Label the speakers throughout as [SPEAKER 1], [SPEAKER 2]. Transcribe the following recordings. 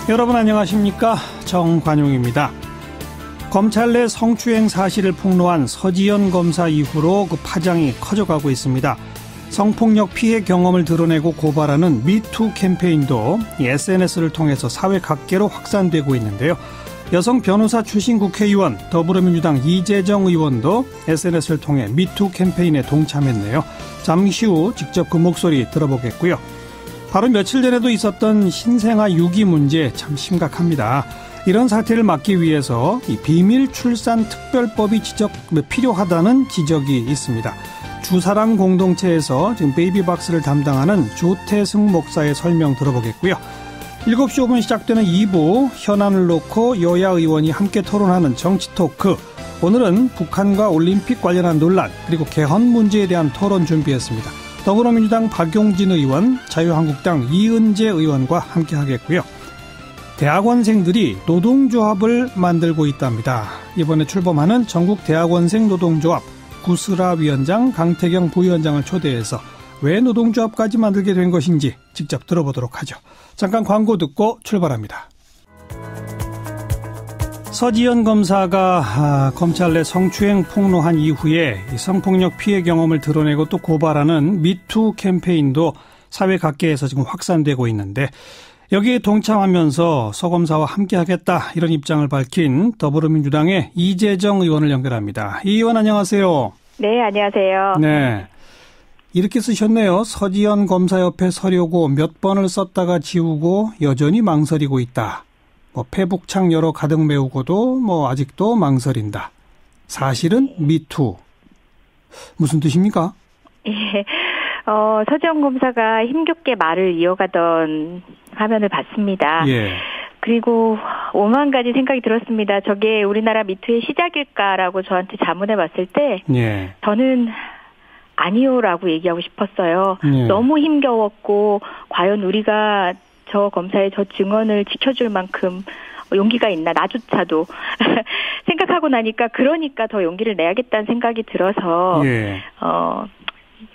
[SPEAKER 1] 여러분 안녕하십니까? 정관용입니다. 검찰 내 성추행 사실을 폭로한 서지현 검사 이후로 그 파장이 커져가고 있습니다. 성폭력 피해 경험을 드러내고 고발하는 미투 캠페인도 SNS를 통해서 사회 각계로 확산되고 있는데요. 여성 변호사 출신 국회의원 더불어민주당 이재정 의원도 SNS를 통해 미투 캠페인에 동참했네요. 잠시 후 직접 그 목소리 들어보겠고요. 바로 며칠 전에도 있었던 신생아 유기 문제 참 심각합니다. 이런 사태를 막기 위해서 이 비밀 출산 특별법이 필요하다는 지적이 있습니다. 주사랑 공동체에서 지금 베이비박스를 담당하는 조태승 목사의 설명 들어보겠고요. 7시 5분 시작되는 2부 현안을 놓고 여야 의원이 함께 토론하는 정치 토크. 오늘은 북한과 올림픽 관련한 논란 그리고 개헌 문제에 대한 토론 준비했습니다. 더불어민주당 박용진 의원, 자유한국당 이은재 의원과 함께 하겠고요. 대학원생들이 노동조합을 만들고 있답니다. 이번에 출범하는 전국 대학원생 노동조합 구스라 위원장 강태경 부위원장을 초대해서 왜 노동조합까지 만들게 된 것인지 직접 들어보도록 하죠. 잠깐 광고 듣고 출발합니다. 서지현 검사가 검찰 내 성추행 폭로한 이후에 성폭력 피해 경험을 드러내고 또 고발하는 미투 캠페인도 사회 각계에서 지금 확산되고 있는데 여기에 동참하면서 서 검사와 함께하겠다 이런 입장을 밝힌 더불어민주당의 이재정 의원을 연결합니다. 이 의원 안녕하세요.
[SPEAKER 2] 네, 안녕하세요.
[SPEAKER 1] 네, 이렇게 쓰셨네요. 서지현 검사 옆에 서려고 몇 번을 썼다가 지우고 여전히 망설이고 있다. 페북창 열어 가득 메우고도 아직도 망설인다. 사실은 미투. 무슨 뜻입니까?
[SPEAKER 2] 예, 서지현 검사가 힘겹게 말을 이어가던 화면을 봤습니다.
[SPEAKER 1] 예.
[SPEAKER 2] 그리고 오만 가지 생각이 들었습니다. 저게 우리나라 미투의 시작일까라고 저한테 자문해 봤을 때
[SPEAKER 1] 예.
[SPEAKER 2] 저는 아니요라고 얘기하고 싶었어요.
[SPEAKER 1] 예.
[SPEAKER 2] 너무 힘겨웠고 과연 우리가 저 검사의 저 증언을 지켜줄 만큼 용기가 있나 나조차도 생각하고 나니까 그러니까 더 용기를 내야겠다는 생각이 들어서
[SPEAKER 1] 예.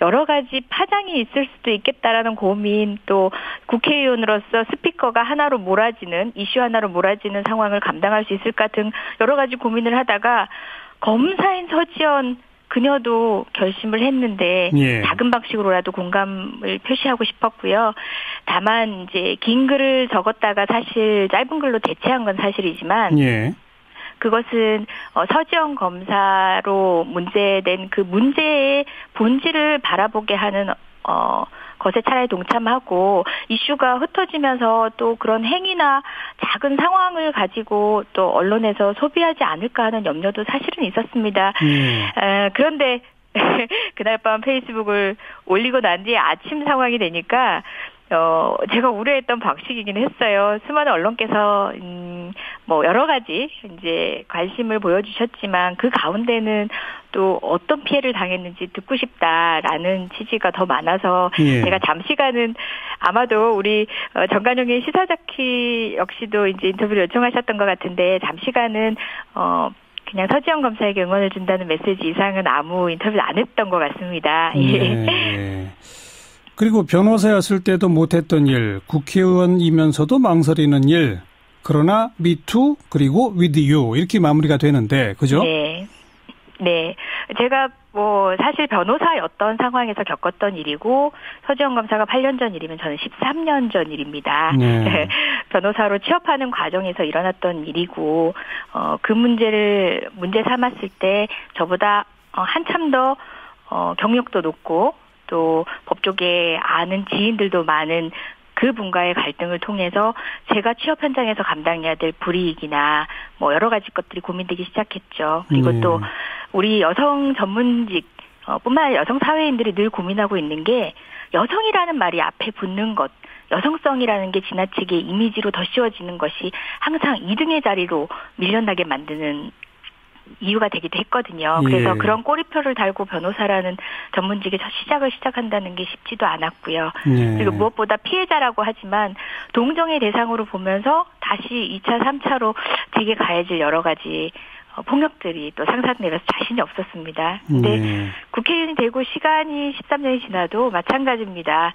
[SPEAKER 2] 여러 가지 파장이 있을 수도 있겠다라는 고민, 또 국회의원으로서 스피커가 하나로 몰아지는 이슈 하나로 몰아지는 상황을 감당할 수 있을까 등 여러 가지 고민을 하다가 검사인 서지현 그녀도 결심을 했는데
[SPEAKER 1] 예.
[SPEAKER 2] 작은 방식으로라도 공감을 표시하고 싶었고요. 다만 이제 긴 글을 적었다가 사실 짧은 글로 대체한 건 사실이지만
[SPEAKER 1] 예.
[SPEAKER 2] 그것은 서지현 검사로 문제된 그 문제의 본질을 바라보게 하는 것에 차라리 동참하고 이슈가 흩어지면서 또 그런 행위나 작은 상황을 가지고 또 언론에서 소비하지 않을까 하는 염려도 사실은 있었습니다. 그런데 그날 밤 페이스북을 올리고 난 뒤에 아침 상황이 되니까 제가 우려했던 방식이긴 했어요. 수많은 언론께서 여러 가지 이제 관심을 보여주셨지만 그 가운데는 또 어떤 피해를 당했는지 듣고 싶다라는 취지가 더 많아서
[SPEAKER 1] 예.
[SPEAKER 2] 제가 잠시간은 아마도 우리 정관용의 시사자키 역시도 이제 인터뷰를 요청하셨던 것 같은데 잠시간은 그냥 서지현 검사에게 응원을 준다는 메시지 이상은 아무 인터뷰를 안 했던 것 같습니다.
[SPEAKER 1] 예. 예. 그리고 변호사였을 때도 못했던 일, 국회의원이면서도 망설이는 일, 그러나 미투 그리고 with you 이렇게 마무리가 되는데 그죠?
[SPEAKER 2] 네. 네. 제가 사실 변호사였던 상황에서 겪었던 일이고 서지현 검사가 8년 전 일이면 저는 13년 전 일입니다.
[SPEAKER 1] 네.
[SPEAKER 2] 변호사로 취업하는 과정에서 일어났던 일이고 그 문제 삼았을 때 저보다 한참 더 경력도 높고 또 법조계 아는 지인들도 많은 그분과의 갈등을 통해서 제가 취업 현장에서 감당해야 될 불이익이나 여러 가지 것들이 고민되기 시작했죠. 그리고 또 우리 여성 전문직 뿐만 아니라 여성 사회인들이 늘 고민하고 있는 게 여성이라는 말이 앞에 붙는 것, 여성성이라는 게 지나치게 이미지로 더 씌워지는 것이 항상 2등의 자리로 밀려나게 만드는 이유가 되기도 했거든요. 그래서
[SPEAKER 1] 예.
[SPEAKER 2] 그런 꼬리표를 달고 변호사라는 전문직의 첫 시작을 시작한다는 게 쉽지도 않았고요.
[SPEAKER 1] 예.
[SPEAKER 2] 그리고 무엇보다 피해자라고 하지만 동정의 대상으로 보면서 다시 2차, 3차로 제게 가해질 여러 가지 폭력들이 또 상상되면서 자신이 없었습니다. 근데 국회의원이 되고 시간이 13년이 지나도 마찬가지입니다.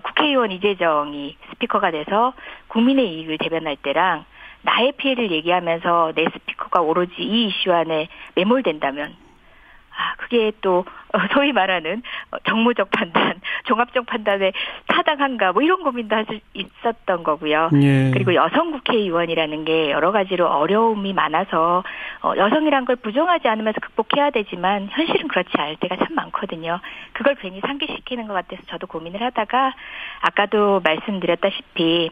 [SPEAKER 2] 국회의원 이재정이 스피커가 돼서 국민의 이익을 대변할 때랑 나의 피해를 얘기하면서 내 스피커가 오로지 이 이슈 안에 매몰된다면 그게 또 소위 말하는 정무적 판단, 종합적 판단에 타당한가 뭐 이런 고민도 할 수 있었던 거고요.
[SPEAKER 1] 예.
[SPEAKER 2] 그리고 여성 국회의원이라는 게 여러 가지로 어려움이 많아서 여성이란 걸 부정하지 않으면서 극복해야 되지만 현실은 그렇지 않을 때가 참 많거든요. 그걸 괜히 상기시키는 것 같아서 저도 고민을 하다가 아까도 말씀드렸다시피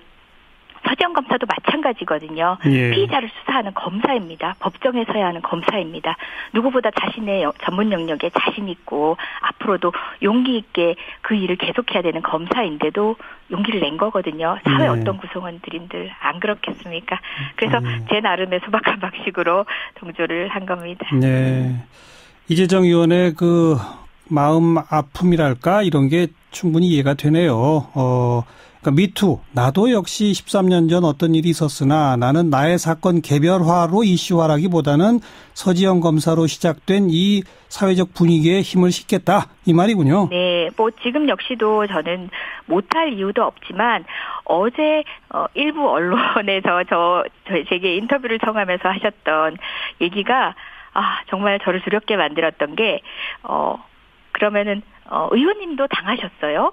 [SPEAKER 2] 서지현 검사도 마찬가지거든요.
[SPEAKER 1] 예.
[SPEAKER 2] 피의자를 수사하는 검사입니다. 법정에 서야 하는 검사입니다. 누구보다 자신의 전문 영역에 자신 있고 앞으로도 용기 있게 그 일을 계속해야 되는 검사인데도 용기를 낸 거거든요. 사회 어떤 구성원들인들 안 그렇겠습니까? 그래서 제 나름의 소박한 방식으로 동조를 한 겁니다.
[SPEAKER 1] 네. 이재정 의원의 그 마음 아픔이랄까 이런 게 충분히 이해가 되네요. 그러니까 미투, 나도 역시 13년 전 어떤 일이 있었으나 나는 나의 사건 개별화로 이슈화라기보다는 서지현 검사로 시작된 이 사회적 분위기에 힘을 싣겠다 이 말이군요.
[SPEAKER 2] 네, 뭐 지금 역시도 저는 못할 이유도 없지만 어제 일부 언론에서 제게 인터뷰를 청하면서 하셨던 얘기가 정말 저를 두렵게 만들었던 게 그러면은 의원님도 당하셨어요?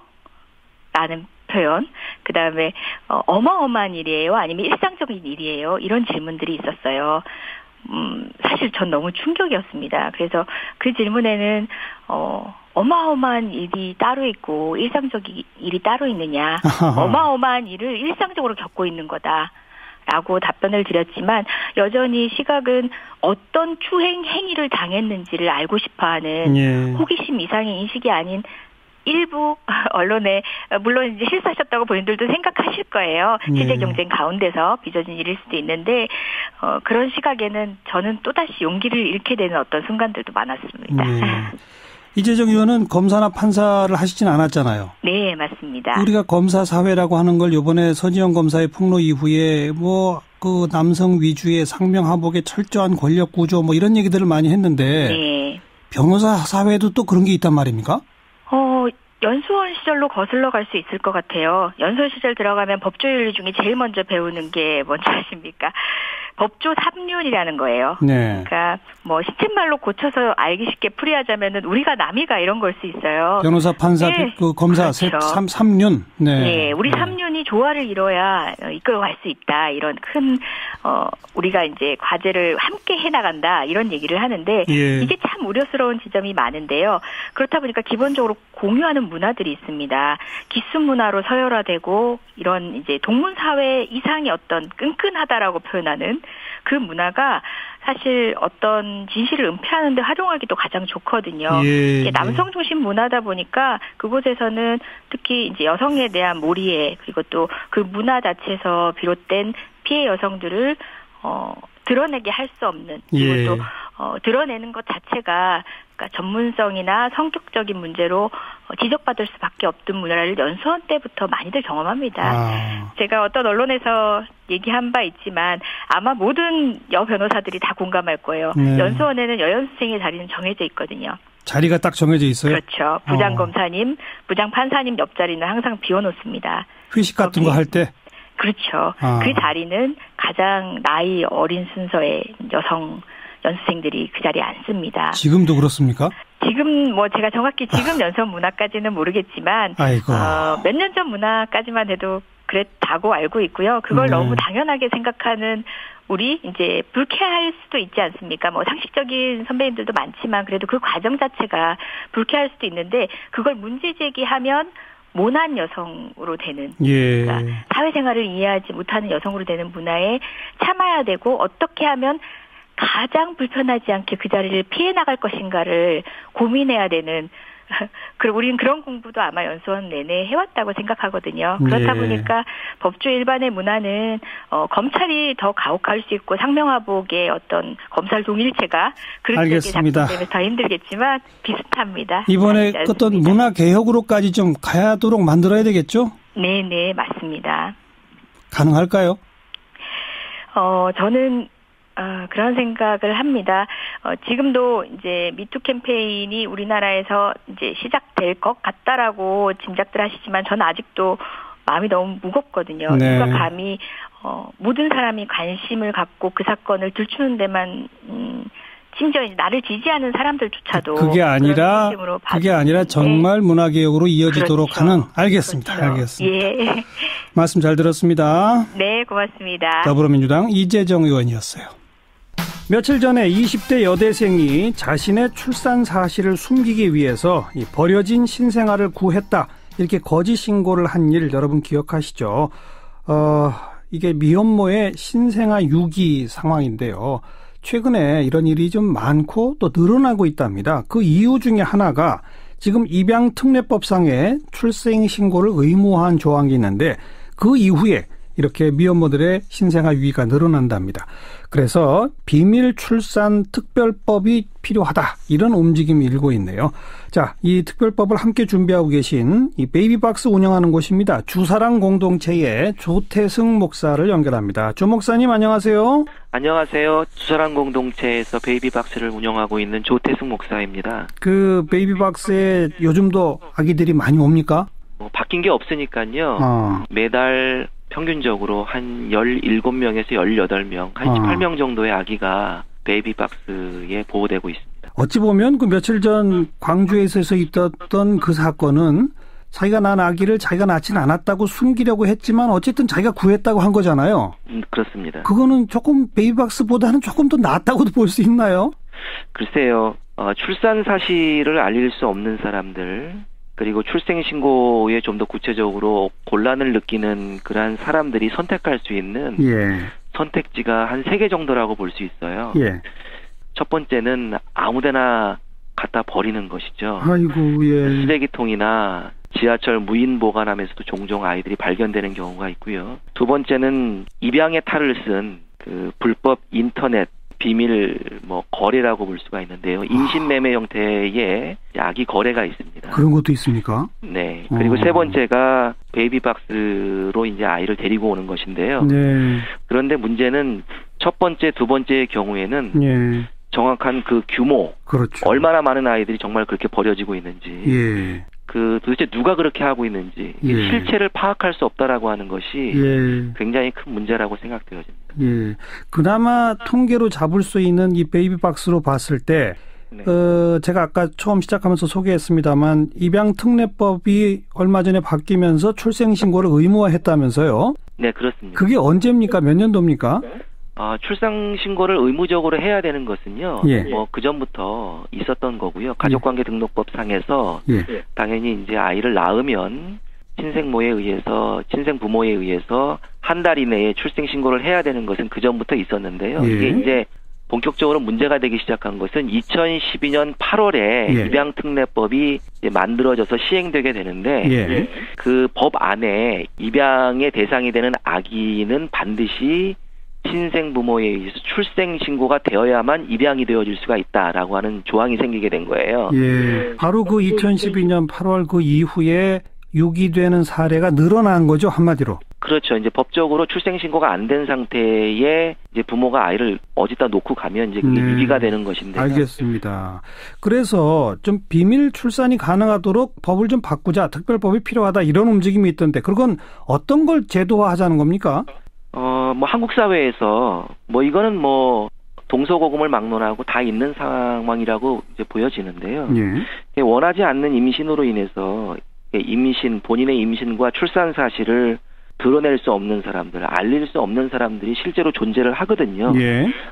[SPEAKER 2] 라는 표현, 그 다음에 어마어마한 일이에요? 아니면 일상적인 일이에요? 이런 질문들이 있었어요. 사실 전 너무 충격이었습니다. 그래서 그 질문에는 어마어마한 일이 따로 있고 일상적인 일이 따로 있느냐. 어마어마한 일을 일상적으로 겪고 있는 거다. 라고 답변을 드렸지만 여전히 시각은 어떤 추행 행위를 당했는지를 알고 싶어하는 호기심 이상의 인식이 아닌 일부 언론에 물론 이제 실수하셨다고 본인들도 생각하실 거예요. 실제 경쟁 가운데서 빚어진 일일 수도 있는데 그런 시각에는 저는 또다시 용기를 잃게 되는 어떤 순간들도 많았습니다.
[SPEAKER 1] 이재정 의원은 검사나 판사를 하시진 않았잖아요.
[SPEAKER 2] 네, 맞습니다.
[SPEAKER 1] 우리가 검사 사회라고 하는 걸 이번에 서지현 검사의 폭로 이후에 그 남성 위주의 상명하복의 철저한 권력 구조 이런 얘기들을 많이 했는데
[SPEAKER 2] 네.
[SPEAKER 1] 변호사 사회도 또 그런 게 있단 말입니까?
[SPEAKER 2] 연수원 시절로 거슬러 갈 수 있을 것 같아요. 연수원 시절 들어가면 법조윤리 중에 제일 먼저 배우는 게 뭔지 아십니까? 법조 3륜이라는 거예요.
[SPEAKER 1] 네.
[SPEAKER 2] 그러니까 시쳇말로 고쳐서 알기 쉽게 풀이하자면은 우리가 남이가 이런 걸 수 있어요.
[SPEAKER 1] 변호사, 판사,
[SPEAKER 2] 네.
[SPEAKER 1] 그 검사
[SPEAKER 2] 그렇죠.
[SPEAKER 1] 3륜. 네.
[SPEAKER 2] 네, 우리 3륜이 조화를 이뤄야 이끌어갈 수 있다. 이런 큰 우리가 이제 과제를 함께 해나간다. 이런 얘기를 하는데 이게 참 우려스러운 지점이 많은데요. 그렇다 보니까 기본적으로 공유하는 문화들이 있습니다. 기수 문화로 서열화되고 이런 이제 동문 사회 이상의 어떤 끈끈하다라고 표현하는 그 문화가 사실 어떤 진실을 은폐하는 데 활용하기도 가장 좋거든요. 남성 중심 문화다 보니까 그곳에서는 특히 이제 여성에 대한 몰이해 그리고 또 그 문화 자체에서 비롯된 피해 여성들을 드러내게 할 수 없는 그리고 또 드러내는 것 자체가 그러니까 전문성이나 성격적인 문제로 지적받을 수밖에 없던 문화를 연수원 때부터 많이들 경험합니다. 제가 어떤 언론에서 얘기한 바 있지만 아마 모든 변호사들이 다 공감할 거예요. 연수원에는 여연수생의 자리는 정해져 있거든요.
[SPEAKER 1] 자리가 딱 정해져 있어요?
[SPEAKER 2] 그렇죠. 부장검사님, 부장판사님 옆자리는 항상 비워놓습니다.
[SPEAKER 1] 회식 같은 거 할 때?
[SPEAKER 2] 그렇죠. 그 자리는 가장 나이 어린 순서의 여성 연수생들이 그 자리에 앉습니다.
[SPEAKER 1] 지금도 그렇습니까?
[SPEAKER 2] 지금 제가 정확히 지금 연수원 문화까지는 모르겠지만 몇 년 전 문화까지만 해도 그랬다고 알고 있고요. 그걸 너무 당연하게 생각하는 우리 이제 불쾌할 수도 있지 않습니까? 상식적인 선배님들도 많지만 그래도 그 과정 자체가 불쾌할 수도 있는데 그걸 문제 제기하면 모난 여성으로 되는 그러니까 사회생활을 이해하지 못하는 여성으로 되는 문화에 참아야 되고 어떻게 하면 가장 불편하지 않게 그 자리를 피해 나갈 것인가를 고민해야 되는 그리고 우리는 그런 공부도 아마 연수원 내내 해왔다고 생각하거든요. 그렇다 보니까 법조 일반의 문화는 검찰이 더 가혹할 수 있고 상명하복의 어떤 검찰 동일체가 그렇게 작동되면 더 힘들겠지만 비슷합니다.
[SPEAKER 1] 이번에 어떤 문화 개혁으로까지 좀 가야도록 만들어야 되겠죠?
[SPEAKER 2] 네네 맞습니다.
[SPEAKER 1] 가능할까요?
[SPEAKER 2] 저는 그런 생각을 합니다. 지금도 이제 미투 캠페인이 우리나라에서 이제 시작될 것 같다라고 짐작들 하시지만 저는 아직도 마음이 너무 무겁거든요.
[SPEAKER 1] 네.
[SPEAKER 2] 누가 감히 모든 사람이 관심을 갖고 그 사건을 들추는 데만 심지어 나를 지지하는 사람들조차도
[SPEAKER 1] 그게 아니라 정말
[SPEAKER 2] 네.
[SPEAKER 1] 문화개혁으로 이어지도록
[SPEAKER 2] 그렇죠.
[SPEAKER 1] 하는 알겠습니다.
[SPEAKER 2] 그렇죠.
[SPEAKER 1] 알겠습니다.
[SPEAKER 2] 예.
[SPEAKER 1] 말씀 잘 들었습니다.
[SPEAKER 2] 네, 고맙습니다.
[SPEAKER 1] 더불어민주당 이재정 의원이었어요. 며칠 전에 20대 여대생이 자신의 출산 사실을 숨기기 위해서 이 버려진 신생아를 구했다. 이렇게 거짓 신고를 한 일 여러분 기억하시죠? 이게 미혼모의 신생아 유기 상황인데요. 최근에 이런 일이 좀 많고 또 늘어나고 있답니다. 그 이유 중에 하나가 지금 입양특례법상에 출생 신고를 의무화한 조항이 있는데 그 이후에 이렇게 미혼모들의 신생아 유기가 늘어난답니다. 그래서 비밀 출산 특별법이 필요하다. 이런 움직임이 일고 있네요. 자, 이 특별법을 함께 준비하고 계신 이 베이비박스 운영하는 곳입니다. 주사랑 공동체의 조태승 목사를 연결합니다. 조 목사님 안녕하세요.
[SPEAKER 3] 안녕하세요. 주사랑 공동체에서 베이비박스를 운영하고 있는 조태승 목사입니다.
[SPEAKER 1] 그 베이비박스에 요즘도 아기들이 많이 옵니까?
[SPEAKER 3] 바뀐 게 없으니까요. 매달 평균적으로 한 17명에서 18명, 한 18명 정도의 아기가 베이비박스에 보호되고 있습니다.
[SPEAKER 1] 어찌 보면 그 며칠 전 광주에서 있었던 그 사건은 자기가 낳은 아기를 자기가 낳지는 않았다고 숨기려고 했지만 어쨌든 자기가 구했다고 한 거잖아요.
[SPEAKER 3] 그렇습니다.
[SPEAKER 1] 그거는 조금 베이비박스보다는 조금 더 낫다고도 볼 수 있나요?
[SPEAKER 3] 글쎄요. 출산 사실을 알릴 수 없는 사람들, 그리고 출생신고에 좀 더 구체적으로 곤란을 느끼는 그러한 사람들이 선택할 수 있는 선택지가 한 3개 정도라고 볼 수 있어요. 첫 번째는 아무데나 갖다 버리는 것이죠.
[SPEAKER 1] 아이고,
[SPEAKER 3] 쓰레기통이나 지하철 무인 보관함에서도 종종 아이들이 발견되는 경우가 있고요. 두 번째는 입양의 탈을 쓴 그 불법 인터넷 비밀 거래라고 볼 수가 있는데요. 인신매매 형태의 아기 거래가 있습니다.
[SPEAKER 1] 그런 것도 있습니까?
[SPEAKER 3] 네. 그리고 세 번째가 베이비박스로 이제 아이를 데리고 오는 것인데요.
[SPEAKER 1] 네.
[SPEAKER 3] 그런데 문제는 첫 번째, 두 번째의 경우에는 정확한 그 규모,
[SPEAKER 1] 그렇죠.
[SPEAKER 3] 얼마나 많은 아이들이 정말 그렇게 버려지고 있는지, 도대체 누가 그렇게 하고 있는지 실체를 파악할 수 없다라고 하는 것이 굉장히 큰 문제라고 생각되어집니다.
[SPEAKER 1] 그나마 통계로 잡을 수 있는 이 베이비박스로 봤을 때 제가 아까 처음 시작하면서 소개했습니다만 입양특례법이 얼마 전에 바뀌면서 출생신고를 의무화했다면서요?
[SPEAKER 3] 네, 그렇습니다.
[SPEAKER 1] 그게 언제입니까? 몇 년도입니까?
[SPEAKER 3] 출생신고를 의무적으로 해야 되는 것은요. 그 전부터 있었던 거고요. 가족관계등록법상에서 당연히 이제 아이를 낳으면 친생부모에 의해서 한 달 이내에 출생신고를 해야 되는 것은 그 전부터 있었는데요. 이게 이제 본격적으로 문제가 되기 시작한 것은 2012년 8월에 입양특례법이 이제 만들어져서 시행되게 되는데 그 법 안에 입양의 대상이 되는 아기는 반드시 친생부모에 의해서 출생신고가 되어야만 입양이 되어질 수가 있다라고 하는 조항이 생기게 된 거예요.
[SPEAKER 1] 바로 그 2012년 8월 그 이후에 유기되는 사례가 늘어난 거죠, 한마디로.
[SPEAKER 3] 그렇죠. 이제 법적으로 출생신고가 안 된 상태에 이제 부모가 아이를 어디다 놓고 가면 이제 그게 유기가 되는 것인데.
[SPEAKER 1] 알겠습니다. 그래서 좀 비밀 출산이 가능하도록 법을 좀 바꾸자, 특별법이 필요하다 이런 움직임이 있던데 그건 어떤 걸 제도화하자는 겁니까?
[SPEAKER 3] 한국 사회에서 이거는 동서고금을 막론하고 다 있는 상황이라고 이제 보여지는데요. 원하지 않는 임신으로 인해서 본인의 임신과 출산 사실을 드러낼 수 없는 사람들, 알릴 수 없는 사람들이 실제로 존재를 하거든요.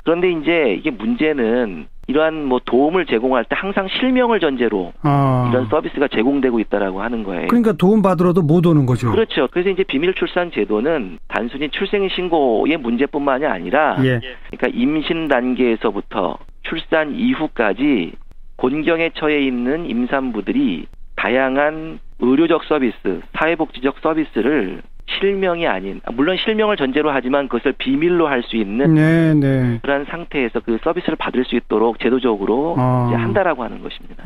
[SPEAKER 3] 그런데 이제 이게 문제는 이러한 도움을 제공할 때 항상 실명을 전제로 이런 서비스가 제공되고 있다라고 하는 거예요.
[SPEAKER 1] 그러니까 도움 받으러도 못 오는 거죠.
[SPEAKER 3] 그렇죠. 그래서 이제 비밀 출산 제도는 단순히 출생 신고의 문제뿐만이 아니라 그러니까 임신 단계에서부터 출산 이후까지 곤경에 처해 있는 임산부들이 다양한 의료적 서비스, 사회복지적 서비스를 실명이 아닌, 물론 실명을 전제로 하지만 그것을 비밀로 할 수 있는 그런 상태에서 그 서비스를 받을 수 있도록 제도적으로 이제 한다라고 하는 것입니다.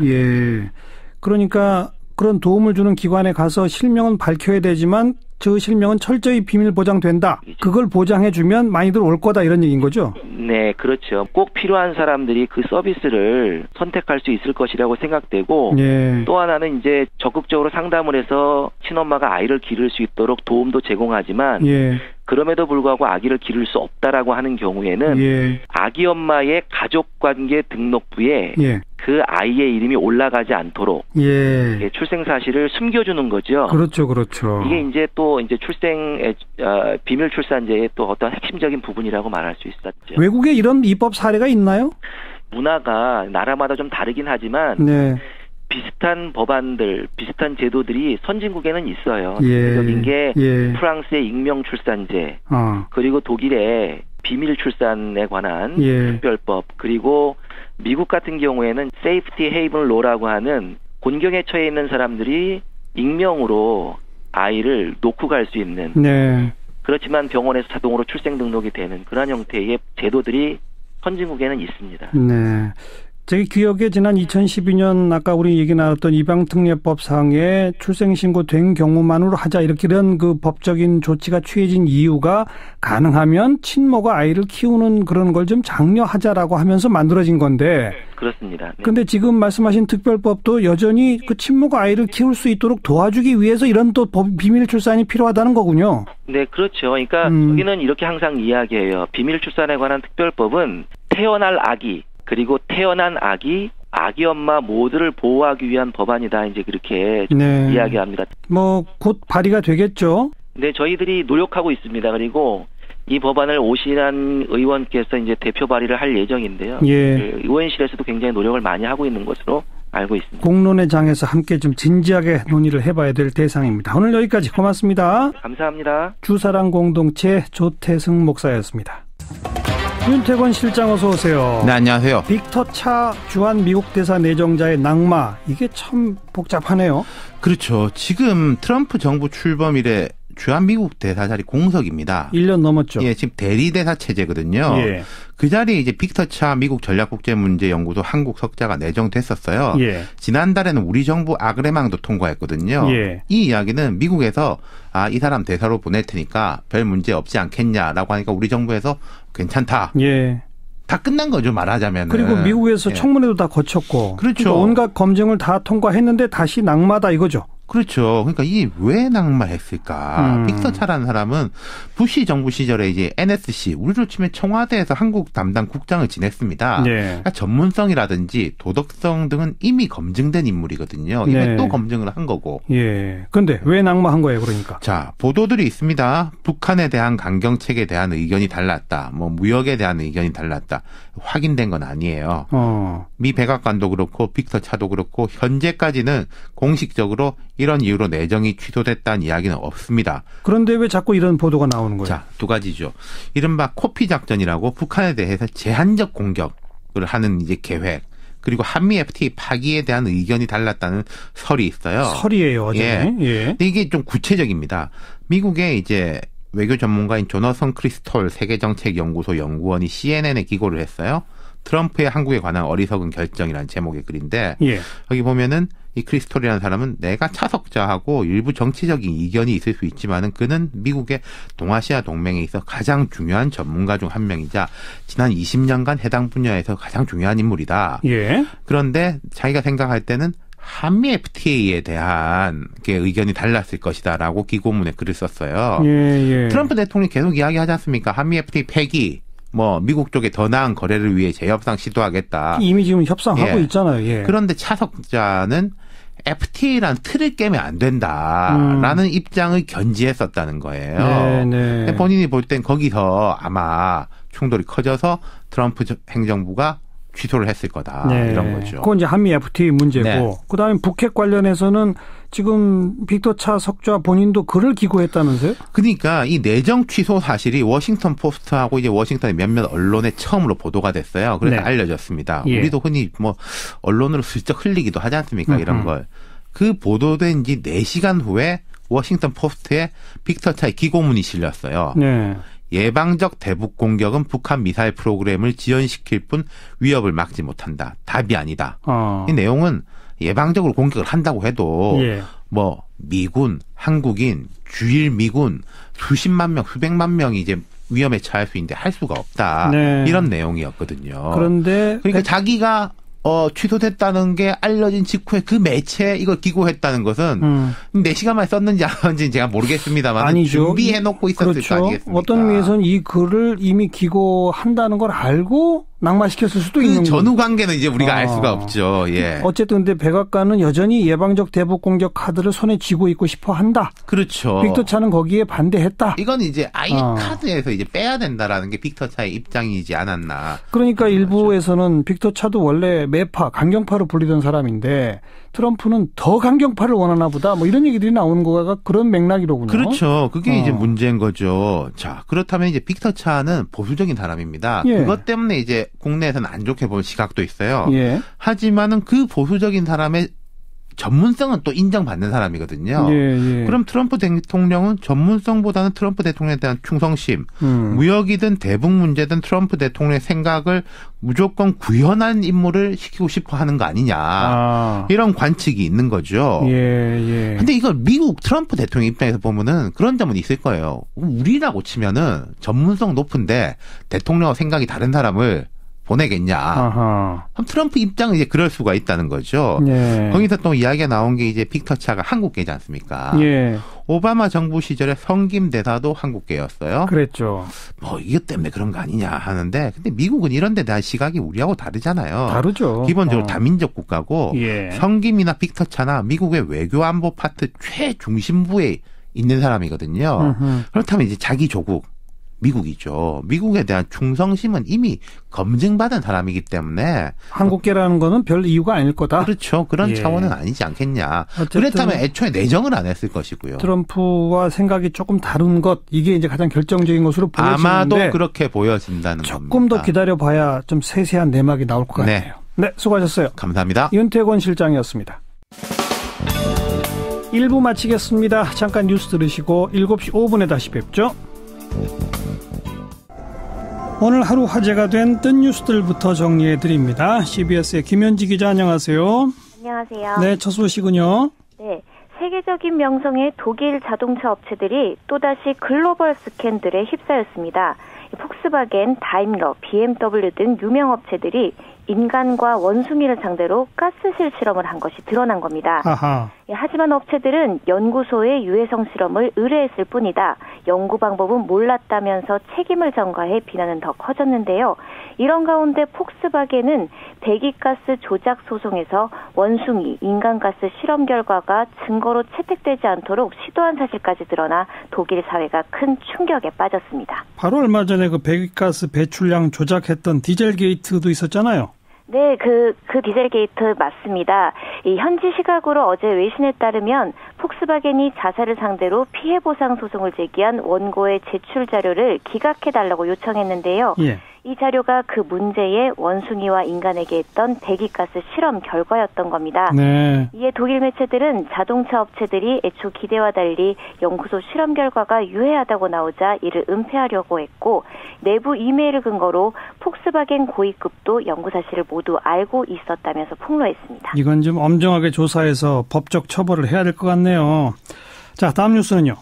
[SPEAKER 1] 그러니까 그런 도움을 주는 기관에 가서 실명은 밝혀야 되지만 저 실명은 철저히 비밀 보장된다. 그걸 보장해주면 많이들 올 거다 이런 얘기인 거죠?
[SPEAKER 3] 네, 그렇죠. 꼭 필요한 사람들이 그 서비스를 선택할 수 있을 것이라고 생각되고 예. 또 하나는 이제 적극적으로 상담을 해서 친엄마가 아이를 기를 수 있도록 도움도 제공하지만 예. 그럼에도 불구하고 아기를 기를 수 없다라고 하는 경우에는 예. 아기 엄마의 가족관계 등록부에 예. 그 아이의 이름이 올라가지 않도록 예. 출생 사실을 숨겨주는 거죠.
[SPEAKER 1] 그렇죠, 그렇죠.
[SPEAKER 3] 이게 이제 또 이제 비밀 출산제의 또 어떤 핵심적인 부분이라고 말할 수 있었죠.
[SPEAKER 1] 외국에 이런 입법 사례가 있나요?
[SPEAKER 3] 문화가 나라마다 좀 다르긴 하지만. 네. 비슷한 법안들, 비슷한 제도들이 선진국에는 있어요. 대표적인 게 프랑스의 익명 출산제, 그리고 독일의 비밀 출산에 관한 특별법, 그리고 미국 같은 경우에는 세이프티 헤이븐 로라고 하는 곤경에 처해 있는 사람들이 익명으로 아이를 놓고 갈 수 있는 네. 그렇지만 병원에서 자동으로 출생 등록이 되는 그런 형태의 제도들이 선진국에는 있습니다.
[SPEAKER 1] 네. 제 기억에 지난 2012년 아까 우리 얘기 나눴던 입양특례법상에 출생신고된 경우만으로 하자 이렇게 이런 그 법적인 조치가 취해진 이유가 가능하면 친모가 아이를 키우는 그런 걸 좀 장려하자라고 하면서 만들어진 건데.
[SPEAKER 3] 그렇습니다. 네.
[SPEAKER 1] 근데 지금 말씀하신 특별법도 여전히 그 친모가 아이를 키울 수 있도록 도와주기 위해서 이런 또 비밀 출산이 필요하다는 거군요.
[SPEAKER 3] 네, 그렇죠. 그러니까 여기는 이렇게 항상 이야기해요. 비밀 출산에 관한 특별법은 태어날 아기 그리고 태어난 아기 엄마 모두를 보호하기 위한 법안이다. 이제 그렇게 네. 이야기합니다.
[SPEAKER 1] 뭐 곧 발의가 되겠죠?
[SPEAKER 3] 네, 저희들이 노력하고 있습니다. 그리고 이 법안을 오신환 의원께서 이제 대표 발의를 할 예정인데요. 예. 의원실에서도 굉장히 노력을 많이 하고 있는 것으로 알고 있습니다.
[SPEAKER 1] 공론의 장에서 함께 좀 진지하게 논의를 해봐야 될 대상입니다. 오늘 여기까지 고맙습니다.
[SPEAKER 3] 감사합니다.
[SPEAKER 1] 주사랑 공동체 조태승 목사였습니다. 윤태권 실장 어서 오세요.
[SPEAKER 4] 네, 안녕하세요.
[SPEAKER 1] 빅터 차 주한 미국 대사 내정자의 낙마, 이게 참 복잡하네요.
[SPEAKER 4] 그렇죠. 지금 트럼프 정부 출범 이래 주한 미국 대사 자리 공석입니다.
[SPEAKER 1] 1년 넘었죠.
[SPEAKER 4] 예, 지금 대리대사 체제거든요. 예. 그 자리에 이제 빅터 차 미국 전략국제문제연구소 한국 석자가 내정됐었어요. 예. 지난달에는 우리 정부 아그레망도 통과했거든요. 예. 이 이야기는 미국에서 이 사람 대사로 보낼 테니까 별 문제 없지 않겠냐라고 하니까 우리 정부에서 괜찮다. 예. 다 끝난 거죠, 말하자면.
[SPEAKER 1] 그리고 미국에서 청문회도 다 거쳤고.
[SPEAKER 4] 그렇죠.
[SPEAKER 1] 그러니까 온갖 검증을 다 통과했는데 다시 낙마다 이거죠.
[SPEAKER 4] 그렇죠. 그러니까 이게 왜 낙마했을까? 빅터 차라는 사람은 부시 정부 시절에 이제 NSC, 우리로 치면 청와대에서 한국 담당 국장을 지냈습니다. 네. 그러니까 전문성이라든지 도덕성 등은 이미 검증된 인물이거든요. 이번에 네. 또 검증을 한 거고.
[SPEAKER 1] 예. 근데 왜 낙마한 거예요, 그러니까?
[SPEAKER 4] 자, 보도들이 있습니다. 북한에 대한 강경책에 대한 의견이 달랐다. 뭐 무역에 대한 의견이 달랐다. 확인된 건 아니에요. 미 백악관도 그렇고 빅터 차도 그렇고 현재까지는 공식적으로 이런 이유로 내정이 취소됐다는 이야기는 없습니다.
[SPEAKER 1] 그런데 왜 자꾸 이런 보도가 나오는 거예요?
[SPEAKER 4] 자, 두 가지죠. 이른바 코피 작전이라고 북한에 대해서 제한적 공격을 하는 이제 계획. 그리고 한미 FTA 파기에 대한 의견이 달랐다는 설이 있어요.
[SPEAKER 1] 설이에요, 어제.
[SPEAKER 4] 예. 예. 근데 이게 좀 구체적입니다. 미국의 이제 외교 전문가인 조너선 크리스톨 세계정책연구소 연구원이 CNN에 기고를 했어요. 트럼프의 한국에 관한 어리석은 결정이라는 제목의 글인데 예. 여기 보면은 이 크리스톨이라는 사람은 내가 차석자하고 일부 정치적인 이견이 있을 수 있지만은 그는 미국의 동아시아 동맹에 있어 가장 중요한 전문가 중 한 명이자 지난 20년간 해당 분야에서 가장 중요한 인물이다. 예. 그런데 자기가 생각할 때는 한미 FTA에 대한 의견이 달랐을 것이다라고 기고문에 글을 썼어요. 예, 예. 트럼프 대통령이 계속 이야기하지 않습니까? 한미 FTA 폐기. 뭐 미국 쪽에 더 나은 거래를 위해 재협상 시도하겠다.
[SPEAKER 1] 이미 지금 협상하고
[SPEAKER 4] 예.
[SPEAKER 1] 있잖아요. 예.
[SPEAKER 4] 그런데 차석자는 FTA라는 틀을 깨면 안 된다라는 입장을 견지했었다는 거예요. 네, 네. 본인이 볼 땐 거기서 아마 충돌이 커져서 트럼프 행정부가 취소를 했을 거다. 네. 이런 거죠.
[SPEAKER 1] 그건 이제 한미 FTA 문제고. 네. 그다음에 북핵 관련해서는 지금 빅터 차 석좌 본인도 글을 기고했다면서요?
[SPEAKER 4] 그러니까 이 내정 취소 사실이 워싱턴 포스트하고 이제 워싱턴의 몇몇 언론에 처음으로 보도가 됐어요. 그래서 네. 알려졌습니다. 예. 우리도 흔히 뭐 언론으로 슬쩍 흘리기도 하지 않습니까? 이런 걸. 그 보도된 지 4시간 후에 워싱턴 포스트에 빅터 차의 기고문이 실렸어요. 네. 예방적 대북 공격은 북한 미사일 프로그램을 지연시킬 뿐 위협을 막지 못한다. 답이 아니다. 이 내용은 예방적으로 공격을 한다고 해도
[SPEAKER 1] 예.
[SPEAKER 4] 뭐 미군, 한국인, 주일 미군 수십만 명, 수백만 명이 이제 위험에 처할 수 있는데 할 수가 없다. 네. 이런 내용이었거든요.
[SPEAKER 1] 그런데
[SPEAKER 4] 그러니까 자기가 취소됐다는 게 알려진 직후에 그 매체에 이걸 기고했다는 것은 4시간만 썼는지 안 썼는지는 제가 모르겠습니다만
[SPEAKER 1] 아니죠.
[SPEAKER 4] 준비해놓고 있었을
[SPEAKER 1] 그렇죠.
[SPEAKER 4] 거 아니겠습니까?
[SPEAKER 1] 어떤 의미에서는 이 글을 이미 기고한다는 걸 알고 낙마시켰을 수도
[SPEAKER 4] 그
[SPEAKER 1] 있는 거죠.
[SPEAKER 4] 전후 관계는 이제 우리가 알 수가 없죠. 예.
[SPEAKER 1] 어쨌든 근데 백악관은 여전히 예방적 대북 공격 카드를 손에 쥐고 있고 싶어 한다.
[SPEAKER 4] 그렇죠.
[SPEAKER 1] 빅터 차는 거기에 반대했다.
[SPEAKER 4] 이건 이제 아예 카드에서 이제 빼야 된다라는 게 빅터 차의 입장이지 않았나.
[SPEAKER 1] 그러니까 일부에서는 빅터 차도 원래 매파, 강경파로 불리던 사람인데 트럼프는 더 강경파를 원하나 보다. 뭐 이런 얘기들이 나오는 거가 그런 맥락이로군요.
[SPEAKER 4] 그렇죠. 그게 이제 문제인 거죠. 자, 그렇다면 이제 빅터 차는 보수적인 사람입니다.
[SPEAKER 1] 예.
[SPEAKER 4] 그것 때문에 이제 국내에서는 안 좋게 볼 시각도 있어요.
[SPEAKER 1] 예.
[SPEAKER 4] 하지만은 그 보수적인 사람의 전문성은 또 인정받는 사람이거든요.
[SPEAKER 1] 예.
[SPEAKER 4] 그럼 트럼프 대통령은 전문성보다는 트럼프 대통령에 대한 충성심, 무역이든 대북 문제든 트럼프 대통령의 생각을 무조건 구현한 인물을 시키고 싶어 하는 거 아니냐. 이런 관측이 있는 거죠.
[SPEAKER 1] 예.
[SPEAKER 4] 근데 이걸 미국 트럼프 대통령 입장에서 보면은 그런 점은 있을 거예요. 우리라고 치면은 전문성 높은데 대통령과 생각이 다른 사람을 보내겠냐.
[SPEAKER 1] 아하.
[SPEAKER 4] 그럼 트럼프 입장은 이제 그럴 수가 있다는 거죠.
[SPEAKER 1] 예.
[SPEAKER 4] 거기서 또 이야기가 나온 게 이제 빅터 차가 한국계지 않습니까?
[SPEAKER 1] 예.
[SPEAKER 4] 오바마 정부 시절에 성김 대사도 한국계였어요.
[SPEAKER 1] 그랬죠.
[SPEAKER 4] 뭐 이것 때문에 그런 거 아니냐 하는데 근데 미국은 이런 데 대한 시각이 우리하고 다르잖아요.
[SPEAKER 1] 다르죠.
[SPEAKER 4] 기본적으로 다민족 국가고
[SPEAKER 1] 예.
[SPEAKER 4] 성김이나 빅터 차나 미국의 외교 안보 파트 최중심부에 있는 사람이거든요. 그렇다면 이제 자기 조국 미국이죠. 미국에 대한 충성심은 이미 검증받은 사람이기 때문에
[SPEAKER 1] 한국계라는 거는 별 이유가 아닐 거다.
[SPEAKER 4] 그렇죠. 그런
[SPEAKER 1] 예.
[SPEAKER 4] 차원은 아니지 않겠냐. 그렇다면 애초에 내정을 안 했을 것이고요.
[SPEAKER 1] 트럼프와 생각이 조금 다른 것 이게 이제 가장 결정적인 것으로 보여지는데
[SPEAKER 4] 아마도 그렇게 보여진다는
[SPEAKER 1] 조금
[SPEAKER 4] 겁니다.
[SPEAKER 1] 더 기다려봐야 좀 세세한 내막이 나올 것 같아요. 네, 수고하셨어요.
[SPEAKER 4] 감사합니다.
[SPEAKER 1] 윤태권 실장이었습니다. 1부 마치겠습니다. 잠깐 뉴스 들으시고 7시 5분에 다시 뵙죠. 오늘 하루 화제가 된 뜬 뉴스들부터 정리해드립니다. CBS의 김현지 기자 안녕하세요.
[SPEAKER 2] 안녕하세요.
[SPEAKER 1] 네, 첫 소식은요.
[SPEAKER 2] 네, 세계적인 명성의 독일 자동차 업체들이 또다시 글로벌 스캔들에 휩싸였습니다. 폭스바겐, 다임러, BMW 등 유명 업체들이 인간과 원숭이를 상대로 가스실 실험을 한 것이 드러난 겁니다.
[SPEAKER 1] 아하.
[SPEAKER 2] 하지만 업체들은 연구소에 유해성 실험을 의뢰했을 뿐이다. 연구 방법은 몰랐다면서 책임을 전가해 비난은 더 커졌는데요. 이런 가운데 폭스바겐은 배기가스 조작 소송에서 원숭이, 인간가스 실험 결과가 증거로 채택되지 않도록 시도한 사실까지 드러나 독일 사회가 큰 충격에 빠졌습니다.
[SPEAKER 1] 바로 얼마 전에 그 배기가스 배출량 조작했던 디젤 게이트도 있었잖아요.
[SPEAKER 2] 네, 그 디젤 게이트 맞습니다. 이 현지 시각으로 어제 외신에 따르면 폭스바겐이 자사를 상대로 피해 보상 소송을 제기한 원고의 제출 자료를 기각해달라고 요청했는데요.
[SPEAKER 1] 예.
[SPEAKER 2] 이 자료가 그 문제의 원숭이와 인간에게 했던 배기가스 실험 결과였던 겁니다.
[SPEAKER 1] 네.
[SPEAKER 2] 이에 독일 매체들은 자동차 업체들이 애초 기대와 달리 연구소 실험 결과가 유해하다고 나오자 이를 은폐하려고 했고 내부 이메일을 근거로 폭스바겐 고위급도 연구 사실을 모두 알고 있었다면서 폭로했습니다.
[SPEAKER 1] 이건 좀 엄정하게 조사해서 법적 처벌을 해야 될 것 같네요. 자, 다음 뉴스는요.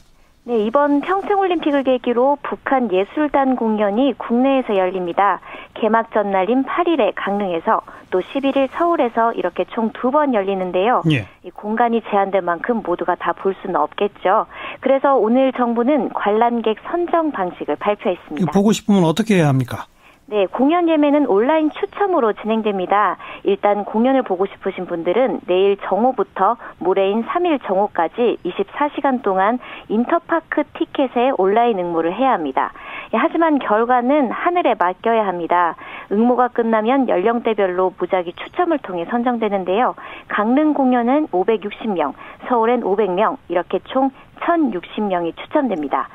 [SPEAKER 2] 네, 이번 평창올림픽을 계기로 북한 예술단 공연이 국내에서 열립니다. 개막 전날인 8일에 강릉에서 또 11일 서울에서 이렇게 총 2번 열리는데요.
[SPEAKER 1] 예.
[SPEAKER 2] 이 공간이 제한된 만큼 모두가 다 볼 수는 없겠죠. 그래서 오늘 정부는 관람객 선정 방식을 발표했습니다.
[SPEAKER 1] 보고 싶으면 어떻게 해야 합니까?
[SPEAKER 2] 네, 공연 예매는 온라인 추첨으로 진행됩니다. 일단 공연을 보고 싶으신 분들은 내일 정오부터 모레인 3일 정오까지 24시간 동안 인터파크 티켓에 온라인 응모를 해야 합니다. 하지만 결과는 하늘에 맡겨야 합니다. 응모가 끝나면 연령대별로 무작위 추첨을 통해 선정되는데요. 강릉 공연은 560명, 서울엔 500명, 이렇게 총 1,060명이 추첨됩니다.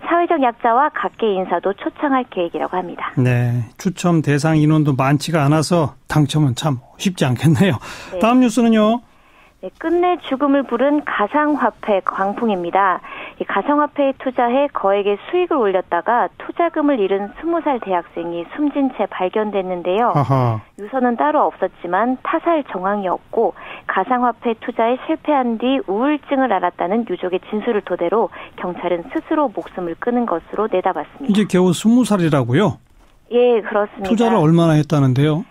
[SPEAKER 2] 사회적 약자와 각계 인사도 초청할 계획이라고 합니다.
[SPEAKER 1] 네, 추첨 대상 인원도 많지가 않아서 당첨은 참 쉽지 않겠네요.
[SPEAKER 2] 네.
[SPEAKER 1] 다음 뉴스는요.
[SPEAKER 2] 네, 끝내 죽음을 부른 가상화폐 광풍입니다. 이 가상화폐에 투자해 거액의 수익을 올렸다가 투자금을 잃은 20살 대학생이 숨진 채 발견됐는데요.
[SPEAKER 1] 아하.
[SPEAKER 2] 유서는 따로 없었지만 타살 정황이었고 가상화폐 투자에 실패한 뒤 우울증을 앓았다는 유족의 진술을 토대로 경찰은 스스로 목숨을 끊은 것으로 내다봤습니다.
[SPEAKER 1] 이제 겨우 20살이라고요?
[SPEAKER 2] 예, 그렇습니다.
[SPEAKER 1] 투자를 얼마나 했다는데요?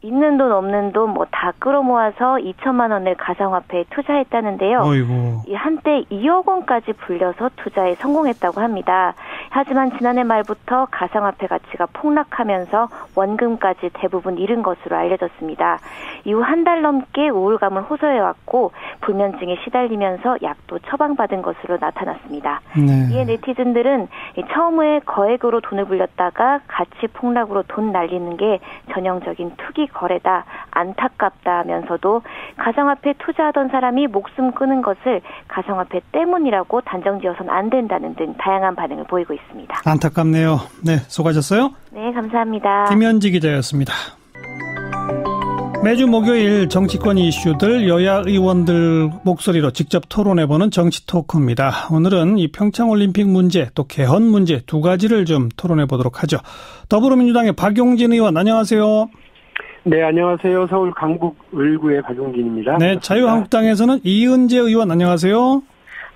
[SPEAKER 2] 있는 돈 없는 돈 뭐 다 끌어모아서 2천만 원을 가상화폐에 투자했다는데요.
[SPEAKER 1] 어이구.
[SPEAKER 2] 한때 2억 원까지 불려서 투자에 성공했다고 합니다. 하지만 지난해 말부터 가상화폐 가치가 폭락하면서 원금까지 대부분 잃은 것으로 알려졌습니다. 이후 한 달 넘게 우울감을 호소해왔고 불면증에 시달리면서 약도 처방받은 것으로 나타났습니다.
[SPEAKER 1] 네.
[SPEAKER 2] 이에 네티즌들은 처음에 거액으로 돈을 불렸다가 가치 폭락으로 돈 날리는 게 전형적인 투기 거래다, 안타깝다면서도 가상화폐 투자하던 사람이 목숨 끊은 것을 가상화폐 때문이라고 단정지어서는 안 된다는 등 다양한 반응을 보이고 있습니다.
[SPEAKER 1] 안타깝네요. 네, 수고하셨어요.
[SPEAKER 2] 네, 감사합니다.
[SPEAKER 1] 김현지 기자였습니다. 매주 목요일 정치권 이슈들 여야 의원들 목소리로 직접 토론해보는 정치 토크입니다. 오늘은 이 평창올림픽 문제 또 개헌 문제 두 가지를 좀 토론해보도록 하죠. 더불어민주당의 박용진 의원 안녕하세요.
[SPEAKER 5] 네, 안녕하세요. 서울 강북 을구의 박용진입니다.
[SPEAKER 1] 네, 자유한국당에서는 이은재 의원 안녕하세요.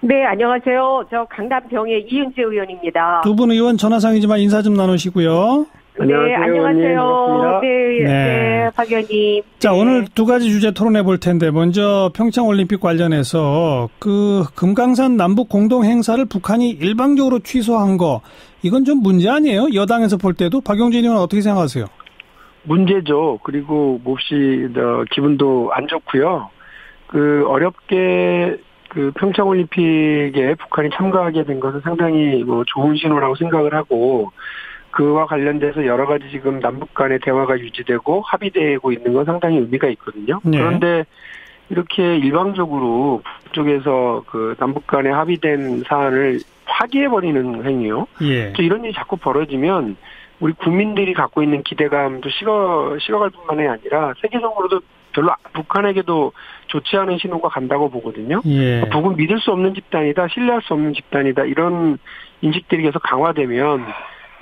[SPEAKER 6] 네, 안녕하세요. 저 강남병의 이은재 의원입니다.
[SPEAKER 1] 두 분 의원 전화상이지만 인사 좀 나누시고요.
[SPEAKER 5] 안녕하세요.
[SPEAKER 6] 네, 안녕하세요.
[SPEAKER 5] 네,
[SPEAKER 6] 박 의원님.
[SPEAKER 1] 자,
[SPEAKER 6] 네.
[SPEAKER 1] 오늘 두 가지 주제 토론해 볼 텐데 먼저 평창올림픽 관련해서 그 금강산 남북 공동 행사를 북한이 일방적으로 취소한 거 이건 좀 문제 아니에요? 여당에서 볼 때도 박용진 의원 어떻게 생각하세요?
[SPEAKER 5] 문제죠. 그리고 몹시 기분도 안 좋고요. 어렵게 평창올림픽에 북한이 참가하게 된 것은 상당히 좋은 신호라고 생각을 하고 그와 관련돼서 여러 가지 지금 남북 간의 대화가 유지되고 합의되고 있는 건 상당히 의미가 있거든요.
[SPEAKER 1] 네.
[SPEAKER 5] 그런데 이렇게 일방적으로 북쪽에서 남북 간에 합의된 사안을 파기해버리는 행위요.
[SPEAKER 1] 예.
[SPEAKER 5] 또 이런 일이 자꾸 벌어지면 우리 국민들이 갖고 있는 기대감도 식어갈 뿐만이 아니라 세계적으로도 별로 북한에게도 좋지 않은 신호가 간다고 보거든요.
[SPEAKER 1] 예.
[SPEAKER 5] 북은 믿을 수 없는 집단이다, 신뢰할 수 없는 집단이다 이런 인식들이 계속 강화되면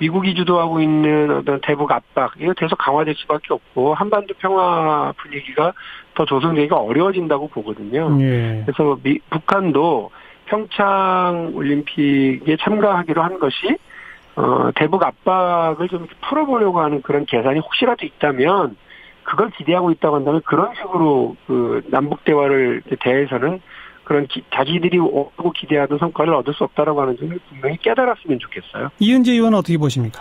[SPEAKER 5] 미국이 주도하고 있는 어떤 대북 압박 이거 계속 강화될 수밖에 없고 한반도 평화 분위기가 더 조성되기가 어려워진다고 보거든요.
[SPEAKER 1] 예.
[SPEAKER 5] 그래서 북한도 평창 올림픽에 참가하기로 한 것이 대북 압박을 좀 풀어보려고 하는 그런 계산이 혹시라도 있다면 그걸 기대하고 있다고 한다면 그런 식으로 남북 대화를 대해서는 그런 자기들이 오고 기대하던 성과를 얻을 수 없다라고 하는 점을 분명히 깨달았으면 좋겠어요.
[SPEAKER 1] 이은재 의원은 어떻게 보십니까?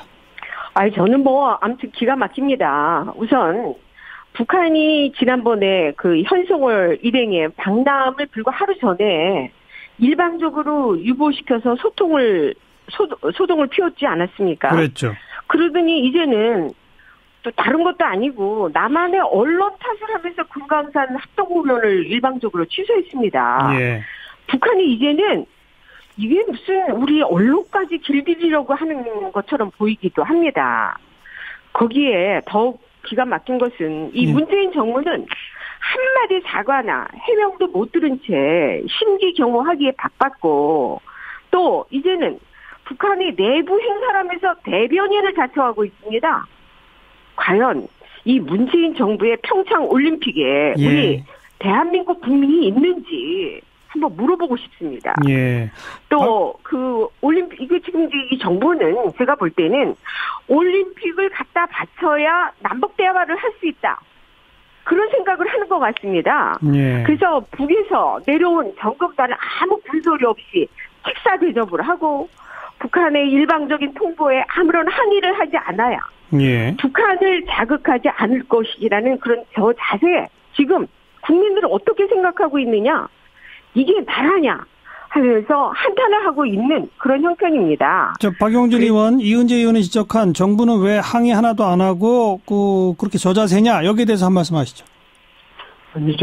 [SPEAKER 6] 저는 아무튼 기가 막힙니다. 우선 북한이 지난번에 현송월 일행의 방남을 불과 하루 전에 일방적으로 유보시켜서 소동을 피웠지 않았습니까?
[SPEAKER 1] 그랬죠.
[SPEAKER 6] 그러더니 이제는 또 다른 것도 아니고 남한의 언론 탓을 하면서 금강산 합동공연을 일방적으로 취소했습니다.
[SPEAKER 1] 예.
[SPEAKER 6] 북한이 이제는 이게 무슨 우리 언론까지 길들이려고 하는 것처럼 보이기도 합니다. 거기에 더욱 기가 막힌 것은 이 문재인 정부는 한마디 사과나 해명도 못 들은 채 심기경호하기에 바빴고 또 이제는 북한이 내부 행사라면서 대변인을 자처하고 있습니다. 과연 이 문재인 정부의 평창 올림픽에
[SPEAKER 1] 예.
[SPEAKER 6] 우리 대한민국 국민이 있는지 한번 물어보고 싶습니다.
[SPEAKER 1] 예.
[SPEAKER 6] 또 올림픽 이게 지금 이 정부는 제가 볼 때는 올림픽을 갖다 바쳐야 남북 대화를 할 수 있다. 그런 생각을 하는 것 같습니다.
[SPEAKER 1] 예.
[SPEAKER 6] 그래서 북에서 내려온 정극단은 아무 군소리 없이 식사 대접을 하고 북한의 일방적인 통보에 아무런 항의를 하지 않아야
[SPEAKER 1] 예.
[SPEAKER 6] 북한을 자극하지 않을 것이라는 그런 저 자세 지금 국민들은 어떻게 생각하고 있느냐 이게 나라냐 하면서 한탄을 하고 있는 그런 형편입니다.
[SPEAKER 1] 박용진 의원, 이은재 의원이 지적한 정부는 왜 항의 하나도 안 하고 그렇게 저자세냐 여기에 대해서 한 말씀 하시죠.
[SPEAKER 5] 아니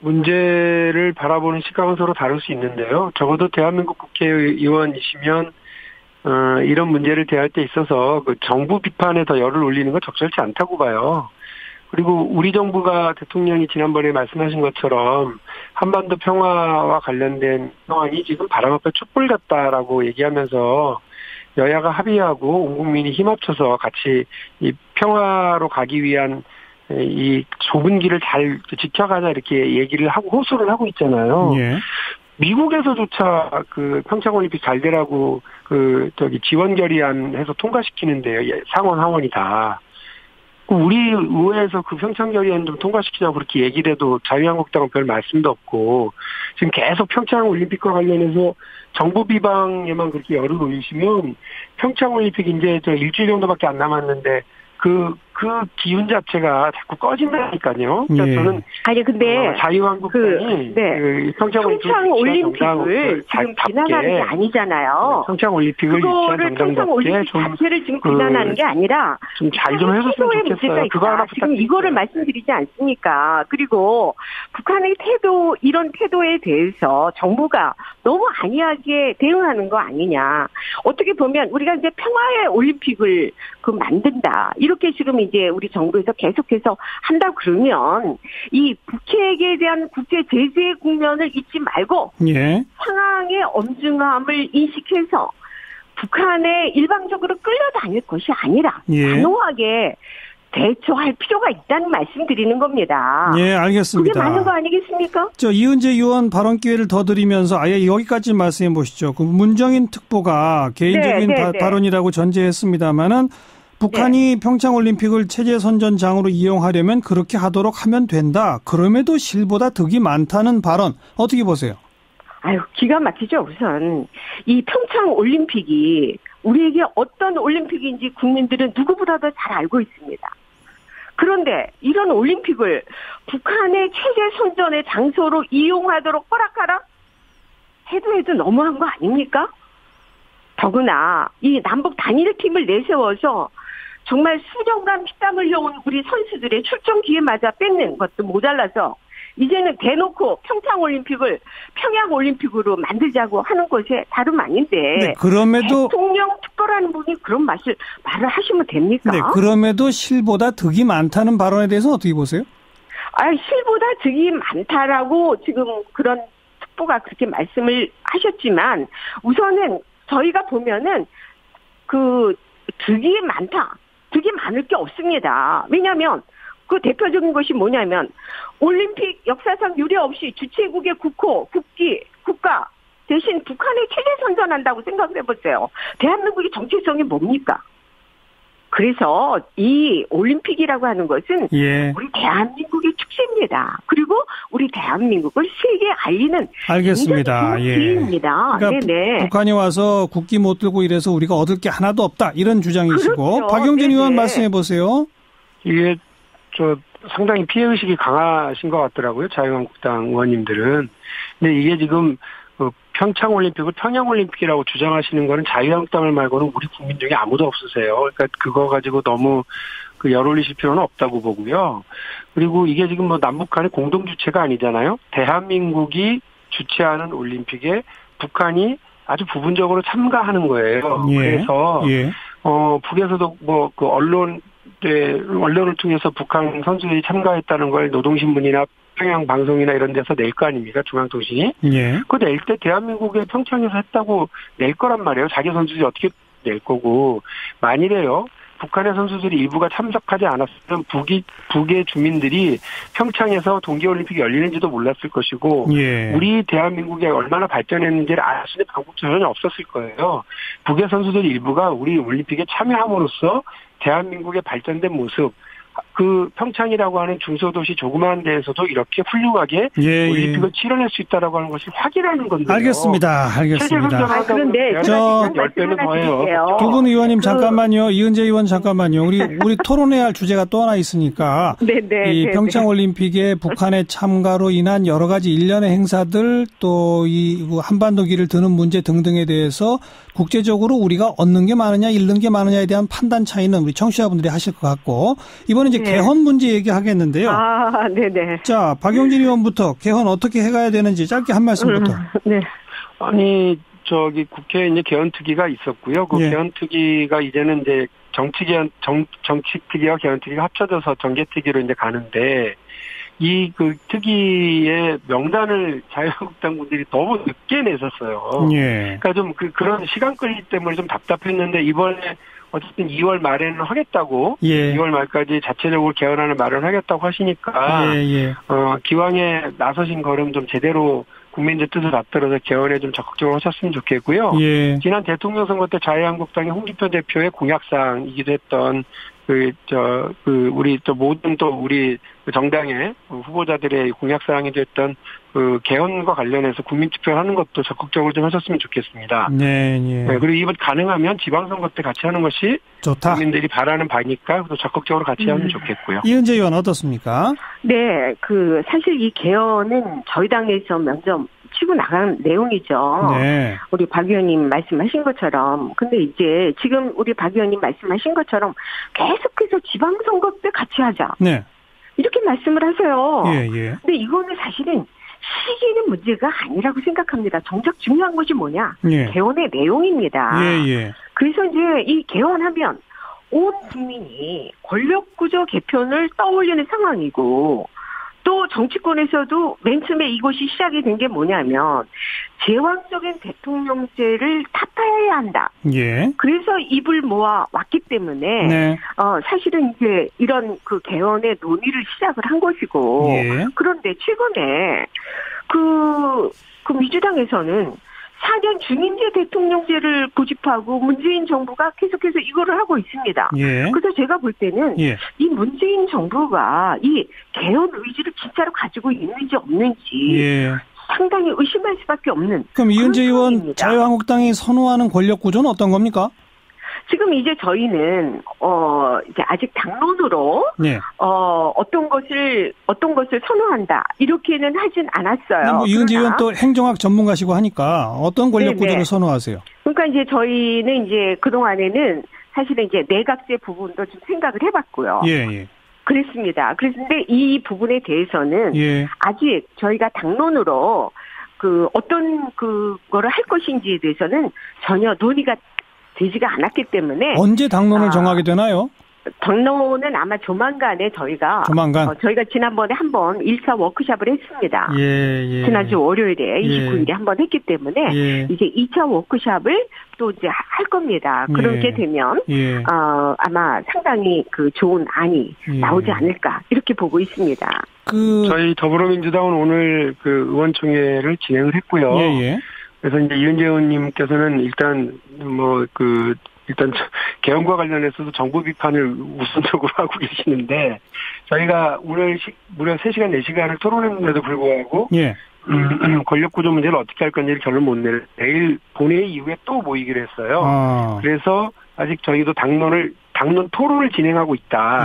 [SPEAKER 5] 문제를 바라보는 시각은 서로 다를 수 있는데요. 적어도 대한민국 국회의원이시면 이런 문제를 대할 때 있어서 정부 비판에 더 열을 올리는 건 적절치 않다고 봐요. 그리고 우리 정부가 대통령이 지난번에 말씀하신 것처럼 한반도 평화와 관련된 상황이 지금 바람 앞에 촛불 같다라고 얘기하면서 여야가 합의하고 온 국민이 힘합쳐서 같이 이 평화로 가기 위한 이 좁은 길을 잘 지켜가자 이렇게 얘기를 하고 호소를 하고 있잖아요. 예. 미국에서조차 그 평창올림픽 잘 되라고 지원 결의안 해서 통과시키는데요. 상원 하원이 다. 우리 의회에서 그 평창 결의안 좀 통과시키자고 그렇게 얘기를 해도 자유한국당은 별 말씀도 없고 지금 계속 평창 올림픽과 관련해서 정부 비방에만 그렇게 열을 올리시면 평창 올림픽 이제 일주일 정도밖에 안 남았는데 그 기운 자체가 자꾸 꺼진다니까요. 그러니까
[SPEAKER 6] 예.
[SPEAKER 5] 저는
[SPEAKER 6] 아니 근데
[SPEAKER 5] 자유한국당이 평창
[SPEAKER 6] 올림픽을 지금 비난하는 게 아니잖아요.
[SPEAKER 5] 평창 올림픽을
[SPEAKER 6] 그거를 평창 올림픽 자체를 지금 비난하는 게 아니라
[SPEAKER 5] 좀 잘 좀 해줬으면 좋겠어요. 그거 하나
[SPEAKER 6] 지금 이거를 말씀드리지 않습니까? 그리고 북한의 태도 이런 태도에 대해서 정부가 너무 안이하게 대응하는 거 아니냐? 어떻게 보면 우리가 이제 평화의 올림픽을 만든다 이렇게 지금 이제 우리 정부에서 계속해서 한다 그러면 이 북핵에 대한 국제 제재 국면을 잊지 말고
[SPEAKER 1] 예.
[SPEAKER 6] 상황의 엄중함을 인식해서 북한에 일방적으로 끌려다닐 것이 아니라 단호하게 대처할 필요가 있다는 말씀 드리는 겁니다.
[SPEAKER 1] 예, 알겠습니다.
[SPEAKER 6] 그게 맞는 거 아니겠습니까?
[SPEAKER 1] 이은재 의원 발언 기회를 더 드리면서 아예 여기까지 말씀해 보시죠. 그 문정인 특보가 개인적인 발언이라고 전제했습니다만은 북한이 평창올림픽을 체제선전장으로 이용하려면 그렇게 하도록 하면 된다. 그럼에도 실보다 득이 많다는 발언 어떻게 보세요?
[SPEAKER 6] 아유, 기가 막히죠. 우선 이 평창올림픽이 우리에게 어떤 올림픽인지 국민들은 누구보다도 잘 알고 있습니다. 그런데 이런 올림픽을 북한의 체제선전의 장소로 이용하도록 허락하라? 해도 너무한 거 아닙니까? 더구나 이 남북 단일팀을 내세워서 정말 수년간 피땀 흘려온 우리 선수들의 출전 기회마저 뺏는 것도 모자라서 이제는 대놓고 평창올림픽을 평양올림픽으로 만들자고 하는 것이 다름 아닌데
[SPEAKER 1] 네, 그럼에도
[SPEAKER 6] 대통령 특보라는 분이 그런 말을 하시면 됩니까?
[SPEAKER 1] 네, 그럼에도 실보다 득이 많다는 발언에 대해서 어떻게 보세요?
[SPEAKER 6] 실보다 득이 많다라고 지금 그런 특보가 그렇게 말씀을 하셨지만 우선은 저희가 보면은 득이 많을 게 없습니다. 왜냐하면 그 대표적인 것이 뭐냐면 올림픽 역사상 유례 없이 주최국의 국가 대신 북한에 체제 선전한다고 생각을 해보세요. 대한민국의 정체성이 뭡니까? 그래서 이 올림픽이라고 하는 것은 우리 대한민국의 축제입니다. 그리고 우리 대한민국을 세계에 알리는
[SPEAKER 1] 알겠습니다.
[SPEAKER 6] 기회입니다.
[SPEAKER 1] 그러니까 북한이 와서 국기 못 들고 이래서 우리가 얻을 게 하나도 없다 이런 주장이시고
[SPEAKER 6] 그렇죠.
[SPEAKER 1] 박용진 의원 말씀해 보세요.
[SPEAKER 5] 이게 상당히 피해의식이 강하신 것 같더라고요. 자유한국당 의원님들은. 근데 이게 지금 평창올림픽을 평양올림픽이라고 주장하시는 거는 자유한국당을 말고는 우리 국민 중에 아무도 없으세요. 그러니까 그거 가지고 너무 열 올리실 필요는 없다고 보고요. 그리고 이게 지금 남북 간의 공동 주체가 아니잖아요. 대한민국이 주최하는 올림픽에 북한이 아주 부분적으로 참가하는 거예요. 그래서 북에서도 언론을 통해서 북한 선수들이 참가했다는 걸 노동신문이나 평양 방송이나 이런 데서 낼 거 아닙니까? 중앙통신이. 그거 낼 때 대한민국의 평창에서 했다고 낼 거란 말이에요. 자기 선수들이 어떻게 낼 거고. 만일에요. 북한의 선수들이 일부가 참석하지 않았으면 북의 주민들이 평창에서 동계올림픽이 열리는지도 몰랐을 것이고 우리 대한민국이 얼마나 발전했는지를 알 수 있는 방법도 전혀 없었을 거예요. 북의 선수들 일부가 우리 올림픽에 참여함으로써 대한민국의 발전된 모습 그 평창이라고 하는 중소도시 조그마한 데에서도 이렇게 훌륭하게 올림픽을 치러낼 수 있다라고 하는 것을 확인하는 건데요.
[SPEAKER 1] 알겠습니다.
[SPEAKER 6] 그런데
[SPEAKER 5] 10배는 더해요.
[SPEAKER 1] 두 분 의원님 잠깐만요. 이은재 의원 잠깐만요. 우리 토론해야 할 주제가 또 하나 있으니까 이 평창올림픽에 북한의 참가로 인한 여러 가지 일련의 행사들 또 이 한반도기를 드는 문제 등등에 대해서 국제적으로 우리가 얻는 게 많으냐 잃는 게 많으냐에 대한 판단 차이는 우리 청취자분들이 하실 것 같고 이번에 이제 개헌 문제 얘기하겠는데요.
[SPEAKER 6] 네네.
[SPEAKER 1] 자, 박용진 의원부터 개헌 어떻게 해가야 되는지 짧게 한 말씀부터.
[SPEAKER 5] 아니 국회에 이제 개헌특위가 있었고요. 그
[SPEAKER 1] 예.
[SPEAKER 5] 개헌특위가 이제는 이제 정치특위와 개헌특위가 합쳐져서 정개특위로 이제 가는데, 이 그 특위의 명단을 자유한국당 분들이 너무 늦게 냈었어요.
[SPEAKER 1] 예.
[SPEAKER 5] 그러니까 좀 그런 시간 끌기 때문에 좀 답답했는데, 이번에 어쨌든 2월 말에는 하겠다고,
[SPEAKER 1] 예.
[SPEAKER 5] 2월 말까지 자체적으로 개헌안을 마련하겠다고 하시니까,
[SPEAKER 1] 예.
[SPEAKER 5] 기왕에 나서신 걸음 좀 제대로 국민들 뜻을 받들어서 개헌에 좀 적극적으로 하셨으면 좋겠고요.
[SPEAKER 1] 예.
[SPEAKER 5] 지난 대통령 선거 때 자유한국당의 홍준표 대표의 공약사항이기도 했던 우리 정당의 후보자들의 공약사항이 됐던 그 개헌과 관련해서 국민투표를 하는 것도 적극적으로 좀 하셨으면 좋겠습니다.
[SPEAKER 1] 네.
[SPEAKER 5] 그리고 이번 가능하면 지방선거 때 같이 하는 것이
[SPEAKER 1] 좋다.
[SPEAKER 5] 국민들이 바라는 바니까 또 적극적으로 같이 하면 좋겠고요.
[SPEAKER 1] 이은재 의원 어떻습니까?
[SPEAKER 6] 네, 사실 이 개헌은 저희 당에서 먼저 치고 나간 내용이죠.
[SPEAKER 1] 네.
[SPEAKER 6] 우리 박 의원님 말씀하신 것처럼. 근데 이제 지금 우리 박 의원님 말씀하신 것처럼 계속해서 지방선거 때 같이 하자.
[SPEAKER 1] 네.
[SPEAKER 6] 이렇게 말씀을 하세요.
[SPEAKER 1] 예.
[SPEAKER 6] 근데 이거는 사실은 시기는 문제가 아니라고 생각합니다. 정작 중요한 것이 뭐냐?
[SPEAKER 1] 예.
[SPEAKER 6] 개헌의 내용입니다.
[SPEAKER 1] 예.
[SPEAKER 6] 그래서 이제 이 개헌하면 온 국민이 권력구조 개편을 떠올리는 상황이고, 또 정치권에서도 맨 처음에 이것이 시작이 된 게 뭐냐면 제왕적인 대통령제를 타파해야 한다.
[SPEAKER 1] 예.
[SPEAKER 6] 그래서 입을 모아 왔기 때문에
[SPEAKER 1] 네.
[SPEAKER 6] 사실은 이제 이런 그 개헌의 논의를 시작을 한 것이고,
[SPEAKER 1] 예.
[SPEAKER 6] 그런데 최근에 그 민주당에서는 4년 중임제 대통령제를 고집하고 문재인 정부가 계속해서 이거를 하고 있습니다.
[SPEAKER 1] 예.
[SPEAKER 6] 그래서 제가 볼 때는 이 문재인 정부가 이 개헌 의지를 진짜로 가지고 있는지 없는지 상당히 의심할 수밖에 없는.
[SPEAKER 1] 그럼 이은재 의원
[SPEAKER 6] 상황입니다.
[SPEAKER 1] 자유한국당이 선호하는 권력 구조는 어떤 겁니까?
[SPEAKER 6] 지금 이제 저희는 이제 아직 당론으로 어떤 것을 선호한다 이렇게는 하진 않았어요.
[SPEAKER 1] 뭐 이은재 의원 또 행정학 전문가시고 하니까 어떤 권력 구조를 선호하세요?
[SPEAKER 6] 그러니까 이제 저희는 이제 그 동안에는 사실은 이제 내각제 부분도 좀 생각을 해봤고요.
[SPEAKER 1] 예.
[SPEAKER 6] 그랬습니다. 그런데 이 부분에 대해서는 아직 저희가 당론으로 어떤 그거를 할 것인지에 대해서는 전혀 논의가 되지가 않았기 때문에.
[SPEAKER 1] 언제 당론을 정하게 되나요?
[SPEAKER 6] 당론은 아마 조만간에 저희가 지난번에 한번 1차 워크숍을 했습니다. 지난주 월요일에 29일에 한번 했기 때문에 이제 2차 워크숍을 또 이제 할 겁니다. 그렇게 되면 아마 상당히 좋은 안이 나오지 않을까 이렇게 보고 있습니다.
[SPEAKER 5] 저희 더불어민주당은 오늘 의원총회를 진행을 했고요. 그래서 이제 이은재 의원님께서는 일단 개헌과 관련해서도 정부 비판을 우선적으로 하고 계시는데, 저희가 오늘 무려 3시간, 4시간을 토론했는데도 불구하고 권력구조 문제를 어떻게 할 건지를 결론 못 내를 내일 본회의 이후에 또 모이기로 했어요. 그래서 아직 저희도 당론 토론을 진행하고 있다.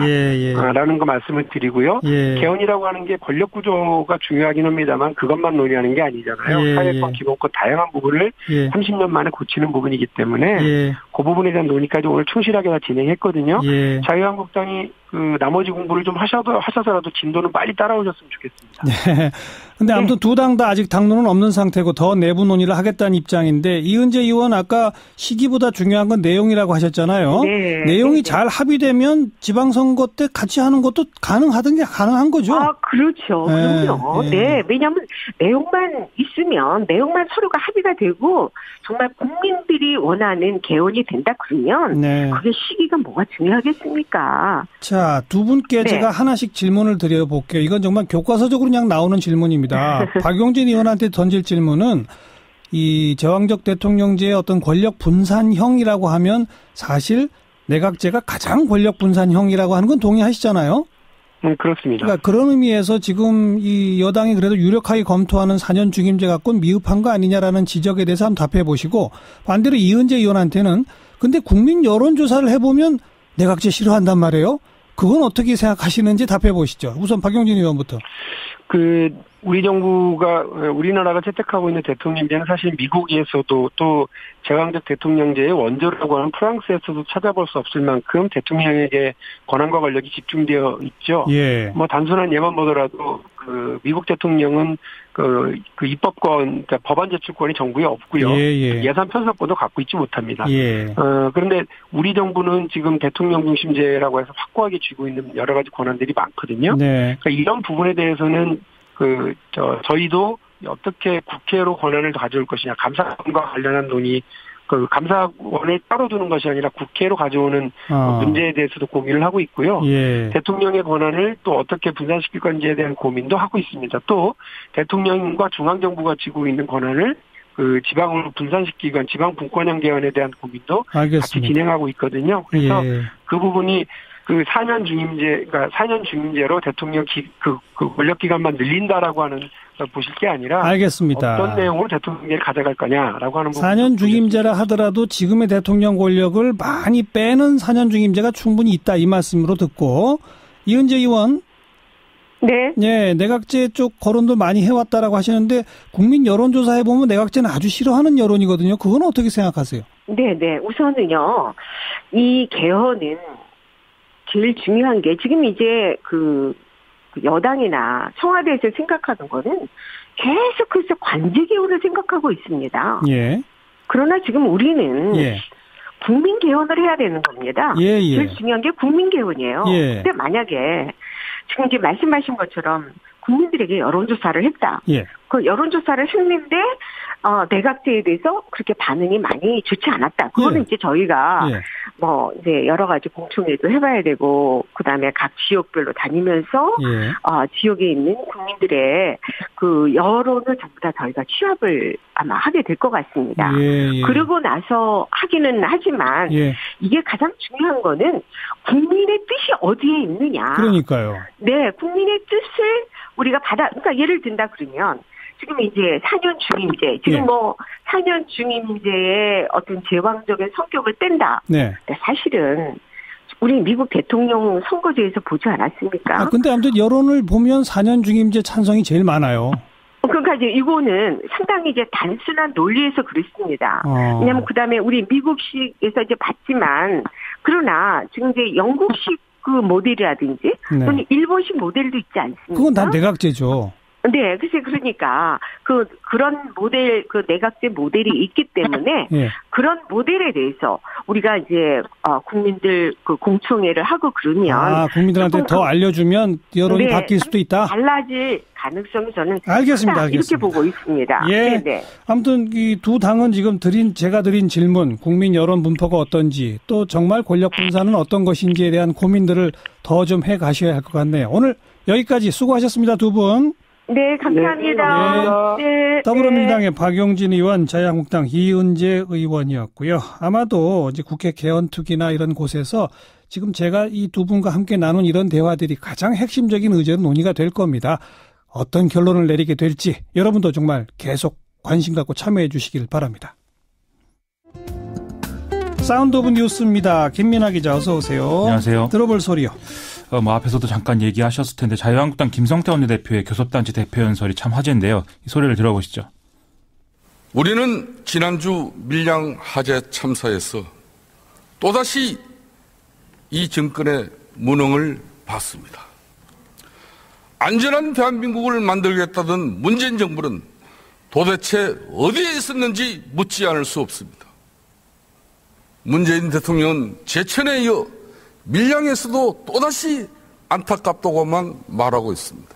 [SPEAKER 5] 라는 거 말씀을 드리고요. 개헌이라고 하는 게 권력구조가 중요하긴 합니다만 그것만 논의하는 게 아니잖아요. 사회권, 기본권 다양한 부분을 30년 만에 고치는 부분이기 때문에 그 부분에 대한 논의까지 오늘 충실하게 다 진행했거든요. 자유한국당이 나머지 공부를 좀 하셔서라도 진도는 빨리 따라오셨으면 좋겠습니다.
[SPEAKER 1] 근데 아무튼 두 당 다 아직 당론은 없는 상태고 더 내부 논의를 하겠다는 입장인데, 이은재 의원 아까 시기보다 중요한 건 내용이라고 하셨잖아요. 내용이 잘 합의되면 지방선거 때 같이 하는 것도 가능한 거죠?
[SPEAKER 6] 그렇죠. 그럼요. 왜냐하면 내용만 있으면, 내용만 서로가 합의가 되고 정말 국민들이 원하는 개헌이 된다 그러면 그게 시기가 뭐가 중요하겠습니까?
[SPEAKER 1] 자, 두 분께 제가 하나씩 질문을 드려볼게요. 이건 정말 교과서적으로 그냥 나오는 질문입니다. 박용진 의원한테 던질 질문은, 이 제왕적 대통령제의 어떤 권력 분산형이라고 하면 사실 내각제가 가장 권력 분산형이라고 하는 건 동의하시잖아요?
[SPEAKER 5] 그렇습니다.
[SPEAKER 1] 그러니까 그런 의미에서 지금 이 여당이 그래도 유력하게 검토하는 4년 중임제 갖고는 미흡한 거 아니냐라는 지적에 대해서 한번 답해 보시고, 반대로 이은재 의원한테는 근데 국민 여론조사를 해보면 내각제 싫어한단 말이에요? 그건 어떻게 생각하시는지 답해 보시죠. 우선 박용진 의원부터.
[SPEAKER 5] 우리나라가 채택하고 있는 대통령제는 사실 미국에서도 또 제왕적 대통령제의 원조라고 하는 프랑스에서도 찾아볼 수 없을 만큼 대통령에게 권한과 권력이 집중되어 있죠.
[SPEAKER 1] 뭐
[SPEAKER 5] 단순한 예만 보더라도 그 미국 대통령은 그 입법권, 그러니까 법안 제출권이 정부에 없고요. 예산 편성권도 갖고 있지 못합니다. 그런데 우리 정부는 지금 대통령 중심제라고 해서 확고하게 쥐고 있는 여러 가지 권한들이 많거든요. 그러니까 이런 부분에 대해서는 저희도 어떻게 국회로 권한을 가져올 것이냐, 감사원과 관련한 논의, 그 감사원을 따로 두는 것이 아니라 국회로 가져오는 문제에 대해서도 고민을 하고 있고요. 대통령의 권한을 또 어떻게 분산시킬 건지에 대한 고민도 하고 있습니다. 또 대통령과 중앙정부가 쥐고 있는 권한을 그 지방으로 분산시키기 위한 지방 분권형 개헌에 대한 고민도 같이 진행하고 있거든요. 그래서 그 부분이 그 4년 중임제, 그러니까 4년 중임제로 대통령 그 권력 기간만 늘린다라고 하는 보실 게 아니라
[SPEAKER 1] 알겠습니다.
[SPEAKER 5] 어떤 내용으로 대통령제를 가져갈 거냐라고 하는
[SPEAKER 1] 4년 중임제라 하더라도 지금의 대통령 권력을 많이 빼는 4년 중임제가 충분히 있다 이 말씀으로 듣고 이은재 의원. 네, 내각제 쪽 거론도 많이 해왔다라고 하시는데 국민 여론조사해 보면 내각제는 아주 싫어하는 여론이거든요. 그건 어떻게 생각하세요?
[SPEAKER 6] 네, 우선은요 이 개헌은 제일 중요한 게 지금 이제 그 여당이나 청와대에서 생각하는 거는 계속해서 관제 개헌을 생각하고 있습니다. 그러나 지금 우리는 국민 개헌을 해야 되는 겁니다. 제일 중요한 게 국민 개헌이에요. 근데 만약에 지금 이제 말씀하신 것처럼 국민들에게 여론조사를 했다. 그 여론조사를 했는데 내각제에 대해서 그렇게 반응이 많이 좋지 않았다. 그거는 이제 저희가 뭐 이제 여러 가지 공청회도 해봐야 되고 그다음에 각 지역별로 다니면서 지역에 있는 국민들의 그 여론을 전부 다 저희가 취합을 아마 하게 될 것 같습니다. 그러고 나서 하기는 하지만 이게 가장 중요한 거는 국민의 뜻이 어디에 있느냐.
[SPEAKER 1] 그러니까요.
[SPEAKER 6] 네, 국민의 뜻을 우리가 그러니까 예를 든다 그러면 지금 이제 4년 중임제, 지금 뭐 4년 중임제의 어떤 제왕적인 성격을 뗀다. 사실은 우리 미국 대통령 선거제에서 보지 않았습니까?
[SPEAKER 1] 근데 아무튼 여론을 보면 4년 중임제 찬성이 제일 많아요.
[SPEAKER 6] 그러니까 이제 이거는 상당히 이제 단순한 논리에서 그렇습니다. 왜냐하면 그다음에 우리 미국식에서 이제 봤지만 그러나 지금 이제 영국식 그 모델이라든지 또는 일본식 모델도 있지 않습니까?
[SPEAKER 1] 그건 다 내각제죠.
[SPEAKER 6] 네, 글쎄 그러니까 그런 모델 내각제 모델이 있기 때문에 그런 모델에 대해서 우리가 이제 국민들 그 공청회를 하고 그러면
[SPEAKER 1] 국민들한테 더 알려주면 여론이 바뀔 수도 있다.
[SPEAKER 6] 달라질 가능성이 저는
[SPEAKER 1] 알겠습니다.
[SPEAKER 6] 이렇게 보고 있습니다.
[SPEAKER 1] 아무튼 이 두 당은 지금 제가 드린 질문, 국민 여론 분포가 어떤지 또 정말 권력 분산은 어떤 것인지에 대한 고민들을 더 좀 해 가셔야 할 것 같네요. 오늘 여기까지 수고하셨습니다, 두 분.
[SPEAKER 6] 네, 감사합니다.
[SPEAKER 1] 더불어민주당의 박용진 의원, 자유한국당 이은재 의원이었고요. 아마도 이제 국회 개헌특위나 이런 곳에서 지금 제가 이 두 분과 함께 나눈 이런 대화들이 가장 핵심적인 의제로 논의가 될 겁니다. 어떤 결론을 내리게 될지 여러분도 정말 계속 관심 갖고 참여해 주시길 바랍니다. 사운드 오브 뉴스입니다. 김민아 기자 어서 오세요.
[SPEAKER 7] 안녕하세요.
[SPEAKER 1] 들어볼 소리요.
[SPEAKER 7] 앞에서도 잠깐 얘기하셨을 텐데 자유한국당 김성태 원내대표의 교섭단체 대표 연설이 참 화제인데요. 이 소리를 들어보시죠.
[SPEAKER 8] 우리는 지난주 밀양 화재 참사에서 또다시 이 정권의 무능을 봤습니다. 안전한 대한민국을 만들겠다던 문재인 정부는 도대체 어디에 있었는지 묻지 않을 수 없습니다. 문재인 대통령은 제천에 이어 밀양에서도 또다시 안타깝다고만 말하고 있습니다.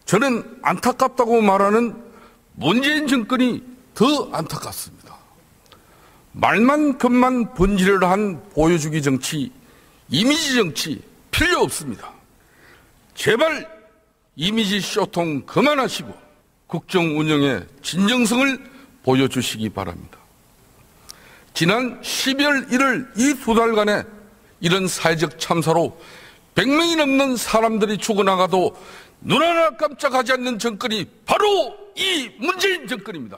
[SPEAKER 8] 저는 안타깝다고 말하는 문재인 정권이 더 안타깝습니다. 말만 겉만 번지르르 한 보여주기 정치, 이미지 정치 필요 없습니다. 제발 이미지 쇼통 그만하시고 국정 운영의 진정성을 보여주시기 바랍니다. 지난 12월 1일 이 두 달간의 이런 사회적 참사로 100명이 넘는 사람들이 죽어나가도 눈 하나 깜짝하지 않는 정권이 바로 이 문재인 정권입니다.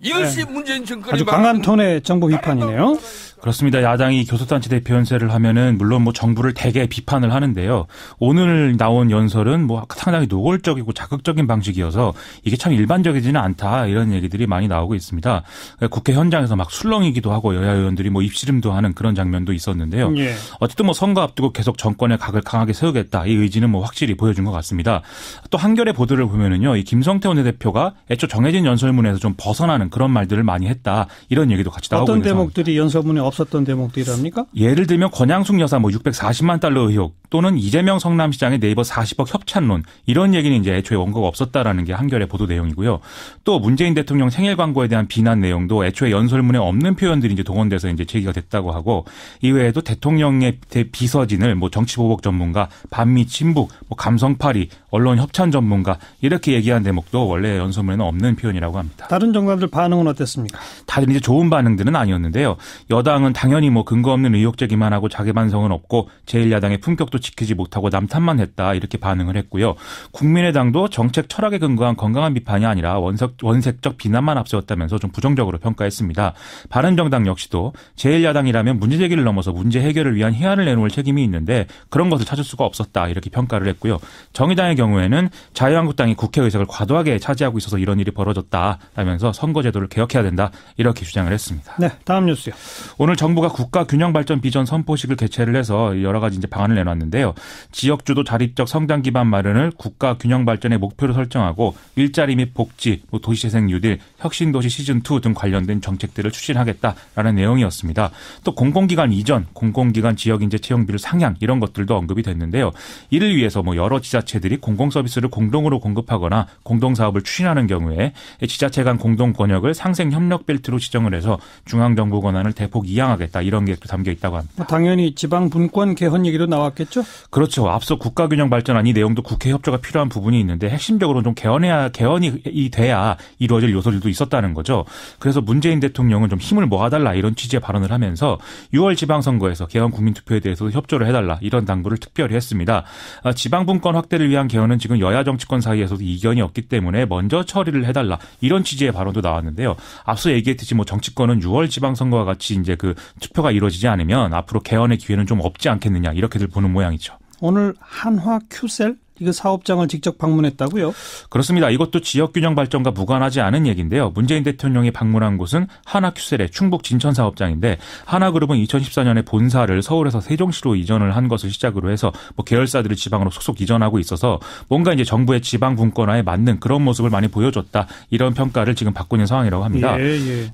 [SPEAKER 8] 이것이 문재인 정권이
[SPEAKER 1] 아주 강한 톤의 정부 비판이네요.
[SPEAKER 7] 그렇습니다. 야당이 교섭단체 대표 연설을 하면은 물론 뭐 정부를 대개 비판을 하는데요. 오늘 나온 연설은 뭐 상당히 노골적이고 자극적인 방식이어서 이게 참 일반적이지는 않다 이런 얘기들이 많이 나오고 있습니다. 국회 현장에서 막 술렁이기도 하고 여야 의원들이 뭐 입씨름도 하는 그런 장면도 있었는데요. 예. 어쨌든 뭐 선거 앞두고 계속 정권의 각을 강하게 세우겠다 이 의지는 뭐 확실히 보여준 것 같습니다. 또 한겨레 보도를 보면은요, 이 김성태 원내대표가 애초 정해진 연설문에서 좀 벗어나는 그런 말들을 많이 했다 이런 얘기도 같이 나오고 있는
[SPEAKER 1] 어떤 대목들이 연설문에 없었던 대목들이랍니까?
[SPEAKER 7] 예를 들면 권양숙 여사 뭐 640만 달러 의혹 또는 이재명 성남시장의 네이버 40억 협찬론 이런 얘기는 이제 애초에 원고가 없었다라는 게 한겨레 보도 내용이고요. 또 문재인 대통령 생일 광고에 대한 비난 내용도 애초에 연설문에 없는 표현들이 이제 동원돼서 이제 제기가 됐다고 하고 이외에도 대통령의 비서진을 뭐 정치보복 전문가, 반미 친북, 뭐 감성파리, 언론 협찬 전문가 이렇게 얘기한 대목도 원래 연설문에는 없는 표현이라고 합니다.
[SPEAKER 1] 다른 정당들 반응은 어땠습니까?
[SPEAKER 7] 다들 이제 좋은 반응들은 아니었는데요. 여당은 당연히 뭐 근거 없는 의혹 제기만 하고 자기 반성은 없고 제1야당의 품격도 지키지 못하고 남탓만 했다 이렇게 반응을 했고요. 국민의당도 정책 철학에 근거한 건강한 비판이 아니라 원색적 비난만 앞세웠다면서 좀 부정적으로 평가했습니다. 바른정당 역시도 제1야당이라면 문제 제기를 넘어서 문제 해결을 위한 해안을 내놓을 책임이 있는데 그런 것을 찾을 수가 없었다 이렇게 평가를 했고요. 정의당의 경우에는 자유한국당이 국회의석을 과도하게 차지하고 있어서 이런 일이 벌어졌다라면서 선거제도를 개혁해야 된다 이렇게 주장을 했습니다.
[SPEAKER 1] 네, 다음 뉴스요.
[SPEAKER 7] 오늘 정부가 국가균형발전 비전 선포식을 개최를 해서 여러 가지 이제 방안을 내놨는데요. 지역주도 자립적 성장 기반 마련을 국가균형발전의 목표로 설정하고 일자리 및 복지, 도시재생 뉴딜, 혁신도시 시즌2 등 관련된 정책들을 추진하겠다라는 내용이었습니다. 또 공공기관 이전, 공공기관 지역인재 채용비율 상향 이런 것들도 언급이 됐는데요. 이를 위해서 뭐 여러 지자체들이 공공서비스를 공동으로 공급하거나 공동사업을 추진하는 경우에 지자체 간 공동 권역을 상생 협력 벨트로 지정을 해서 중앙정부 권한을 대폭 이양하겠다 이런 계획도 담겨 있다고 합니다.
[SPEAKER 1] 당연히 지방 분권 개헌 얘기도 나왔겠죠?
[SPEAKER 7] 그렇죠. 앞서 국가균형 발전안 이 내용도 국회 협조가 필요한 부분이 있는데 핵심적으로는 좀 개헌이 돼야 이루어질 요소들도 있었다는 거죠. 그래서 문재인 대통령은 좀 힘을 모아달라 이런 취지의 발언을 하면서 6월 지방선거에서 개헌 국민투표에 대해서도 협조를 해달라 이런 당부를 특별히 했습니다. 지방 분권 확대를 위한 개헌은 지금 여야 정치권 사이에서도 이견이 없기 때문에 먼저 처리를 해달라 이런 취지의 발언도 나왔는데요. 앞서 얘기했듯이 뭐 정치권은 6월 지방선거와 같이 이제 그 투표가 이루어지지 않으면 앞으로 개헌의 기회는 좀 없지 않겠느냐 이렇게들 보는 모양이죠.
[SPEAKER 1] 오늘 한화 큐셀 이거 사업장을 직접 방문했다고요?
[SPEAKER 7] 그렇습니다. 이것도 지역균형 발전과 무관하지 않은 얘기인데요. 문재인 대통령이 방문한 곳은 하나큐셀의 충북 진천 사업장인데 하나그룹은 2014년에 본사를 서울에서 세종시로 이전을 한 것을 시작으로 해서 뭐 계열사들을 지방으로 속속 이전하고 있어서 뭔가 이제 정부의 지방 분권화에 맞는 그런 모습을 많이 보여줬다. 이런 평가를 지금 받고 있는 상황이라고 합니다.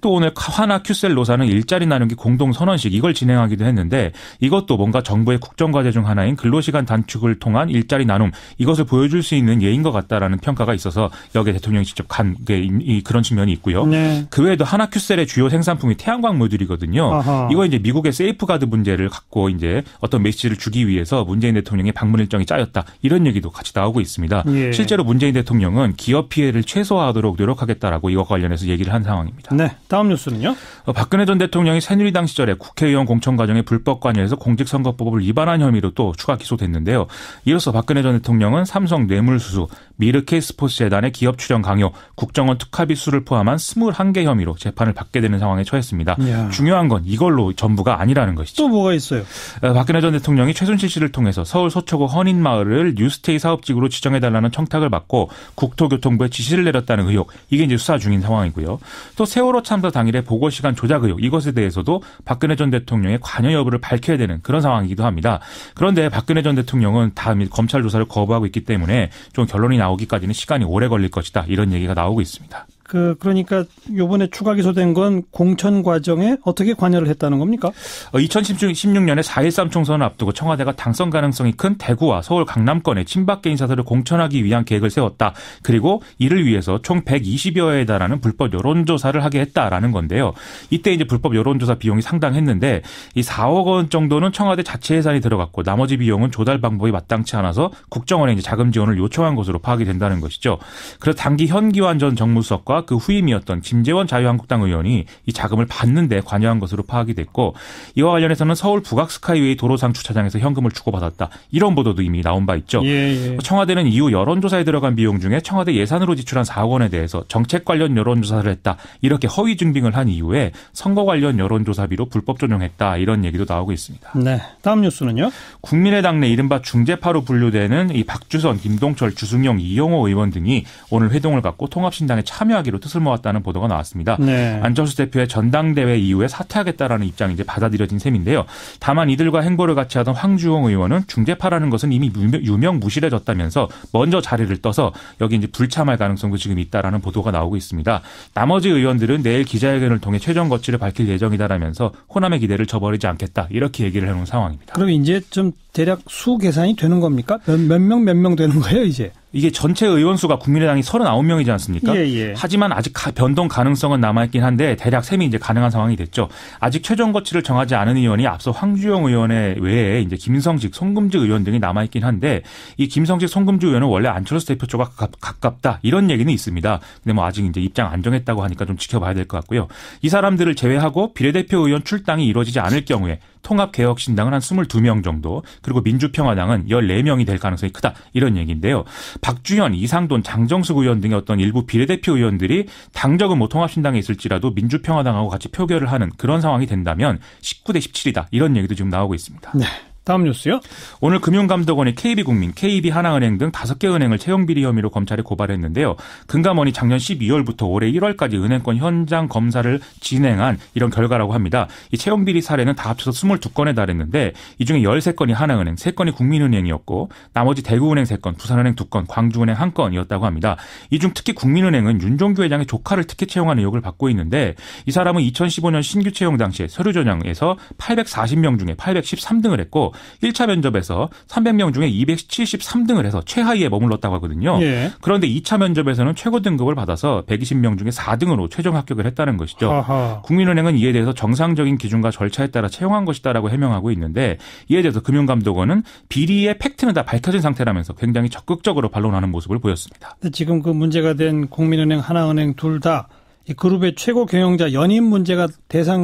[SPEAKER 7] 또 오늘 하나큐셀 노사는 일자리 나누기 공동선언식 이걸 진행하기도 했는데 이것도 뭔가 정부의 국정과제 중 하나인 근로시간 단축을 통한 일자리 나눔 이것을 보여줄 수 있는 예인 것 같다라는 평가가 있어서 여기에 대통령이 직접 간 게 그런 측면이 있고요. 네. 그 외에도 하나큐셀의 주요 생산품이 태양광 모듈이거든요. 아하. 이거 이제 미국의 세이프가드 문제를 갖고 이제 어떤 메시지를 주기 위해서 문재인 대통령의 방문 일정이 짜였다. 이런 얘기도 같이 나오고 있습니다. 예. 실제로 문재인 대통령은 기업 피해를 최소화하도록 노력하겠다라고 이것과 관련해서 얘기를 한 상황입니다.
[SPEAKER 1] 네. 다음 뉴스는요?
[SPEAKER 7] 박근혜 전 대통령이 새누리당 시절에 국회의원 공천 과정에 불법 관여해서 공직선거법을 위반한 혐의로 또 추가 기소됐는데요. 이로써 박근혜 전 대통령은 삼성 뇌물수수, 미르케스포츠재단의 기업 출연 강요, 국정원 특활비 수를 포함한 21개 혐의로 재판을 받게 되는 상황에 처했습니다. 이야. 중요한 건 이걸로 전부가 아니라는 것이죠.
[SPEAKER 1] 또 뭐가 있어요?
[SPEAKER 7] 박근혜 전 대통령이 최순실 씨를 통해서 서울 서초구 헌인마을을 뉴스테이 사업지구로 지정해달라는 청탁을 받고 국토교통부에 지시를 내렸다는 의혹, 이게 이제 수사 중인 상황이고요. 또 세월호 참사 당일에 보고시간 조작 의혹, 이것에 대해서도 박근혜 전 대통령의 관여 여부를 밝혀야 되는 그런 상황이기도 합니다. 그런데 박근혜 전 대통령은 다 검찰 조사를 거부하고 있기 때문에 좀 결론이 나오기까지는 시간이 오래 걸릴 것이다. 이런 얘기가 나오고 있습니다.
[SPEAKER 1] 그러니까 이번에 추가 기소된 건 공천 과정에 어떻게 관여를 했다는 겁니까?
[SPEAKER 7] 2016년에 4.13 총선을 앞두고 청와대가 당선 가능성이 큰 대구와 서울 강남권에 친박계 인사들을 공천하기 위한 계획을 세웠다. 그리고 이를 위해서 총 120여회에 달하는 불법 여론조사를 하게 했다라는 건데요. 이때 이제 불법 여론조사 비용이 상당했는데 이 4억 원 정도는 청와대 자체 예산이 들어갔고 나머지 비용은 조달 방법이 마땅치 않아서 국정원에 이제 자금 지원을 요청한 것으로 파악이 된다는 것이죠. 그래서 당기 현기환 전 정무수석과 의원과 그 후임이었던 김재원 자유한국당 의원이 이 자금을 받는데 관여한 것으로 파악이 됐고 이와 관련해서는 서울 북악스카이웨이 도로상 주차장에서 현금을 주고받았다. 이런 보도도 이미 나온 바 있죠. 예. 청와대는 이후 여론조사에 들어간 비용 중에 청와대 예산으로 지출한 4억 원에 대해서 정책 관련 여론조사를 했다. 이렇게 허위 증빙을 한 이후에 선거 관련 여론조사비로 불법 조정했다. 이런 얘기도 나오고 있습니다.
[SPEAKER 1] 네, 다음 뉴스는요.
[SPEAKER 7] 국민의당 내 이른바 중재파로 분류되는 이 박주선, 김동철, 주승용, 이용호 의원 등이 오늘 회동을 갖고 통합신당에 참여하기로 뜻을 모았다는 보도가 나왔습니다. 네. 안철수 대표의 전당대회 이후에 사퇴하겠다라는 입장이 이제 받아들여진 셈인데요. 다만 이들과 행보를 같이 하던 황주홍 의원은 중재파라는 것은 이미 유명무실해졌다면서 먼저 자리를 떠서 여기 이제 불참할 가능성도 지금 있다라는 보도가 나오고 있습니다. 나머지 의원들은 내일 기자회견을 통해 최종 거취를 밝힐 예정이다라면서 호남의 기대를 저버리지 않겠다 이렇게 얘기를 해놓은 상황입니다.
[SPEAKER 1] 그럼 이제 좀 대략 수 계산이 되는 겁니까? 몇 명 되는 거예요 이제?
[SPEAKER 7] 이게 전체 의원 수가 국민의당이 39명이지 않습니까? 예. 하지만 아직 변동 가능성은 남아있긴 한데 대략 셈이 이제 가능한 상황이 됐죠. 아직 최종 거취를 정하지 않은 의원이 앞서 황주영 의원의 외에 이제 김성직, 송금직 의원 등이 남아있긴 한데 이 김성직, 송금직 의원은 원래 안철수 대표 쪽과 가깝다 이런 얘기는 있습니다. 근데 뭐 아직 이제 입장 안 정했다고 하니까 좀 지켜봐야 될 것 같고요. 이 사람들을 제외하고 비례대표 의원 출당이 이루어지지 않을 경우에 통합개혁신당은 한 22명 정도 그리고 민주평화당은 14명이 될 가능성이 크다 이런 얘기인데요. 박주현, 이상돈, 장정숙 의원 등의 어떤 일부 비례대표 의원들이 당적은 뭐 통합신당에 있을지라도 민주평화당하고 같이 표결을 하는 그런 상황이 된다면 19대 17이다 이런 얘기도 지금 나오고 있습니다.
[SPEAKER 1] 네. 다음 뉴스요.
[SPEAKER 7] 오늘 금융감독원이 KB국민, KB하나은행 등 5개 은행을 채용비리 혐의로 검찰에 고발했는데요. 금감원이 작년 12월부터 올해 1월까지 은행권 현장 검사를 진행한 이런 결과라고 합니다. 이 채용비리 사례는 다 합쳐서 22건에 달했는데 이 중에 13건이 하나은행, 3건이 국민은행이었고 나머지 대구은행 3건, 부산은행 2건, 광주은행 1건이었다고 합니다. 이 중 특히 국민은행은 윤종규 회장의 조카를 특혜 채용한 의혹을 받고 있는데 이 사람은 2015년 신규 채용 당시에 서류 전형에서 840명 중에 813등을 했고 1차 면접에서 300명 중에 273등을 해서 최하위에 머물렀다고 하거든요. 예. 그런데 2차 면접에서는 최고 등급을 받아서 120명 중에 4등으로 최종 합격을 했다는 것이죠. 아하. 국민은행은 이에 대해서 정상적인 기준과 절차에 따라 채용한 것이다라고 해명하고 있는데 이에 대해서 금융감독원은 비리의 팩트는 다 밝혀진 상태라면서 굉장히 적극적으로 반론하는 모습을 보였습니다.
[SPEAKER 1] 지금 그 문제가 된 국민은행, 하나은행 둘 다 이 그룹의 최고 경영자 연임 문제가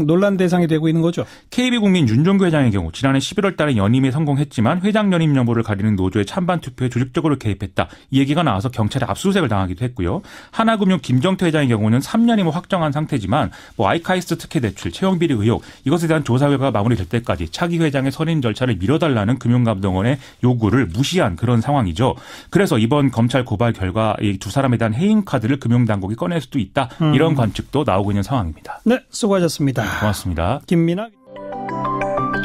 [SPEAKER 1] 논란 대상이 되고 있는 거죠.
[SPEAKER 7] KB국민 윤종규 회장의 경우 지난해 11월 달에 연임에 성공했지만 회장 연임 여부를 가리는 노조의 찬반 투표에 조직적으로 개입했다. 이 얘기가 나와서 경찰에 압수수색을 당하기도 했고요. 하나금융 김정태 회장의 경우는 3년임을 확정한 상태지만 뭐 아이카이스트 특혜 대출, 채용비리 의혹 이것에 대한 조사 결과가 마무리될 때까지 차기 회장의 선임 절차를 미뤄달라는 금융감독원의 요구를 무시한 그런 상황이죠. 그래서 이번 검찰 고발 결과 이 두 사람에 대한 해임 카드를 금융당국이 꺼낼 수도 있다. 이런 관측도 나오고 있는 상황입니다.
[SPEAKER 1] 네, 수고하셨습니다.
[SPEAKER 7] 고맙습니다.
[SPEAKER 1] 김민아.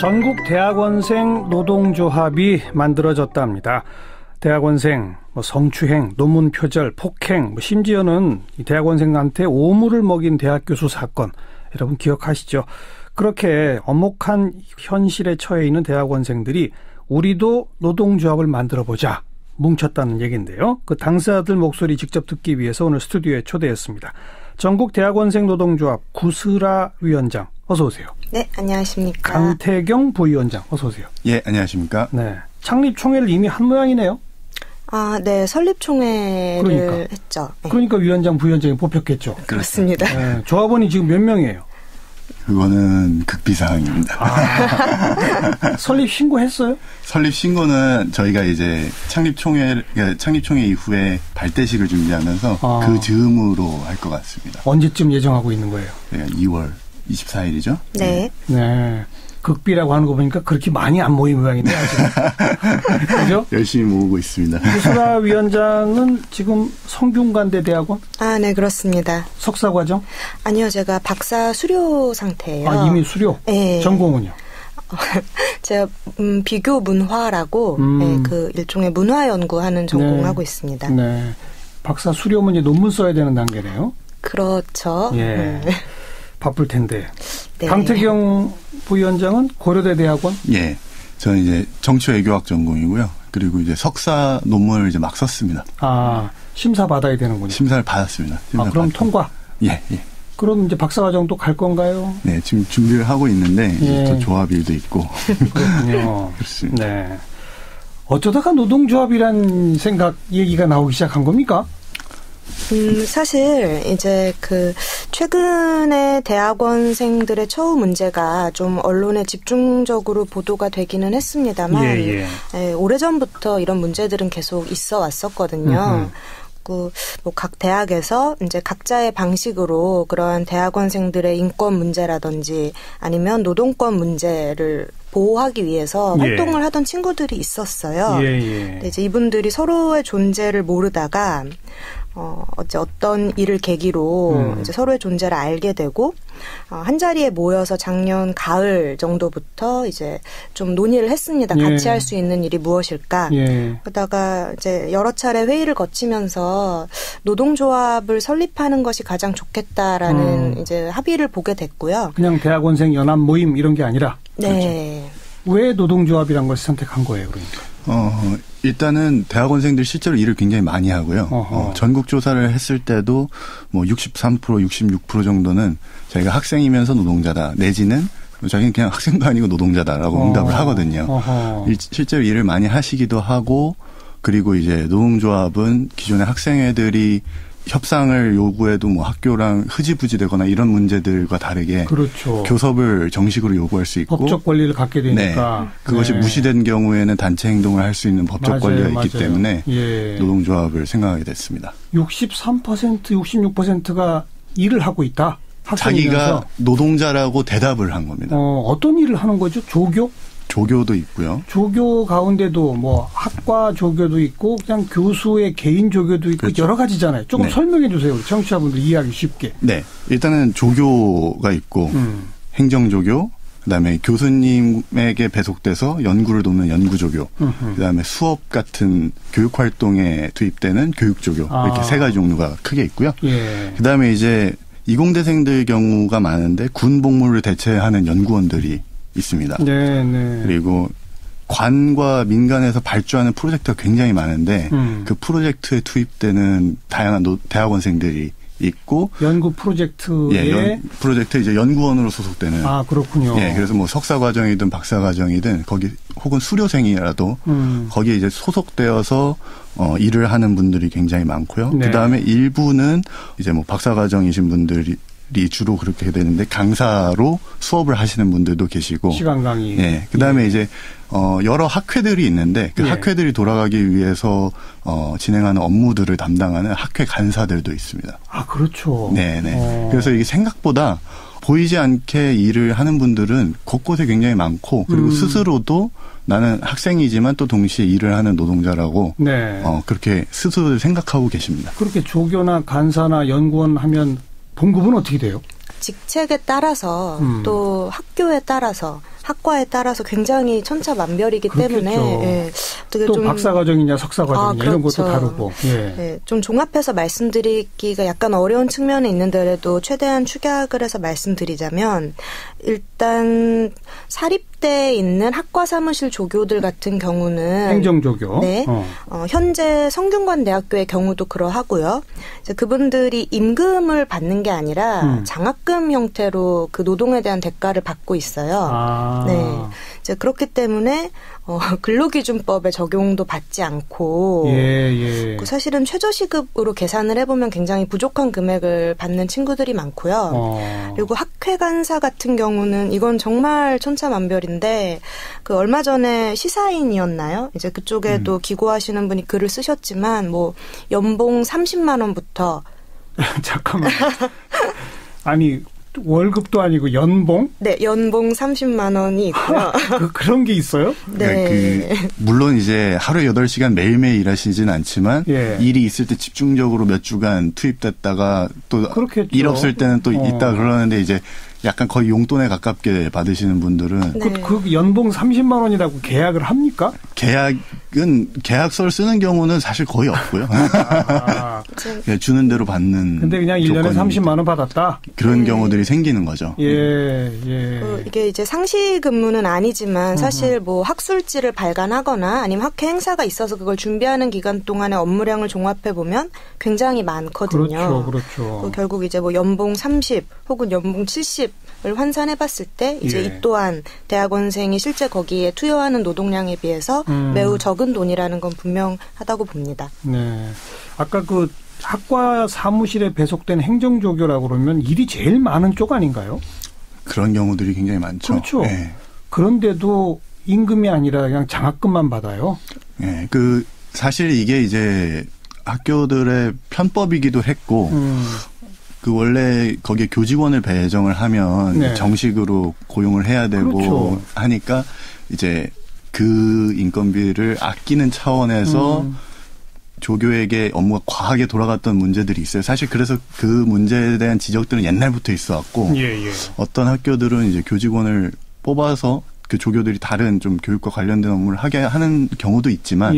[SPEAKER 1] 전국 대학원생 노동조합이 만들어졌답니다. 대학원생, 성추행, 논문 표절, 폭행, 심지어는 이 대학원생한테 오물을 먹인 대학 교수 사건, 여러분 기억하시죠? 그렇게 엄혹한 현실에 처해 있는 대학원생들이 우리도 노동조합을 만들어보자 뭉쳤다는 얘기인데요. 그 당사자들 목소리 직접 듣기 위해서 오늘 스튜디오에 초대했습니다. 전국 대학원생 노동조합 구슬아 위원장, 어서 오세요.
[SPEAKER 9] 네, 안녕하십니까.
[SPEAKER 1] 강태경 부위원장, 어서 오세요.
[SPEAKER 10] 예, 안녕하십니까.
[SPEAKER 1] 네, 창립총회를 이미 한 모양이네요.
[SPEAKER 9] 아, 네, 설립총회를 했죠. 네.
[SPEAKER 1] 그러니까 위원장, 부위원장이 뽑혔겠죠.
[SPEAKER 9] 그렇습니다.
[SPEAKER 1] 네, 조합원이 지금 몇 명이에요?
[SPEAKER 10] 그거는 극비사항입니다.
[SPEAKER 1] 설립 신고했어요?
[SPEAKER 10] 설립 신고는 저희가 이제 창립총회 이후에 발대식을 준비하면서 그 즈음으로 할 것 같습니다.
[SPEAKER 1] 언제쯤 예정하고 있는 거예요?
[SPEAKER 10] 네, 2월 24일이죠.
[SPEAKER 9] 네.
[SPEAKER 1] 네. 극비라고 하는 거 보니까 그렇게 많이 안 모인 모양이네요. 그죠?
[SPEAKER 10] 열심히 모으고 있습니다.
[SPEAKER 1] 구슬아 위원장은 지금 성균관대 대학원?
[SPEAKER 9] 아, 네, 그렇습니다.
[SPEAKER 1] 석사과정?
[SPEAKER 9] 아니요, 제가 박사 수료 상태예요.
[SPEAKER 1] 아, 이미 수료?
[SPEAKER 9] 네.
[SPEAKER 1] 전공은요?
[SPEAKER 9] 제가 비교 문화라고 네, 그 일종의 문화 연구하는 전공하고 있습니다.
[SPEAKER 1] 네. 박사 수료면 이제 논문 써야 되는 단계네요.
[SPEAKER 9] 그렇죠.
[SPEAKER 1] 예. 바쁠 텐데. 네. 강태경 부위원장은 고려대 대학원?
[SPEAKER 10] 예. 저는 이제 정치외교학 전공이고요. 그리고 이제 석사 논문을 이제 막 썼습니다.
[SPEAKER 1] 아, 심사 받아야 되는군요.
[SPEAKER 10] 심사를 받았습니다.
[SPEAKER 1] 그럼 통과?
[SPEAKER 10] 예, 예.
[SPEAKER 1] 그럼 이제 박사과정도 갈 건가요?
[SPEAKER 10] 네, 지금 준비를 하고 있는데 이제 또 조합일도 있고.
[SPEAKER 1] 그렇군요.
[SPEAKER 10] 그렇습니다.
[SPEAKER 1] 네. 어쩌다가 노동조합이란 얘기가 나오기 시작한 겁니까?
[SPEAKER 9] 사실 이제 최근에 대학원생들의 처우 문제가 좀 언론에 집중적으로 보도가 되기는 했습니다만 오래전부터 이런 문제들은 계속 있어 왔었거든요. 각 대학에서 이제 각자의 방식으로 그러한 대학원생들의 인권 문제라든지 아니면 노동권 문제를 보호하기 위해서 활동을 하던 친구들이 있었어요. 근데 이제 이분들이 서로의 존재를 모르다가 어떤 일을 계기로 이제 서로의 존재를 알게 되고 한 자리에 모여서 작년 가을 정도부터 이제 좀 논의를 했습니다. 같이 할 수 있는 일이 무엇일까? 그러다가 이제 여러 차례 회의를 거치면서 노동조합을 설립하는 것이 가장 좋겠다라는 이제 합의를 보게 됐고요.
[SPEAKER 1] 그냥 대학원생 연합 모임 이런 게 아니라.
[SPEAKER 9] 네.
[SPEAKER 1] 그렇죠. 왜 노동조합이란 걸 선택한 거예요, 그러니까?
[SPEAKER 10] 일단은 대학원생들 실제로 일을 굉장히 많이 하고요. 전국 조사를 했을 때도 뭐 63%, 66% 정도는 자기가 학생이면서 노동자다. 내지는 자기는 그냥 학생도 아니고 노동자다라고 응답을 하거든요. 실제로 일을 많이 하시기도 하고, 그리고 이제 노동조합은 기존의 학생회들이 협상을 요구해도 뭐 학교랑 흐지부지되거나 이런 문제들과 다르게 그렇죠. 교섭을 정식으로 요구할 수 있고
[SPEAKER 1] 법적 권리를 갖게 되니까
[SPEAKER 10] 네. 그것이 무시된 경우에는 단체 행동을 할 수 있는 법적 권리가 있기 때문에 노동조합을 생각하게 됐습니다.
[SPEAKER 1] 63%, 66%가 일을 하고 있다.
[SPEAKER 10] 학생이면서. 자기가 노동자라고 대답을 한 겁니다.
[SPEAKER 1] 어떤 일을 하는 거죠?
[SPEAKER 10] 조교도 있고요.
[SPEAKER 1] 조교 가운데도 뭐 학과 조교도 있고 그냥 교수의 개인 조교도 있고 그렇죠. 여러 가지잖아요. 조금 설명해 주세요. 우리 청취자분들 이해하기 쉽게.
[SPEAKER 10] 네. 일단은 조교가 있고 행정조교, 그다음에 교수님에게 배속돼서 연구를 돕는 연구조교, 그다음에 수업 같은 교육활동에 투입되는 교육조교 이렇게 세 가지 종류가 크게 있고요. 그다음에 이제 이공대생들 경우가 많은데 군 복무를 대체하는 연구원들이 있습니다. 그리고 관과 민간에서 발주하는 프로젝트가 굉장히 많은데 그 프로젝트에 투입되는 다양한 대학원생들이 있고
[SPEAKER 1] 연구 프로젝트에
[SPEAKER 10] 프로젝트 이제 연구원으로 소속되는
[SPEAKER 1] 그렇군요.
[SPEAKER 10] 그래서 뭐 석사 과정이든 박사 과정이든 거기 혹은 수료생이라도 거기에 이제 소속되어서 일을 하는 분들이 굉장히 많고요. 그다음에 일부는 이제 뭐 박사 과정이신 분들이 주로 그렇게 되는데 강사로 수업을 하시는 분들도 계시고
[SPEAKER 1] 시간 강의.
[SPEAKER 10] 그다음에 이제 여러 학회들이 있는데 그 학회들이 돌아가기 위해서 진행하는 업무들을 담당하는 학회 간사들도 있습니다.
[SPEAKER 1] 그렇죠.
[SPEAKER 10] 네네. 그래서 이게 생각보다 보이지 않게 일을 하는 분들은 곳곳에 굉장히 많고 그리고 스스로도 나는 학생이지만 또 동시에 일을 하는 노동자라고 그렇게 스스로 생각하고 계십니다.
[SPEAKER 1] 그렇게 조교나 간사나 연구원 하면 봉급은 어떻게 돼요?
[SPEAKER 9] 직책에 따라서 또 학교에 따라서 학과에 따라서 굉장히 천차만별이기 때문에
[SPEAKER 1] 또 좀 박사과정이냐 석사과정이냐 이런 것도 다르고
[SPEAKER 9] 좀 종합해서 말씀드리기가 약간 어려운 측면이 있는데라도 최대한 축약을 해서 말씀드리자면 일단 사립대에 있는 학과 사무실 조교들 같은 경우는
[SPEAKER 1] 행정조교
[SPEAKER 9] 현재 성균관대학교의 경우도 그러하고요. 이제 그분들이 임금을 받는 게 아니라 장학금 형태로 그 노동에 대한 대가를 받고 있어요. 이제 그렇기 때문에 근로기준법의 적용도 받지 않고 사실은 최저시급으로 계산을 해보면 굉장히 부족한 금액을 받는 친구들이 많고요. 그리고 학회간사 같은 경우는 이건 정말 천차만별인데 그 얼마 전에 시사인이었나요? 이제 그쪽에도 기고하시는 분이 글을 쓰셨지만 뭐 연봉 30만 원부터
[SPEAKER 1] 잠깐만 아니 월급도 아니고 연봉?
[SPEAKER 9] 네, 연봉 30만 원이 있고요.
[SPEAKER 1] 그런 게 있어요?
[SPEAKER 9] 네.
[SPEAKER 10] 물론 이제 하루에 8시간 매일매일 일하시진 않지만 일이 있을 때 집중적으로 몇 주간 투입됐다가 또 일 없을 때는 또 있다 그러는데 이제 약간 거의 용돈에 가깝게 받으시는 분들은
[SPEAKER 1] 그 연봉 30만 원이라고 계약을 합니까?
[SPEAKER 10] 계약서를 쓰는 경우는 사실 거의 없고요. 주는 대로 받는.
[SPEAKER 1] 근데 그냥 1년에 30만 원 받았다?
[SPEAKER 10] 그런 경우들이 생기는 거죠.
[SPEAKER 9] 이게 이제 상시 근무는 아니지만 사실 뭐 학술지를 발간하거나 아니면 학회 행사가 있어서 그걸 준비하는 기간 동안의 업무량을 종합해 보면 굉장히 많거든요.
[SPEAKER 1] 그렇죠.
[SPEAKER 9] 결국 이제 뭐 연봉 30 혹은 연봉 70을 환산해 봤을 때 이제 이 또한 대학원생이 실제 거기에 투여하는 노동량에 비해서 매우 적은 돈이라는 건 분명하다고 봅니다.
[SPEAKER 1] 네. 아까 그 학과 사무실에 배속된 행정조교라고 그러면 일이 제일 많은 쪽 아닌가요?
[SPEAKER 10] 그런 경우들이 굉장히 많죠.
[SPEAKER 1] 그렇죠.
[SPEAKER 10] 네.
[SPEAKER 1] 그런데도 임금이 아니라 그냥 장학금만 받아요.
[SPEAKER 10] 네, 사실 이게 이제 학교들의 편법이기도 했고, 그 원래 거기에 교직원을 배정을 하면 네. 정식으로 고용을 해야 되고 그렇죠. 하니까 이제 그 인건비를 아끼는 차원에서 조교에게 업무가 과하게 돌아갔던 문제들이 있어요. 사실 그래서 그 문제에 대한 지적들은 옛날부터 있어 왔고 어떤 학교들은 이제 교직원을 뽑아서 그 조교들이 다른 좀 교육과 관련된 업무를 하게 하는 경우도 있지만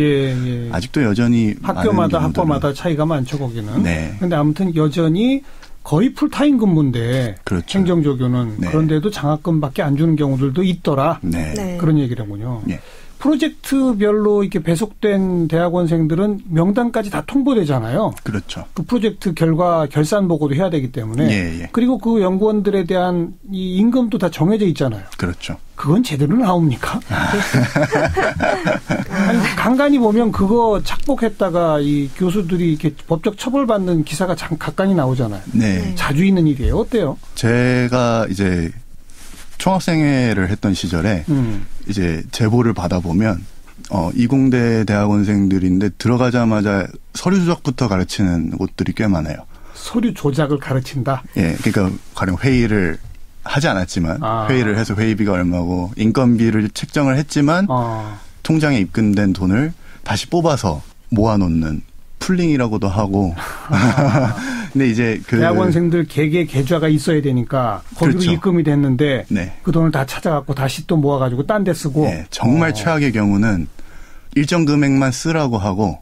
[SPEAKER 10] 아직도 여전히
[SPEAKER 1] 학교마다 학과마다 차이가 많죠 거기는.
[SPEAKER 10] 네.
[SPEAKER 1] 근데 아무튼 여전히 거의 풀타임 근무인데
[SPEAKER 10] 그렇죠.
[SPEAKER 1] 행정조교는 네. 그런데도 장학금밖에 안 주는 경우들도 있더라.
[SPEAKER 10] 네.
[SPEAKER 1] 네. 그런 얘기라군요.
[SPEAKER 10] 네.
[SPEAKER 1] 프로젝트별로 이렇게 배속된 대학원생들은 명단까지 다 통보되잖아요.
[SPEAKER 10] 그렇죠.
[SPEAKER 1] 그 프로젝트 결과 결산 보고도 해야 되기 때문에. 그리고 그 연구원들에 대한 이 임금도 다 정해져 있잖아요.
[SPEAKER 10] 그렇죠.
[SPEAKER 1] 그건 제대로 나옵니까? 아니, 간간히 보면 그거 착복했다가 이 교수들이 이렇게 법적 처벌받는 기사가 간간히 나오잖아요.
[SPEAKER 10] 네.
[SPEAKER 1] 자주 있는 일이에요. 어때요?
[SPEAKER 10] 제가 이제 총학생회를 했던 시절에 이제 제보를 받아보면 이공대 대학원생들인데 들어가자마자 서류 조작부터 가르치는 곳들이 꽤 많아요.
[SPEAKER 1] 서류 조작을 가르친다?
[SPEAKER 10] 예, 그러니까 가령 회의를 하지 않았지만 회의를 해서 회의비가 얼마고 인건비를 책정을 했지만 통장에 입금된 돈을 다시 뽑아서 모아놓는 풀링이라고도 하고. 근데 이제
[SPEAKER 1] 대학원생들 개개 계좌가 있어야 되니까 거기로 그렇죠. 입금이 됐는데
[SPEAKER 10] 네.
[SPEAKER 1] 그 돈을 다 찾아갖고 다시 또 모아가지고 딴 데 쓰고.
[SPEAKER 10] 네, 정말 최악의 경우는 일정 금액만 쓰라고 하고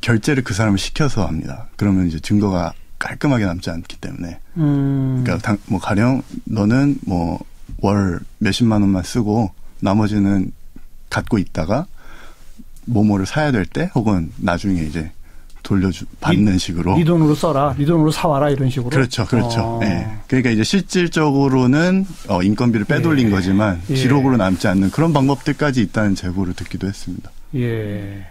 [SPEAKER 10] 결제를 그 사람을 시켜서 합니다. 그러면 이제 증거가 깔끔하게 남지 않기 때문에. 그러니까 뭐 가령 너는 뭐 월 몇십만 원만 쓰고 나머지는 갖고 있다가 뭐뭐를 사야 될 때 혹은 나중에 이제 받는 식으로.
[SPEAKER 1] 네 돈으로 써라. 네 돈으로 사와라. 이런 식으로.
[SPEAKER 10] 그렇죠. 그렇죠. 네. 그러니까 이제 실질적으로는 인건비를 빼돌린 거지만 기록으로 남지 않는 그런 방법들까지 있다는 제보를 듣기도 했습니다.
[SPEAKER 1] 예.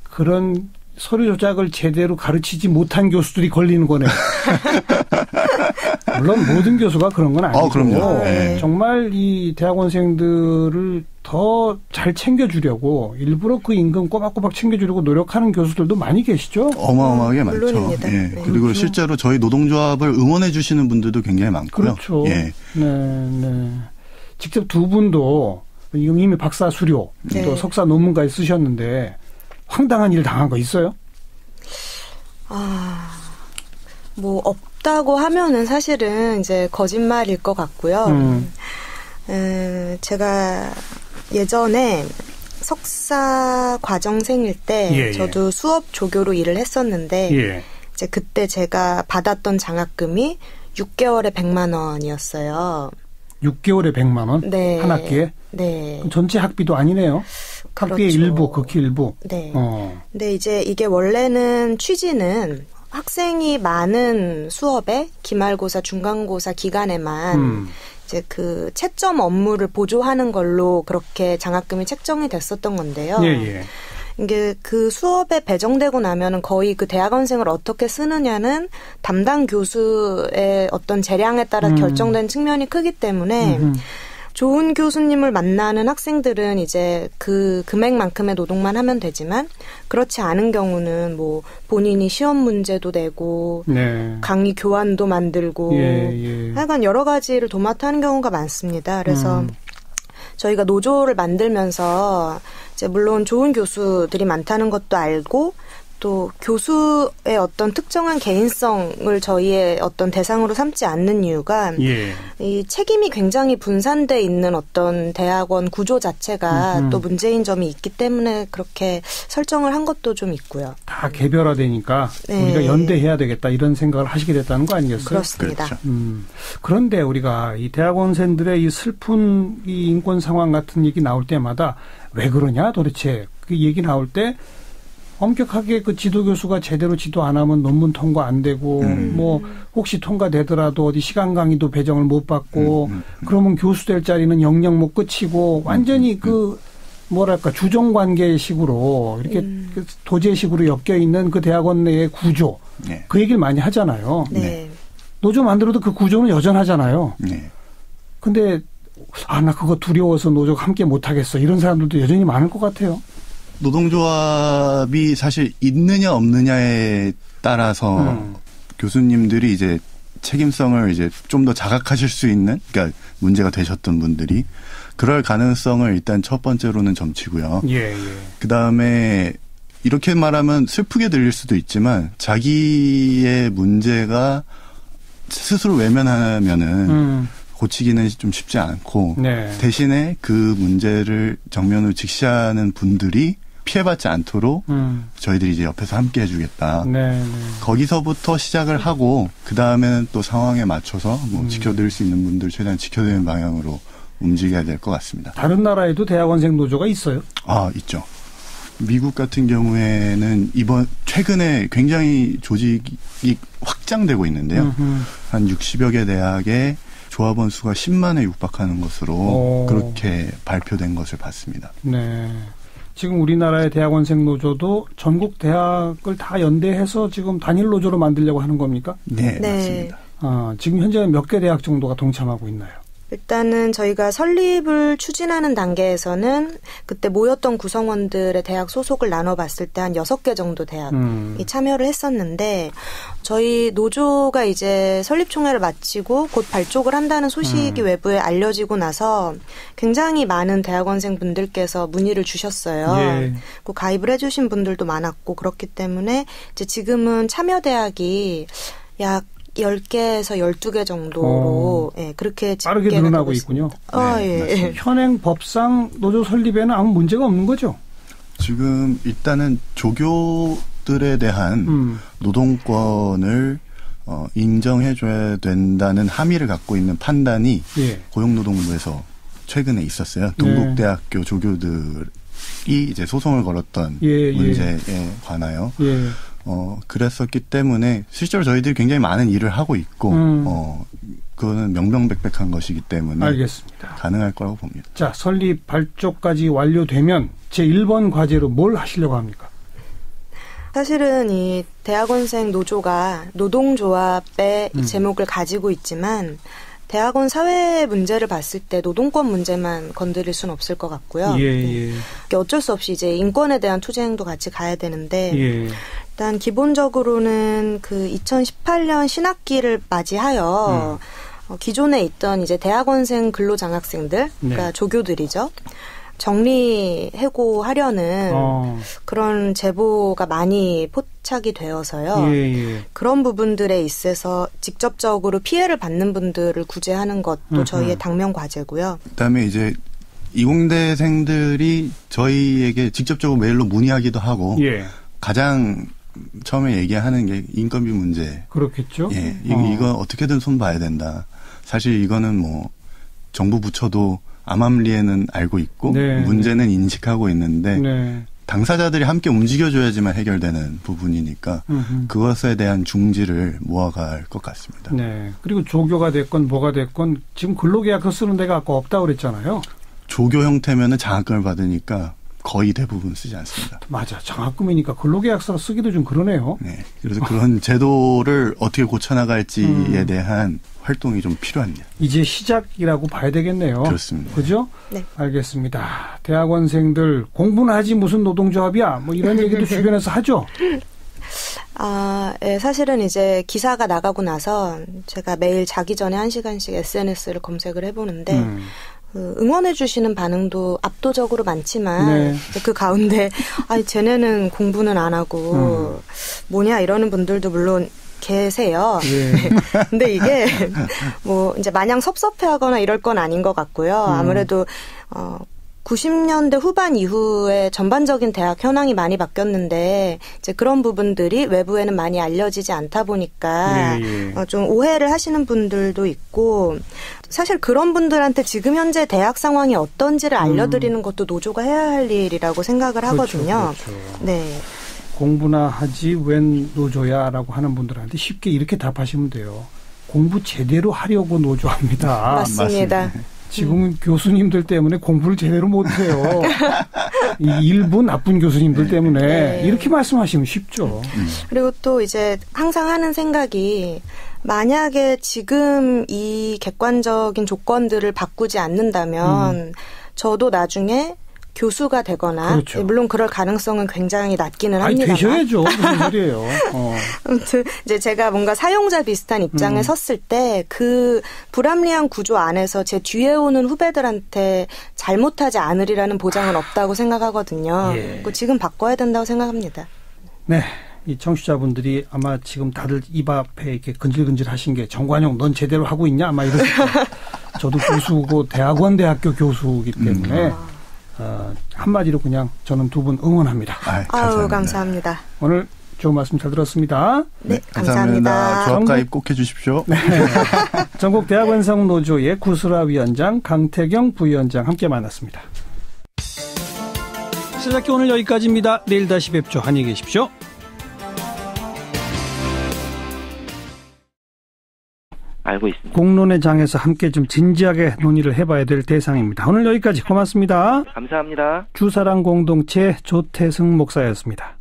[SPEAKER 1] 그런 서류 조작을 제대로 가르치지 못한 교수들이 걸리는 거네요. 물론 모든 교수가 그런 건 아니고
[SPEAKER 10] 그럼요. 네.
[SPEAKER 1] 정말 이 대학원생들을 더 잘 챙겨주려고 일부러 그 임금 꼬박꼬박 챙겨주려고 노력하는 교수들도 많이 계시죠?
[SPEAKER 10] 어마어마하게 많죠.
[SPEAKER 9] 물론입니다.
[SPEAKER 10] 예.
[SPEAKER 9] 네.
[SPEAKER 10] 그리고
[SPEAKER 1] 그렇죠.
[SPEAKER 10] 실제로 저희 노동조합을 응원해 주시는 분들도 굉장히 많고요.
[SPEAKER 1] 그렇죠.
[SPEAKER 10] 예.
[SPEAKER 1] 네. 직접 두 분도 이미 박사 수료 또 석사 논문까지 쓰셨는데 황당한 일 당한 거 있어요?
[SPEAKER 9] 뭐 없다고 하면은 사실은 이제 거짓말일 것 같고요. 제가 예전에 석사 과정생일 때 저도 수업 조교로 일을 했었는데 이제 그때 제가 받았던 장학금이 6개월에 100만 원이었어요.
[SPEAKER 1] 6개월에 100만 원?
[SPEAKER 9] 네.
[SPEAKER 1] 한 학기에?
[SPEAKER 9] 네.
[SPEAKER 1] 그럼 전체 학비도 아니네요. 학비의
[SPEAKER 9] 그렇죠.
[SPEAKER 1] 일부, 극히 일부.
[SPEAKER 9] 네. 근데 이제 이게 원래는 취지는 학생이 많은 수업에 기말고사, 중간고사 기간에만 이제 그 채점 업무를 보조하는 걸로 그렇게 장학금이 책정이 됐었던 건데요. 이게 그 수업에 배정되고 나면은 거의 그 대학원생을 어떻게 쓰느냐는 담당 교수의 어떤 재량에 따라 결정된 측면이 크기 때문에 좋은 교수님을 만나는 학생들은 이제 그 금액만큼의 노동만 하면 되지만 그렇지 않은 경우는 뭐 본인이 시험 문제도 내고 강의 교환도 만들고 하여간 여러 가지를 도맡아 하는 경우가 많습니다. 그래서 저희가 노조를 만들면서 이제 물론 좋은 교수들이 많다는 것도 알고 또 교수의 어떤 특정한 개인성을 저희의 어떤 대상으로 삼지 않는 이유가 이 책임이 굉장히 분산돼 있는 어떤 대학원 구조 자체가 또 문제인 점이 있기 때문에 그렇게 설정을 한 것도 좀 있고요.
[SPEAKER 1] 다 개별화되니까 우리가 연대해야 되겠다 이런 생각을 하시게 됐다는 거 아니겠어요?
[SPEAKER 9] 그렇습니다.
[SPEAKER 10] 그렇죠.
[SPEAKER 1] 그런데 우리가 이 대학원생들의 이 슬픈 이 인권 상황 같은 얘기 나올 때마다 왜 그러냐 도대체 그 얘기 나올 때 엄격하게 그 지도교수가 제대로 지도 안 하면 논문 통과 안 되고 뭐 혹시 통과되더라도 어디 시간 강의도 배정을 못 받고 그러면 교수 될 자리는 영영 못 끝이고 완전히 그 뭐랄까 주종관계식으로 이렇게 도제식으로 엮여 있는 그 대학원 내의 구조
[SPEAKER 10] 네.
[SPEAKER 1] 그 얘기를 많이 하잖아요.
[SPEAKER 9] 네.
[SPEAKER 1] 노조 만들어도 그 구조는 여전하잖아요.
[SPEAKER 10] 네.
[SPEAKER 1] 근데 나 그거 두려워서 노조가 함께 못하겠어. 이런 사람들도 여전히 많을 것 같아요.
[SPEAKER 10] 노동조합이 사실 있느냐 없느냐에 따라서 교수님들이 이제 책임성을 이제 좀 더 자각하실 수 있는, 그러니까 문제가 되셨던 분들이 그럴 가능성을 일단 첫 번째로는 점치고요.
[SPEAKER 1] 예.
[SPEAKER 10] 그 다음에 이렇게 말하면 슬프게 들릴 수도 있지만 자기의 문제가 스스로 외면하면은 고치기는 좀 쉽지 않고
[SPEAKER 1] 네.
[SPEAKER 10] 대신에 그 문제를 정면으로 직시하는 분들이 피해받지 않도록 저희들이 이제 옆에서 함께 해주겠다.
[SPEAKER 1] 네.
[SPEAKER 10] 거기서부터 시작을 하고 그 다음에는 또 상황에 맞춰서 뭐 지켜드릴 수 있는 분들 최대한 지켜드리는 방향으로 움직여야 될 것 같습니다.
[SPEAKER 1] 다른 나라에도 대학원생 노조가 있어요?
[SPEAKER 10] 있죠. 미국 같은 경우에는 최근에 굉장히 조직이 확장되고 있는데요. 한 60여 개 대학에 조합원 수가 10만에 육박하는 것으로 그렇게 발표된 것을 봤습니다.
[SPEAKER 1] 네. 지금 우리나라의 대학원생 노조도 전국 대학을 다 연대해서 지금 단일 노조로 만들려고 하는 겁니까?
[SPEAKER 10] 네. 맞습니다.
[SPEAKER 1] 지금 현재 몇 개 대학 정도가 동참하고 있나요?
[SPEAKER 9] 일단은 저희가 설립을 추진하는 단계에서는 그때 모였던 구성원들의 대학 소속을 나눠봤을 때 한 6개 정도 대학이 참여를 했었는데 저희 노조가 이제 설립총회를 마치고 곧 발족을 한다는 소식이 외부에 알려지고 나서 굉장히 많은 대학원생 분들께서 문의를 주셨어요.
[SPEAKER 1] 예.
[SPEAKER 9] 그 가입을 해주신 분들도 많았고 그렇기 때문에 이제 지금은 참여 대학이 약 10개에서 12개 정도로 그렇게
[SPEAKER 1] 빠르게 늘어나고 있군요.
[SPEAKER 9] 예.
[SPEAKER 1] 현행 법상 노조 설립에는 아무 문제가 없는 거죠?
[SPEAKER 10] 지금 일단은 조교들에 대한 노동권을 인정해줘야 된다는 함의를 갖고 있는 판단이 고용노동부에서 최근에 있었어요. 동국대학교 조교들이 이제 소송을 걸었던 문제에 관하여. 그랬었기 때문에 실제로 저희들이 굉장히 많은 일을 하고 있고 그거는 명명백백한 것이기 때문에
[SPEAKER 1] 알겠습니다.
[SPEAKER 10] 가능할 거라고 봅니다.
[SPEAKER 1] 자, 설립 발족까지 완료되면 제1번 과제로 뭘 하시려고 합니까?
[SPEAKER 9] 사실은 이 대학원생 노조가 노동조합의 제목을 가지고 있지만 대학원 사회 문제를 봤을 때 노동권 문제만 건드릴 수는 없을 것 같고요. 어쩔 수 없이 이제 인권에 대한 투쟁도 같이 가야 되는데 일단 기본적으로는 그 2018년 신학기를 맞이하여 기존에 있던 이제 대학원생 근로장학생들, 그러니까 조교들이죠. 정리해고하려는 그런 제보가 많이 포착이 되어서요. 그런 부분들에 있어서 직접적으로 피해를 받는 분들을 구제하는 것도 저희의 당면 과제고요.
[SPEAKER 10] 그다음에 이제 이공대생들이 저희에게 직접적으로 메일로 문의하기도 하고 가장 처음에 얘기하는 게 인건비 문제.
[SPEAKER 1] 그렇겠죠.
[SPEAKER 10] 이거 어떻게든 손봐야 된다. 사실 이거는 뭐 정부 부처도 암암리에는 알고 있고 문제는 인식하고 있는데 당사자들이 함께 움직여줘야지만 해결되는 부분이니까 그것에 대한 중지를 모아갈 것 같습니다.
[SPEAKER 1] 네. 그리고 조교가 됐건 뭐가 됐건 지금 근로계약서 쓰는 데가 아까 없다고 그랬잖아요.
[SPEAKER 10] 조교 형태면은 장학금을 받으니까 거의 대부분 쓰지 않습니다.
[SPEAKER 1] 맞아. 장학금이니까 근로계약서 쓰기도 좀 그러네요.
[SPEAKER 10] 네. 그래서 그런 제도를 어떻게 고쳐나갈지에 대한 활동이 좀 필요합니다.
[SPEAKER 1] 이제 시작이라고 봐야 되겠네요.
[SPEAKER 10] 그렇습니다.
[SPEAKER 1] 그죠?
[SPEAKER 9] 네.
[SPEAKER 1] 알겠습니다. 대학원생들 공부는 하지 무슨 노동조합이야. 뭐 이런 얘기도 주변에서 하죠.
[SPEAKER 9] 사실은 이제 기사가 나가고 나서 제가 매일 자기 전에 1시간씩 SNS를 검색을 해보는데 응원해 주시는 반응도 압도적으로 많지만 그 가운데 쟤네는 공부는 안 하고 뭐냐 이러는 분들도 물론 계세요. 근데 이게 뭐 이제 마냥 섭섭해하거나 이럴 건 아닌 것 같고요. 아무래도 90년대 후반 이후에 전반적인 대학 현황이 많이 바뀌었는데 이제 그런 부분들이 외부에는 많이 알려지지 않다 보니까 좀 오해를 하시는 분들도 있고 사실 그런 분들한테 지금 현재 대학 상황이 어떤지를 알려드리는 것도 노조가 해야 할 일이라고 생각을 하거든요.
[SPEAKER 1] 그렇죠.
[SPEAKER 9] 네.
[SPEAKER 1] 공부나 하지 웬 노조야라고 하는 분들한테 쉽게 이렇게 답하시면 돼요. 공부 제대로 하려고 노조합니다.
[SPEAKER 9] 맞습니다.
[SPEAKER 1] 지금은 교수님들 때문에 공부를 제대로 못해요. 일부 나쁜 교수님들 때문에 네. 이렇게 말씀하시면 쉽죠.
[SPEAKER 9] 그리고 또 이제 항상 하는 생각이 만약에 지금 이 객관적인 조건들을 바꾸지 않는다면 저도 나중에 교수가 되거나 그렇죠. 물론 그럴 가능성은 굉장히 낮기는 합니다만.
[SPEAKER 1] 되셔야죠. 무슨 소리예요.
[SPEAKER 9] 아무튼 이제 제가 뭔가 사용자 비슷한 입장에 섰을 때 그 불합리한 구조 안에서 제 뒤에 오는 후배들한테 잘못하지 않으리라는 보장은 없다고 생각하거든요. 예. 지금 바꿔야 된다고 생각합니다.
[SPEAKER 1] 네. 이 청취자분들이 아마 지금 다들 입 앞에 이렇게 근질근질 하신 게 정관용 넌 제대로 하고 있냐? 아마 이러실 거예요. 저도 교수고 대학교 교수이기 때문에 한마디로 그냥 저는 두 분 응원합니다.
[SPEAKER 9] 감사합니다.
[SPEAKER 1] 오늘 좋은 말씀 잘 들었습니다.
[SPEAKER 9] 네, 감사합니다.
[SPEAKER 10] 조합 가입 꼭 해주십시오.
[SPEAKER 1] 네. 전국 대학원생 노조의 구슬아 위원장, 강태경 부위원장 함께 만났습니다. 시작기 오늘 여기까지입니다. 내일 다시 뵙죠. 안녕히 계십시오.
[SPEAKER 3] 알고 있습니다.
[SPEAKER 1] 공론의 장에서 함께 좀 진지하게 논의를 해봐야 될 대상입니다. 오늘 여기까지 고맙습니다.
[SPEAKER 3] 감사합니다.
[SPEAKER 1] 주사랑 공동체 조태승 목사였습니다.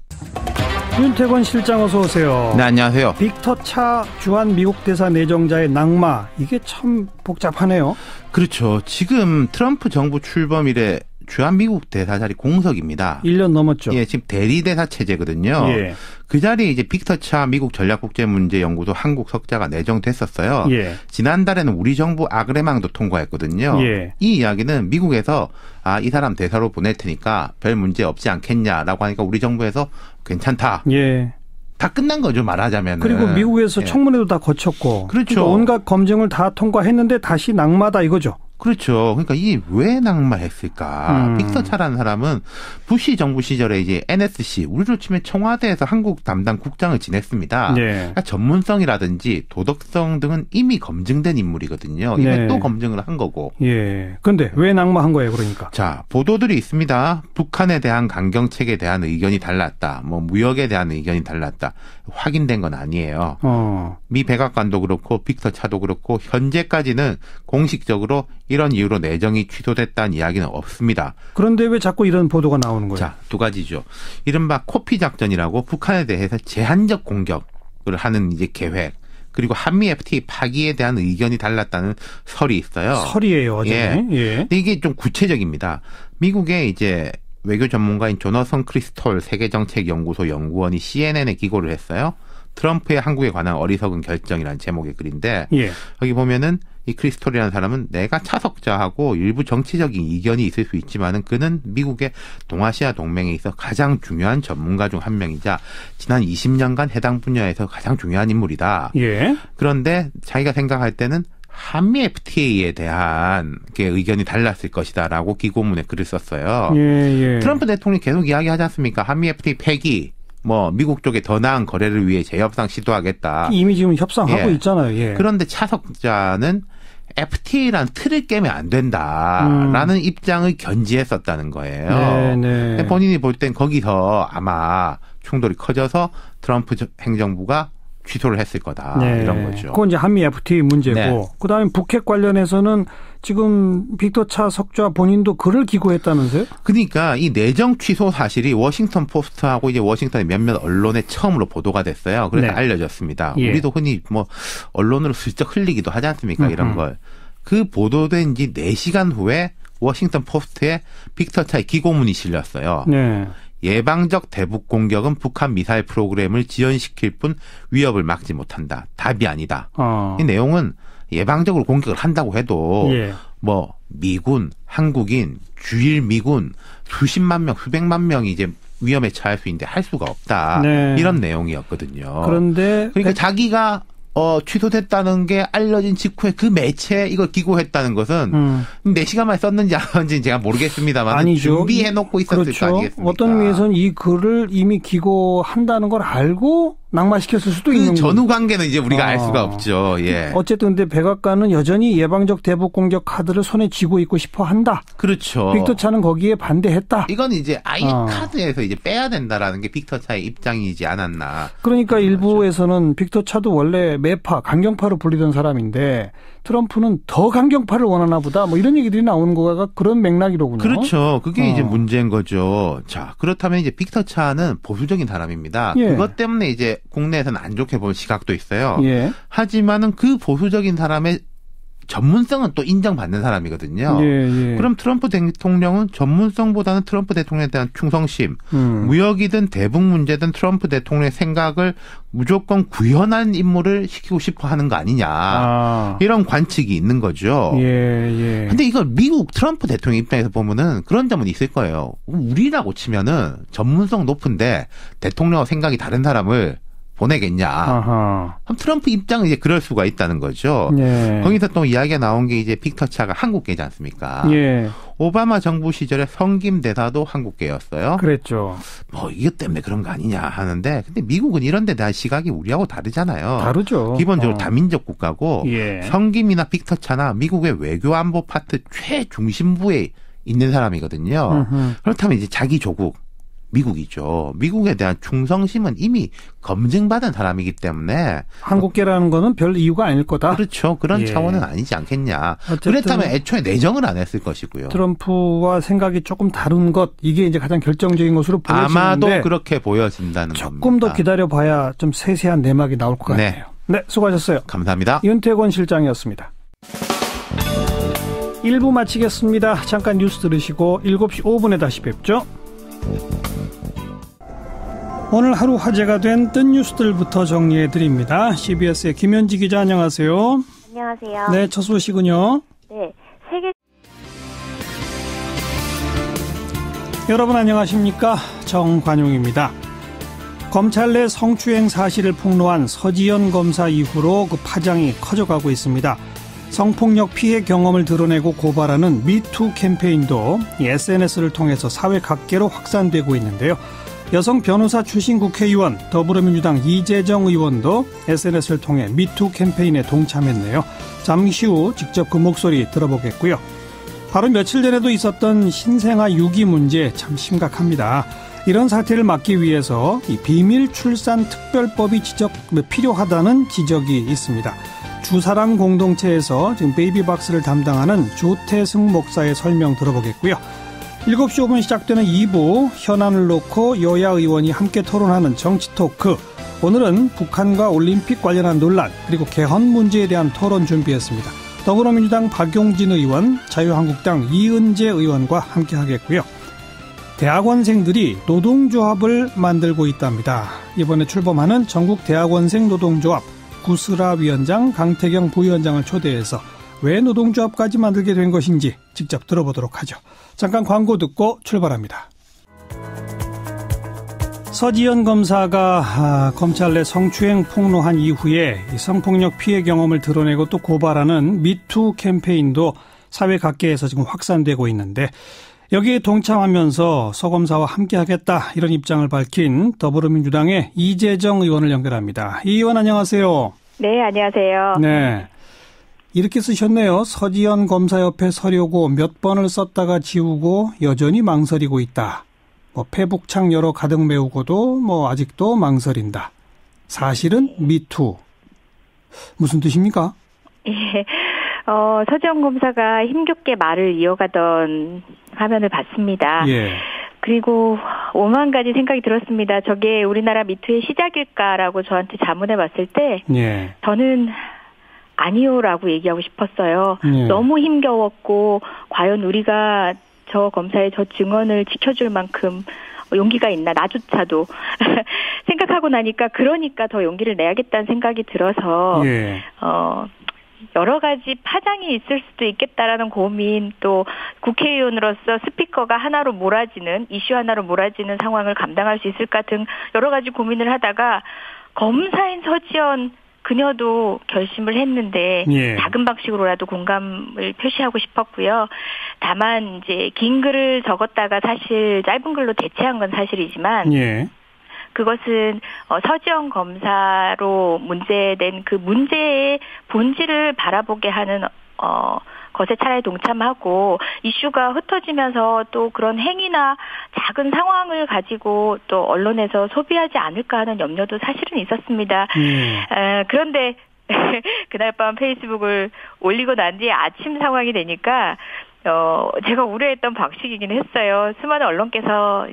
[SPEAKER 1] 윤태권 실장 어서 오세요.
[SPEAKER 4] 네, 안녕하세요.
[SPEAKER 1] 빅터 차 주한 미국 대사 내정자의 낙마, 이게 참 복잡하네요.
[SPEAKER 4] 그렇죠. 지금 트럼프 정부 출범 이래 주한 미국 대사 자리 공석입니다.
[SPEAKER 1] 1년 넘었죠.
[SPEAKER 4] 예, 지금 대리대사 체제거든요. 예. 그 자리에 이제 빅터 차 미국 전략국제문제연구소 한국 석자가 내정됐었어요. 예. 지난달에는 우리 정부 아그레망도 통과했거든요. 예. 이 이야기는 미국에서 이 사람 대사로 보낼 테니까 별 문제 없지 않겠냐라고 하니까 우리 정부에서 괜찮다.
[SPEAKER 1] 예.
[SPEAKER 4] 다 끝난 거죠, 말하자면.
[SPEAKER 1] 그리고 미국에서 청문회도 다 거쳤고.
[SPEAKER 4] 그렇죠.
[SPEAKER 1] 그러니까 온갖 검증을 다 통과했는데 다시 낙마다 이거죠.
[SPEAKER 4] 그렇죠. 그러니까 이게 왜 낙마했을까? 빅터 차라는 사람은 부시 정부 시절에 이제 NSC, 우리로 치면 청와대에서 한국 담당 국장을 지냈습니다. 네. 그러니까 전문성이라든지 도덕성 등은 이미 검증된 인물이거든요. 이게 네. 또 검증을 한 거고.
[SPEAKER 1] 예. 근데 왜 낙마한 거예요, 그러니까?
[SPEAKER 4] 자, 보도들이 있습니다. 북한에 대한 강경책에 대한 의견이 달랐다. 뭐 무역에 대한 의견이 달랐다. 확인된 건 아니에요. 미 백악관도 그렇고 빅터 차도 그렇고 현재까지는 공식적으로 이런 이유로 내정이 취소됐다는 이야기는 없습니다.
[SPEAKER 1] 그런데 왜 자꾸 이런 보도가 나오는 거예요?
[SPEAKER 4] 자, 두 가지죠. 이른바 코피 작전이라고 북한에 대해서 제한적 공격을 하는 이제 계획. 그리고 한미 FTA 파기에 대한 의견이 달랐다는 설이 있어요.
[SPEAKER 1] 설이에요, 어제.
[SPEAKER 4] 예. 예. 근데 이게 좀 구체적입니다. 미국의 이제 외교 전문가인 조너선 크리스톨 세계정책연구소 연구원이 CNN에 기고를 했어요. 트럼프의 한국에 관한 어리석은 결정이라는 제목의 글인데 예. 여기 보면은 이 크리스톨이라는 사람은 내가 차석자하고 일부 정치적인 이견이 있을 수 있지만은 그는 미국의 동아시아 동맹에 있어 가장 중요한 전문가 중 한 명이자 지난 20년간 해당 분야에서 가장 중요한 인물이다. 예. 그런데 자기가 생각할 때는 한미 FTA에 대한 의견이 달랐을 것이다라고 기고문에 글을 썼어요. 예, 예. 트럼프 대통령이 계속 이야기하지 않습니까? 한미 FTA 폐기. 뭐 미국 쪽에 더 나은 거래를 위해 재협상 시도하겠다.
[SPEAKER 1] 이미 지금 협상하고
[SPEAKER 4] 예.
[SPEAKER 1] 있잖아요. 예.
[SPEAKER 4] 그런데 차석자는 FTA라는 틀을 깨면 안 된다라는 입장을 견지했었다는 거예요. 네, 네. 본인이 볼 땐 거기서 아마 충돌이 커져서 트럼프 행정부가 취소를 했을 거다. 네. 이런 거죠.
[SPEAKER 1] 그건 이제 한미 FTA 문제고 네. 그다음에 북핵 관련해서는 지금 빅터 차 석좌 본인도 글을 기고했다면서요?
[SPEAKER 4] 그러니까 이 내정 취소 사실이 워싱턴 포스트하고 이제 워싱턴의 몇몇 언론에 처음으로 보도가 됐어요. 그래서 네. 알려졌습니다. 예. 우리도 흔히 뭐 언론으로 슬쩍 흘리기도 하지 않습니까? 이런 걸. 그 보도된 지 4시간 후에 워싱턴 포스트에 빅터 차의 기고문이 실렸어요. 네. 예방적 대북 공격은 북한 미사일 프로그램을 지연시킬 뿐 위협을 막지 못한다. 답이 아니다. 이 내용은 예방적으로 공격을 한다고 해도 예. 뭐 미군, 한국인, 주일 미군 수십만 명, 수백만 명이 이제 위험에 처할 수 있는데 할 수가 없다. 네. 이런 내용이었거든요.
[SPEAKER 1] 그런데
[SPEAKER 4] 그러니까 자기가 취소됐다는 게 알려진 직후에 그 매체에 이걸 기고했다는 것은 4시간 만에 썼는지 안 썼는지는 제가 모르겠습니다만
[SPEAKER 1] 아니죠.
[SPEAKER 4] 준비해놓고 있었을
[SPEAKER 1] 그렇죠.
[SPEAKER 4] 거 아니겠습니까?
[SPEAKER 1] 어떤 의미에서는 이 글을 이미 기고한다는 걸 알고 낙마시켰을 수도 있는 거죠.
[SPEAKER 4] 전후 관계는 이제 우리가 알 수가 없죠. 예.
[SPEAKER 1] 어쨌든 근데 백악관은 여전히 예방적 대북 공격 카드를 손에 쥐고 있고 싶어 한다.
[SPEAKER 4] 그렇죠.
[SPEAKER 1] 빅터 차는 거기에 반대했다.
[SPEAKER 4] 이건 이제 아예 카드에서 이제 빼야 된다라는 게 빅터 차의 입장이지 않았나.
[SPEAKER 1] 그러니까 일부에서는 빅터 차도 원래 매파, 강경파로 불리던 사람인데 트럼프는 더 강경파를 원하나 보다. 뭐 이런 얘기들이 나오는 거가 그런 맥락이로군요.
[SPEAKER 4] 그렇죠. 그게 이제 문제인 거죠. 자, 그렇다면 이제 빅터 차는 보수적인 사람입니다.
[SPEAKER 1] 예.
[SPEAKER 4] 그것 때문에 이제 국내에서는 안 좋게 볼 시각도 있어요.
[SPEAKER 1] 예.
[SPEAKER 4] 하지만은 그 보수적인 사람의 전문성은 또 인정받는 사람이거든요.
[SPEAKER 1] 예.
[SPEAKER 4] 그럼 트럼프 대통령은 전문성보다는 트럼프 대통령에 대한 충성심, 무역이든 대북 문제든 트럼프 대통령의 생각을 무조건 구현한 인물을 시키고 싶어 하는 거 아니냐. 이런 관측이 있는 거죠. 근데 이거 미국 트럼프 대통령 입장에서 보면은 그런 점은 있을 거예요. 우리라고 치면은 전문성 높은데 대통령과 생각이 다른 사람을 보내겠냐. 그럼 트럼프 입장은 이제 그럴 수가 있다는 거죠. 거기서 또 이야기가 나온 게 이제 빅터 차가 한국계지 않습니까? 오바마 정부 시절에 성김 대사도 한국계였어요.
[SPEAKER 1] 그랬죠.
[SPEAKER 4] 뭐 이것 때문에 그런 거 아니냐 하는데, 근데 미국은 이런 데 대한 시각이 우리하고 다르잖아요.
[SPEAKER 1] 다르죠.
[SPEAKER 4] 기본적으로 다민족 국가고 성김이나 빅터 차나 미국의 외교 안보 파트 최중심부에 있는 사람이거든요. 그렇다면 이제 자기 조국 미국이죠. 미국에 대한 충성심은 이미 검증받은 사람이기 때문에
[SPEAKER 1] 한국계라는 거는 별 이유가 아닐 거다.
[SPEAKER 4] 그렇죠. 그런 차원은 아니지 않겠냐. 그렇다면 애초에 내정을 안 했을 것이고요.
[SPEAKER 1] 트럼프와 생각이 조금 다른 것, 이게 이제 가장 결정적인 것으로 보여지는데
[SPEAKER 4] 아마도 그렇게 보여진다는
[SPEAKER 1] 조금
[SPEAKER 4] 겁니다.
[SPEAKER 1] 더 기다려봐야 좀 세세한 내막이 나올 것 같아요. 네, 수고하셨어요.
[SPEAKER 4] 감사합니다.
[SPEAKER 1] 윤태권 실장이었습니다. 1부 마치겠습니다. 잠깐 뉴스 들으시고 7시 5분에 다시 뵙죠. 오늘 하루 화제가 된 뜬 뉴스들부터 정리해드립니다. CBS의 김현지 기자, 안녕하세요.
[SPEAKER 11] 안녕하세요.
[SPEAKER 1] 네, 첫 소식은요.
[SPEAKER 11] 네, 세계.
[SPEAKER 1] 여러분 안녕하십니까? 정관용입니다. 검찰 내 성추행 사실을 폭로한 서지현 검사 이후로 그 파장이 커져가고 있습니다. 성폭력 피해 경험을 드러내고 고발하는 미투 캠페인도 SNS를 통해서 사회 각계로 확산되고 있는데요. 여성 변호사 출신 국회의원 더불어민주당 이재정 의원도 SNS를 통해 미투 캠페인에 동참했네요. 잠시 후 직접 그 목소리 들어보겠고요. 바로 며칠 전에도 있었던 신생아 유기 문제 참 심각합니다. 이런 사태를 막기 위해서 이 비밀 출산 특별법이 필요하다는 지적이 있습니다. 주사랑 공동체에서 지금 베이비박스를 담당하는 조태승 목사의 설명 들어보겠고요. 7시 5분 시작되는 2부, 현안을 놓고 여야 의원이 함께 토론하는 정치 토크. 오늘은 북한과 올림픽 관련한 논란, 그리고 개헌 문제에 대한 토론 준비했습니다. 더불어민주당 박용진 의원, 자유한국당 이은재 의원과 함께 하겠고요. 대학원생들이 노동조합을 만들고 있답니다. 이번에 출범하는 전국 대학원생 노동조합 구스라 위원장, 강태경 부위원장을 초대해서 왜 노동조합까지 만들게 된 것인지 직접 들어보도록 하죠. 잠깐 광고 듣고 출발합니다. 서지현 검사가 검찰 내 성추행 폭로한 이후에 성폭력 피해 경험을 드러내고 또 고발하는 미투 캠페인도 사회 각계에서 지금 확산되고 있는데, 여기에 동참하면서 서 검사와 함께하겠다 이런 입장을 밝힌 더불어민주당의 이재정 의원을 연결합니다. 이 의원 안녕하세요.
[SPEAKER 2] 네, 안녕하세요.
[SPEAKER 1] 네. 이렇게 쓰셨네요. 서지현 검사 옆에 서려고 몇 번을 썼다가 지우고 여전히 망설이고 있다. 페북창 열어 가득 메우고도 아직도 망설인다. 사실은 미투. 무슨 뜻입니까?
[SPEAKER 2] 예. 서지현 검사가 힘겹게 말을 이어가던 화면을 봤습니다.
[SPEAKER 1] 예.
[SPEAKER 2] 그리고 오만 가지 생각이 들었습니다. 저게 우리나라 미투의 시작일까라고 저한테 자문해 봤을 때
[SPEAKER 1] 예.
[SPEAKER 2] 저는 아니요라고 얘기하고 싶었어요.
[SPEAKER 1] 예.
[SPEAKER 2] 너무 힘겨웠고 과연 우리가 저 검사의 저 증언을 지켜줄 만큼 용기가 있나, 나조차도 생각하고 나니까 그러니까 더 용기를 내야겠다는 생각이 들어서
[SPEAKER 1] 예.
[SPEAKER 2] 여러 가지 파장이 있을 수도 있겠다라는 고민, 또 국회의원으로서 스피커가 하나로 몰아지는, 이슈 하나로 몰아지는 상황을 감당할 수 있을까 등 여러 가지 고민을 하다가 검사인 서지현 그녀도 결심을 했는데
[SPEAKER 1] 예.
[SPEAKER 2] 작은 방식으로라도 공감을 표시하고 싶었고요. 다만 이제 긴 글을 적었다가 사실 짧은 글로 대체한 건 사실이지만
[SPEAKER 1] 예.
[SPEAKER 2] 그것은 서지현 검사로 문제된 그 문제의 본질을 바라보게 하는 것에 차라리 동참하고, 이슈가 흩어지면서 또 그런 행위나 작은 상황을 가지고 또 언론에서 소비하지 않을까 하는 염려도 사실은 있었습니다. 그런데 그날 밤 페이스북을 올리고 난 뒤에 아침 상황이 되니까 제가 우려했던 방식이긴 했어요. 수많은 언론께서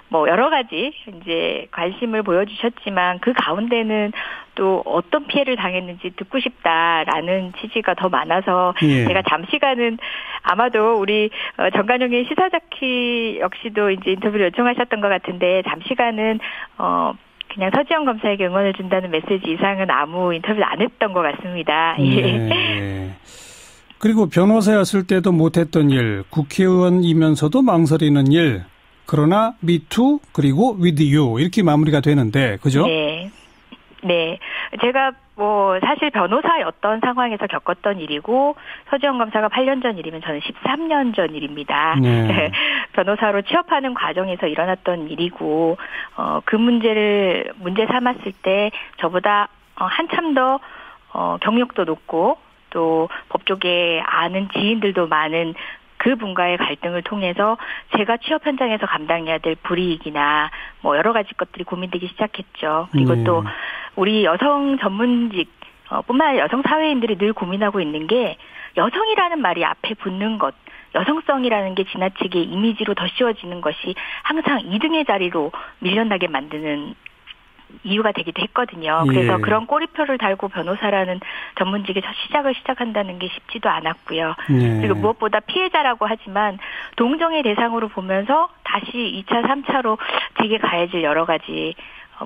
[SPEAKER 2] 뭐 여러 가지 이제 관심을 보여주셨지만 그 가운데는 또 어떤 피해를 당했는지 듣고 싶다라는 취지가 더 많아서 제가 잠시간은 아마도 우리 정관용의 시사자키 역시도 이제 인터뷰를 요청하셨던 것 같은데 잠시간은 그냥 서지현 검사에게 응원을 준다는 메시지 이상은 아무 인터뷰를 안 했던 것 같습니다.
[SPEAKER 1] 예. 그리고 변호사였을 때도 못했던 일, 국회의원이면서도 망설이는 일, 그러나 미투 그리고 with you 이렇게 마무리가 되는데 그죠?
[SPEAKER 2] 네. 네. 제가 뭐 사실 변호사였던 상황에서 겪었던 일이고 서지현 검사가 8년 전 일이면 저는 13년 전 일입니다. 네. 변호사로 취업하는 과정에서 일어났던 일이고 그 문제 삼았을 때 저보다 한참 더 경력도 높고 또 법조계 아는 지인들도 많은 그분과의 갈등을 통해서 제가 취업 현장에서 감당해야 될 불이익이나 뭐 여러 가지 것들이 고민되기 시작했죠. 그리고 또 우리 여성 전문직 뿐만 아니라 여성 사회인들이 늘 고민하고 있는 게 여성이라는 말이 앞에 붙는 것, 여성성이라는 게 지나치게 이미지로 더 씌워지는 것이 항상 2등의 자리로 밀려나게 만드는 이유가 되기도 했거든요. 그래서 그런 꼬리표를 달고 변호사라는 전문직의 첫 시작을 시작한다는 게 쉽지도 않았고요. 그리고 무엇보다 피해자라고 하지만 동정의 대상으로 보면서 다시 2차, 3차로 제게 가해질 여러 가지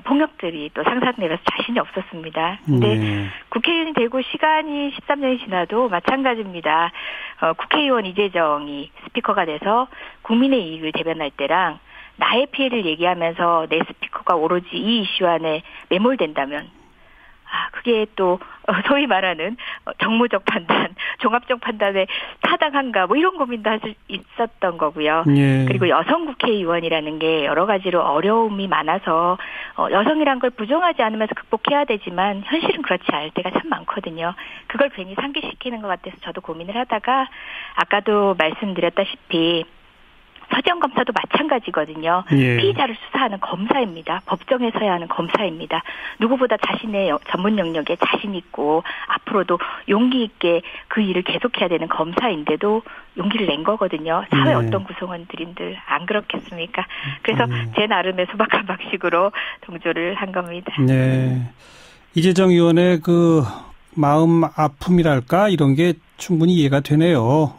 [SPEAKER 2] 폭력들이 또 상상되면서 자신이 없었습니다. 근데 국회의원이 되고 시간이 13년이 지나도 마찬가지입니다. 국회의원 이재정이 스피커가 돼서 국민의 이익을 대변할 때랑 나의 피해를 얘기하면서 내 스피커가 오로지 이 이슈 안에 매몰된다면 그게 또 소위 말하는 정무적 판단, 종합적 판단에 타당한가 뭐 이런 고민도 할 수 있었던 거고요. 그리고 여성 국회의원이라는 게 여러 가지로 어려움이 많아서 여성이란 걸 부정하지 않으면서 극복해야 되지만 현실은 그렇지 않을 때가 참 많거든요. 그걸 괜히 상기시키는 것 같아서 저도 고민을 하다가 아까도 말씀드렸다시피 서지현 검사도 마찬가지거든요. 피의자를 수사하는 검사입니다. 법정에 서야 하는 검사입니다. 누구보다 자신의 전문 영역에 자신 있고 앞으로도 용기 있게 그 일을 계속해야 되는 검사인데도 용기를 낸 거거든요. 사회 어떤 구성원들인들 안 그렇겠습니까? 그래서 제 나름의 소박한 방식으로 동조를 한 겁니다.
[SPEAKER 1] 네. 이재정 의원의 그 마음 아픔이랄까 이런 게 충분히 이해가 되네요.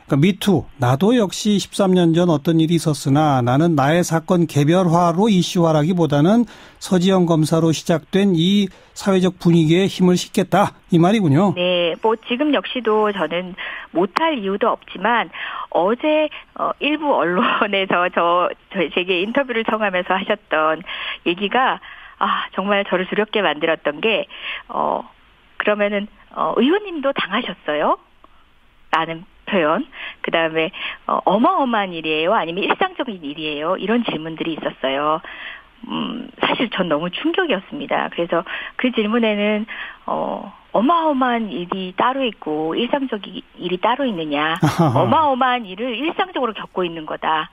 [SPEAKER 1] 그러니까 미투, 나도 역시 13년 전 어떤 일이 있었으나 나는 나의 사건 개별화로 이슈화라기보다는 서지현 검사로 시작된 이 사회적 분위기에 힘을 싣겠다 이 말이군요.
[SPEAKER 2] 네, 뭐 지금 역시도 저는 못할 이유도 없지만 어제 일부 언론에서 제게 인터뷰를 청하면서 하셨던 얘기가 정말 저를 두렵게 만들었던 게 그러면은 의원님도 당하셨어요? 라는 표현, 그 다음에 어마어마한 일이에요? 아니면 일상적인 일이에요? 이런 질문들이 있었어요. 사실 전 너무 충격이었습니다. 그래서 그 질문에는 어마어마한 일이 따로 있고 일상적인 일이 따로 있느냐. 어마어마한 일을 일상적으로 겪고 있는 거다.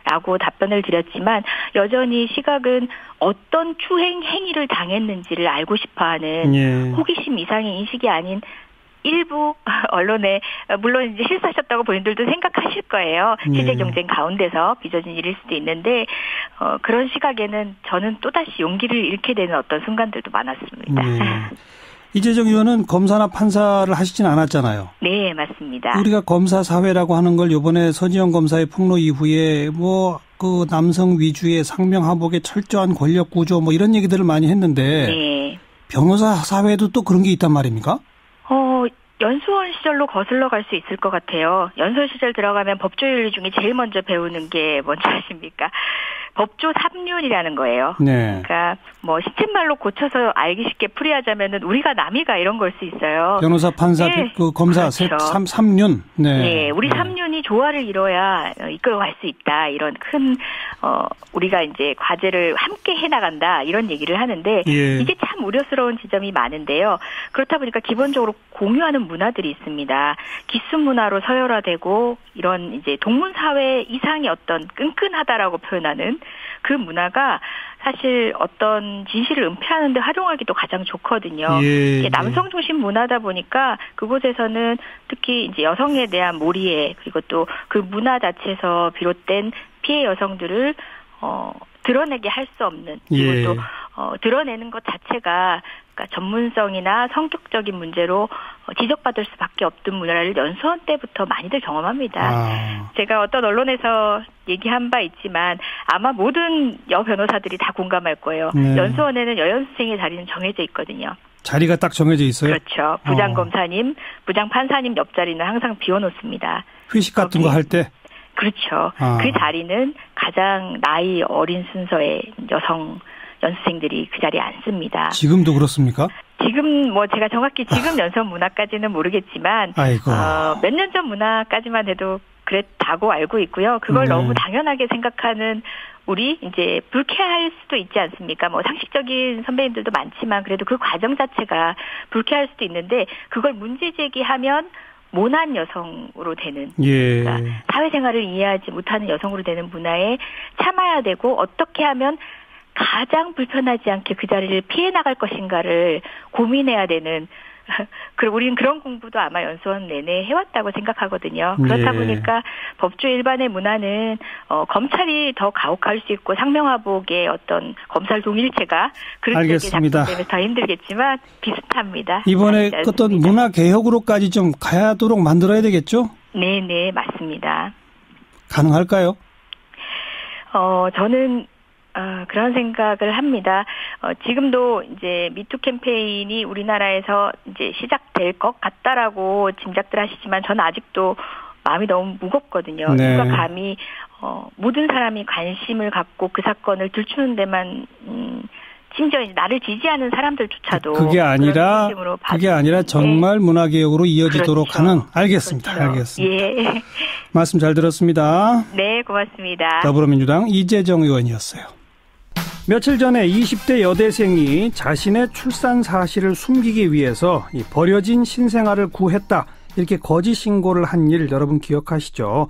[SPEAKER 2] 라고 답변을 드렸지만 여전히 시각은 어떤 추행 행위를 당했는지를 알고 싶어하는 호기심 이상의 인식이 아닌 일부 언론에 물론 이제 실수하셨다고 본인들도 생각하실 거예요. 실제 경쟁 가운데서 빚어진 일일 수도 있는데 그런 시각에는 저는 또다시 용기를 잃게 되는 어떤 순간들도 많았습니다.
[SPEAKER 1] 이재정 의원은 검사나 판사를 하시진 않았잖아요.
[SPEAKER 2] 네, 맞습니다.
[SPEAKER 1] 우리가 검사 사회라고 하는 걸 이번에 서지현 검사의 폭로 이후에 그 남성 위주의 상명하복의 철저한 권력 구조 이런 얘기들을 많이 했는데 변호사 사회에도 또 그런 게 있단 말입니까?
[SPEAKER 2] 연수원 시절로 거슬러 갈 수 있을 것 같아요. 연수원 시절 들어가면 법조윤리 중에 제일 먼저 배우는 게 뭔지 아십니까? 법조 3륜이라는 거예요. 그러니까 시쳇말로 고쳐서 알기 쉽게 풀이하자면은 우리가 남이가 이런 걸 수 있어요.
[SPEAKER 1] 변호사, 판사, 그 검사 그렇죠. 3륜. 네,
[SPEAKER 2] 우리 3륜이 조화를 이뤄야 이끌어갈 수 있다. 이런 큰 우리가 이제 과제를 함께 해나간다. 이런 얘기를 하는데 이게 참 우려스러운 지점이 많은데요. 그렇다 보니까 기본적으로 공유하는 문화들이 있습니다. 기수 문화로 서열화되고 이런 이제 동문 사회 이상의 어떤 끈끈하다라고 표현하는 그 문화가 사실 어떤 진실을 은폐하는 데 활용하기도 가장 좋거든요.
[SPEAKER 1] 예,
[SPEAKER 2] 남성 중심 문화다 보니까 그곳에서는 특히 이제 여성에 대한 몰이해 그리고 또 그 문화 자체에서 비롯된 피해 여성들을 드러내게 할 수 없는 그리고 또 드러내는 것 자체가 그러니까 전문성이나 성격적인 문제로 지적받을 수밖에 없던 문화를 연수원 때부터 많이들 경험합니다. 제가 어떤 언론에서 얘기한 바 있지만 아마 모든 여변호사들이 다 공감할 거예요. 연수원에는 여연수생의 자리는 정해져 있거든요.
[SPEAKER 1] 자리가 딱 정해져 있어요?
[SPEAKER 2] 그렇죠. 부장검사님, 부장판사님 옆자리는 항상 비워놓습니다.
[SPEAKER 1] 회식 같은 거 할 때?
[SPEAKER 2] 그렇죠. 그 자리는 가장 나이 어린 순서의 여성 연수생들이 그 자리에 앉습니다.
[SPEAKER 1] 지금도 그렇습니까?
[SPEAKER 2] 지금 제가 정확히 지금 연수원 문화까지는 모르겠지만 몇 년 전 문화까지만 해도 그랬다고 알고 있고요. 그걸 너무 당연하게 생각하는 우리 이제 불쾌할 수도 있지 않습니까? 상식적인 선배님들도 많지만 그래도 그 과정 자체가 불쾌할 수도 있는데 그걸 문제 제기하면 모난 여성으로 되는 그러니까 사회생활을 이해하지 못하는 여성으로 되는 문화에 참아야 되고 어떻게 하면 가장 불편하지 않게 그 자리를 피해 나갈 것인가를 고민해야 되는 그리고 우리는 그런 공부도 아마 연수원 내내 해왔다고 생각하거든요. 그렇다 보니까 법조 일반의 문화는 검찰이 더 가혹할 수 있고 상명하복의 어떤 검찰 동일체가 그렇게 작동되면 더 힘들겠지만 비슷합니다.
[SPEAKER 1] 이번에 어떤 문화 개혁으로까지 좀 가야도록 만들어야 되겠죠?
[SPEAKER 2] 네네 맞습니다.
[SPEAKER 1] 가능할까요?
[SPEAKER 2] 저는 그런 생각을 합니다. 지금도 이제 미투 캠페인이 우리나라에서 이제 시작될 것 같다라고 짐작들 하시지만 저는 아직도 마음이 너무 무겁거든요. 누가 감히 모든 사람이 관심을 갖고 그 사건을 들추는 데만 심지어 이제 나를 지지하는 사람들조차도
[SPEAKER 1] 그게 아니라 정말 문화개혁으로 이어지도록 하는 알겠습니다. 알겠습니다. 말씀 잘 들었습니다.
[SPEAKER 2] 네, 고맙습니다.
[SPEAKER 1] 더불어민주당 이재정 의원이었어요. 며칠 전에 20대 여대생이 자신의 출산 사실을 숨기기 위해서 버려진 신생아를 구했다. 이렇게 거짓 신고를 한 일 여러분 기억하시죠?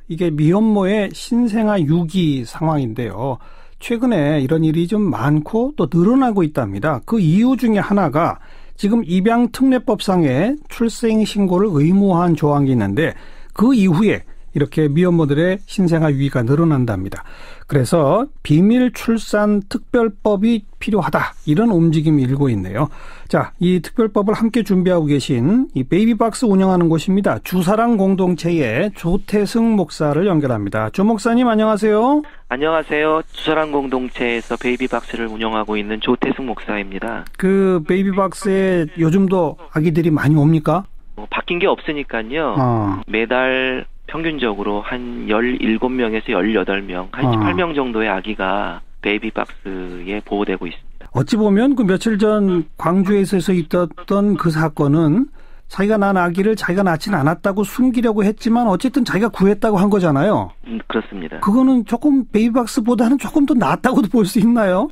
[SPEAKER 1] 이게 미혼모의 신생아 유기 상황인데요. 최근에 이런 일이 좀 많고 또 늘어나고 있답니다. 그 이유 중에 하나가 지금 입양특례법상에 출생 신고를 의무화한 조항이 있는데 그 이후에 이렇게 미혼모들의 신생아 유기가 늘어난답니다. 그래서 비밀 출산 특별법이 필요하다. 이런 움직임이 일고 있네요. 자, 이 특별법을 함께 준비하고 계신 이 베이비박스 운영하는 곳입니다. 주사랑 공동체의 조태승 목사를 연결합니다. 조 목사님 안녕하세요.
[SPEAKER 3] 안녕하세요. 주사랑 공동체에서 베이비박스를 운영하고 있는 조태승 목사입니다.
[SPEAKER 1] 그 베이비박스에 요즘도 아기들이 많이 옵니까?
[SPEAKER 3] 바뀐 게 없으니까요. 매달 평균적으로 한 17명에서 18명, 한 18명 정도의 아기가 베이비박스에 보호되고 있습니다.
[SPEAKER 1] 어찌 보면 그 며칠 전 광주에서 있었던 그 사건은 자기가 낳은 아기를 자기가 낳지는 않았다고 숨기려고 했지만 어쨌든 자기가 구했다고 한 거잖아요.
[SPEAKER 3] 그렇습니다. 그거는
[SPEAKER 1] 조금 베이비박스보다는 조금 더 낫다고도 볼 수 있나요?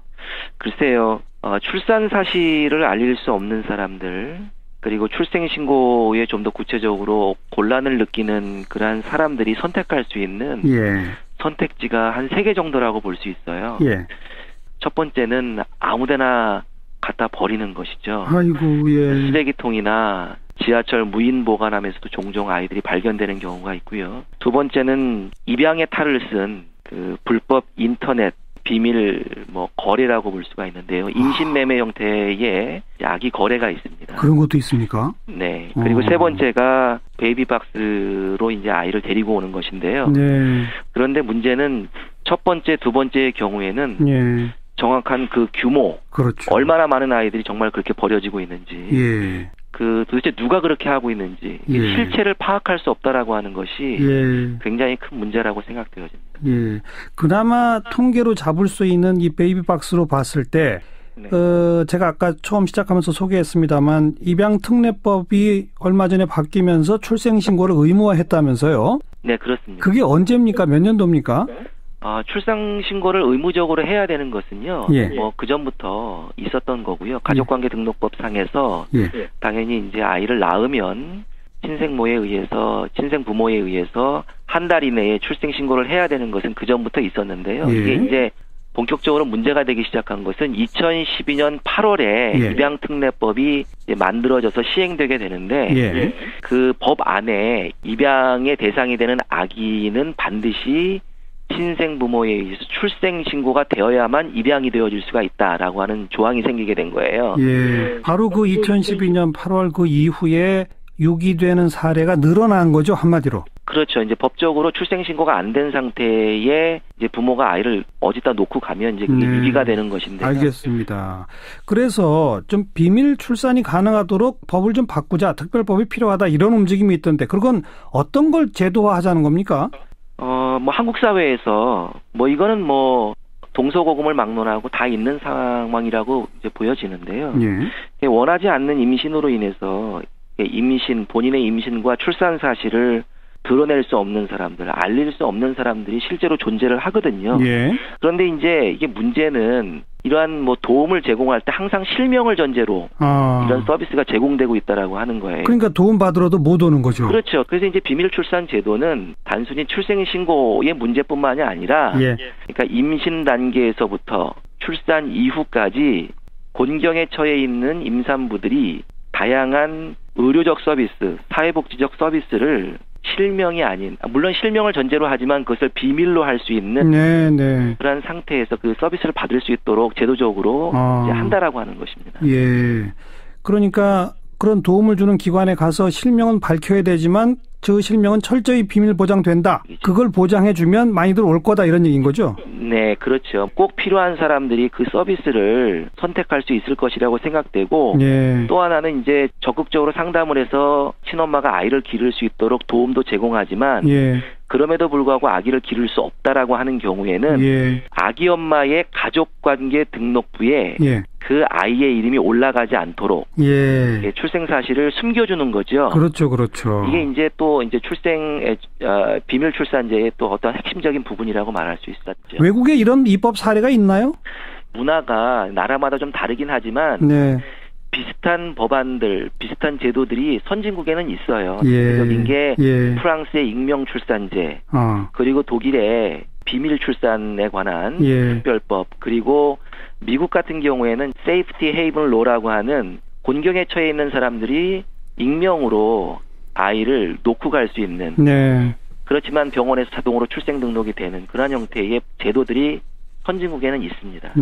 [SPEAKER 3] 글쎄요. 출산 사실을 알릴 수 없는 사람들, 그리고 출생신고에 좀 더 구체적으로 곤란을 느끼는 그러한 사람들이 선택할 수 있는 선택지가 한 3개 정도라고 볼 수 있어요. 첫 번째는 아무데나 갖다 버리는 것이죠. 쓰레기통이나 지하철 무인 보관함에서도 종종 아이들이 발견되는 경우가 있고요. 두 번째는 입양의 탈을 쓴 그 불법 인터넷 비밀 거래라고 볼 수가 있는데요. 인신매매 형태의 아기 거래가 있습니다.
[SPEAKER 1] 그런 것도 있습니까?
[SPEAKER 3] 네. 그리고 세 번째가 베이비박스로 이제 아이를 데리고 오는 것인데요. 그런데 문제는 첫 번째, 두 번째의 경우에는 정확한 그 규모, 얼마나 많은 아이들이 정말 그렇게 버려지고 있는지, 도대체 누가 그렇게 하고 있는지 실체를 파악할 수 없다라고 하는 것이 굉장히 큰 문제라고 생각되어집니다.
[SPEAKER 1] 그나마 통계로 잡을 수 있는 이 베이비박스로 봤을 때 제가 아까 처음 시작하면서 소개했습니다만 입양특례법이 얼마 전에 바뀌면서 출생신고를 의무화했다면서요?
[SPEAKER 3] 네, 그렇습니다.
[SPEAKER 1] 그게 언제입니까? 몇 년도입니까?
[SPEAKER 3] 출생신고를 의무적으로 해야 되는 것은요. 그 전부터 있었던 거고요. 가족관계등록법상에서 당연히 이제 아이를 낳으면 친생부모에 의해서 한 달 이내에 출생 신고를 해야 되는 것은 그 전부터 있었는데요. 이게 이제 본격적으로 문제가 되기 시작한 것은 2012년 8월에 입양특례법이 만들어져서 시행되게 되는데 그 법 안에 입양의 대상이 되는 아기는 반드시 친생 부모에 의해서 출생 신고가 되어야만 입양이 되어질 수가 있다라고 하는 조항이 생기게 된 거예요.
[SPEAKER 1] 바로 그 2012년 8월 그 이후에 유기되는 사례가 늘어난 거죠, 한마디로.
[SPEAKER 3] 그렇죠. 이제 법적으로 출생 신고가 안 된 상태에 이제 부모가 아이를 어디다 놓고 가면 이제 그게 유기가 되는 것인데.
[SPEAKER 1] 알겠습니다. 그래서 좀 비밀 출산이 가능하도록 법을 좀 바꾸자, 특별법이 필요하다 이런 움직임이 있던데 그건 어떤 걸 제도화하자는 겁니까?
[SPEAKER 3] 뭐 한국 사회에서 뭐 이거는 뭐 동서고금을 막론하고 다 있는 상황이라고 이제 보여지는데요. 원하지 않는 임신으로 인해서 본인의 임신과 출산 사실을 드러낼 수 없는 사람들, 알릴 수 없는 사람들이 실제로 존재를 하거든요. 그런데 이제 이게 문제는 이러한 뭐 도움을 제공할 때 항상 실명을 전제로 이런 서비스가 제공되고 있다라고 하는 거예요.
[SPEAKER 1] 그러니까 도움 받으러도 못 오는 거죠.
[SPEAKER 3] 그렇죠. 그래서 이제 비밀 출산 제도는 단순히 출생 신고의 문제뿐만이 아니라 그러니까 임신 단계에서부터 출산 이후까지 곤경에 처해 있는 임산부들이 다양한 의료적 서비스, 사회복지적 서비스를 실명이 아닌, 물론 실명을 전제로 하지만 그것을 비밀로 할 수 있는 그런 상태에서 그 서비스를 받을 수 있도록 제도적으로 이제 한다라고 하는 것입니다.
[SPEAKER 1] 그러니까 그런 도움을 주는 기관에 가서 실명은 밝혀야 되지만 그 실명은 철저히 비밀 보장된다. 그걸 보장해주면 많이들 올 거다 이런 얘기인 거죠?
[SPEAKER 3] 네, 그렇죠. 꼭 필요한 사람들이 그 서비스를 선택할 수 있을 것이라고 생각되고 또 하나는 이제 적극적으로 상담을 해서 친엄마가 아이를 기를 수 있도록 도움도 제공하지만 그럼에도 불구하고 아기를 기를 수 없다라고 하는 경우에는 아기 엄마의 가족관계 등록부에 그 아이의 이름이 올라가지 않도록 출생 사실을 숨겨주는 거죠.
[SPEAKER 1] 그렇죠.
[SPEAKER 3] 이게 이제 또 이제 비밀 출산제의 또 어떤 핵심적인 부분이라고 말할 수 있었죠.
[SPEAKER 1] 외국에 이런 입법 사례가 있나요?
[SPEAKER 3] 문화가 나라마다 좀 다르긴 하지만 비슷한 법안들, 비슷한 제도들이 선진국에는 있어요. 대표적인 게 프랑스의 익명 출산제, 그리고 독일의 비밀 출산에 관한 특별법, 그리고 미국 같은 경우에는 세이프티 헤이븐 로라고 하는 곤경에 처해 있는 사람들이 익명으로 아이를 놓고 갈 수 있는 그렇지만 병원에서 자동으로 출생 등록이 되는 그런 형태의 제도들이 선진국에는 있습니다.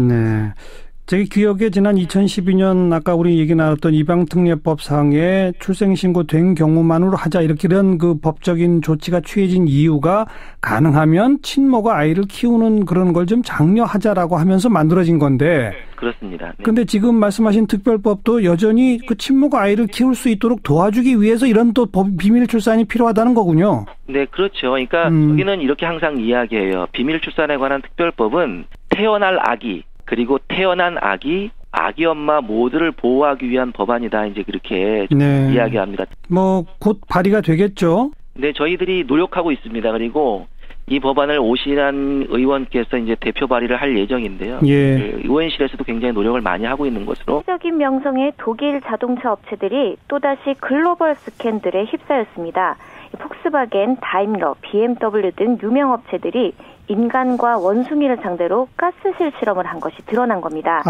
[SPEAKER 1] 제 기억에 지난 2012년 아까 우리 얘기 나눴던 입양특례법상에 출생신고된 경우만으로 하자 이런 그 법적인 조치가 취해진 이유가 가능하면 친모가 아이를 키우는 그런 걸 좀 장려하자라고 하면서 만들어진 건데
[SPEAKER 3] 그렇습니다.
[SPEAKER 1] 그런데 지금 말씀하신 특별법도 여전히 그 친모가 아이를 키울 수 있도록 도와주기 위해서 이런 또 비밀 출산이 필요하다는 거군요.
[SPEAKER 3] 네, 그렇죠. 그러니까 여기는 이렇게 항상 이야기해요. 비밀 출산에 관한 특별법은 태어날 아기 그리고 태어난 아기 엄마 모두를 보호하기 위한 법안이다. 이제 그렇게 이야기합니다.
[SPEAKER 1] 뭐 곧 발의가 되겠죠?
[SPEAKER 3] 네, 저희들이 노력하고 있습니다. 그리고 이 법안을 오신환 의원께서 이제 대표 발의를 할 예정인데요. 의원실에서도 굉장히 노력을 많이 하고 있는 것으로.
[SPEAKER 11] 세계적인 명성의 독일 자동차 업체들이 또다시 글로벌 스캔들에 휩싸였습니다. 폭스바겐, 다임러, BMW 등 유명 업체들이 인간과 원숭이를 상대로 가스실 실험을 한 것이 드러난 겁니다.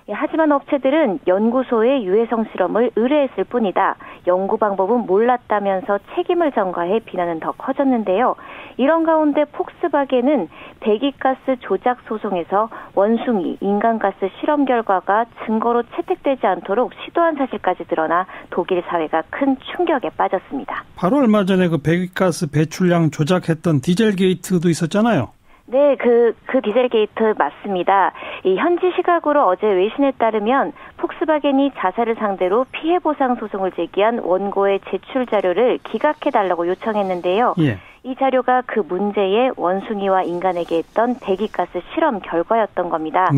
[SPEAKER 11] 하지만 업체들은 연구소에 유해성 실험을 의뢰했을 뿐이다. 연구 방법은 몰랐다면서 책임을 전가해 비난은 더 커졌는데요. 이런 가운데 폭스바겐은 배기가스 조작 소송에서 원숭이, 인간가스 실험 결과가 증거로 채택되지 않도록 시도한 사실까지 드러나 독일 사회가 큰 충격에 빠졌습니다.
[SPEAKER 1] 바로 얼마 전에 그 배기가스 배출량 조작했던 디젤 게이트도 있었잖아요.
[SPEAKER 11] 네, 그 디젤 게이트 맞습니다. 이 현지 시각으로 어제 외신에 따르면 폭스바겐이 자사를 상대로 피해 보상 소송을 제기한 원고의 제출 자료를 기각해달라고 요청했는데요. 이 자료가 그 문제의 원숭이와 인간에게 했던 배기가스 실험 결과였던 겁니다.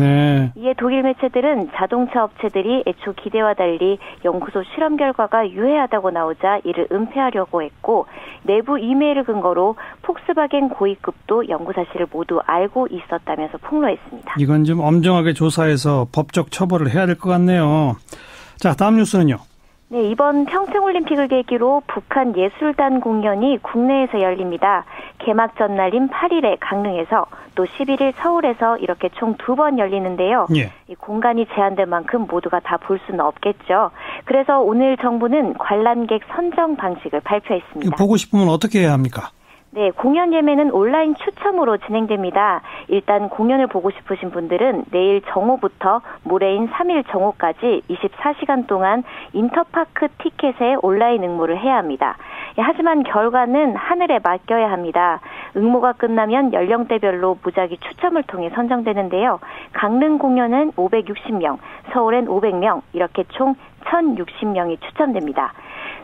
[SPEAKER 11] 이에 독일 매체들은 자동차 업체들이 애초 기대와 달리 연구소 실험 결과가 유해하다고 나오자 이를 은폐하려고 했고 내부 이메일을 근거로 폭스바겐 고위급도 연구 사실을 모두 알고 있었다면서 폭로했습니다.
[SPEAKER 1] 이건 좀 엄정하게 조사해서 법적 처벌을 해야 될 것 같네요. 자, 다음 뉴스는요.
[SPEAKER 11] 네, 이번 평창올림픽을 계기로 북한 예술단 공연이 국내에서 열립니다. 개막 전날인 8일에 강릉에서 또 11일 서울에서 이렇게 총 2번 열리는데요. 예. 이 공간이 제한된 만큼 모두가 다 볼 수는 없겠죠. 그래서 오늘 정부는 관람객 선정 방식을 발표했습니다.
[SPEAKER 1] 보고 싶으면 어떻게 해야 합니까?
[SPEAKER 11] 네, 공연 예매는 온라인 추첨으로 진행됩니다. 일단 공연을 보고 싶으신 분들은 내일 정오부터 모레인 3일 정오까지 24시간 동안 인터파크 티켓에 온라인 응모를 해야 합니다. 하지만 결과는 하늘에 맡겨야 합니다. 응모가 끝나면 연령대별로 무작위 추첨을 통해 선정되는데요. 강릉 공연은 560명, 서울엔 500명, 이렇게 총 1,060명이 추첨됩니다.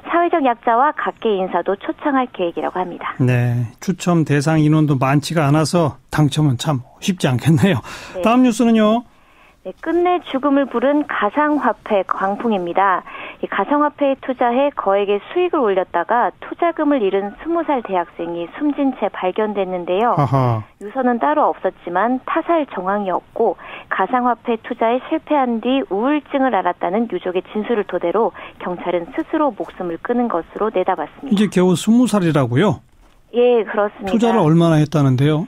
[SPEAKER 11] 사회적 약자와 각계 인사도 초청할 계획이라고 합니다.
[SPEAKER 1] 네, 추첨 대상 인원도 많지가 않아서 당첨은 참 쉽지 않겠네요. 네. 다음 뉴스는요.
[SPEAKER 11] 네, 끝내 죽음을 부른 가상화폐 광풍입니다. 이 가상화폐에 투자해 거액의 수익을 올렸다가 투자금을 잃은 20살 대학생이 숨진 채 발견됐는데요. 아하. 유서는 따로 없었지만 타살 정황이 없고 가상화폐 투자에 실패한 뒤 우울증을 앓았다는 유족의 진술을 토대로 경찰은 스스로 목숨을 끊은 것으로 내다봤습니다.
[SPEAKER 1] 이제 겨우 20살이라고요?
[SPEAKER 11] 예, 그렇습니다.
[SPEAKER 1] 투자를 얼마나 했다는데요?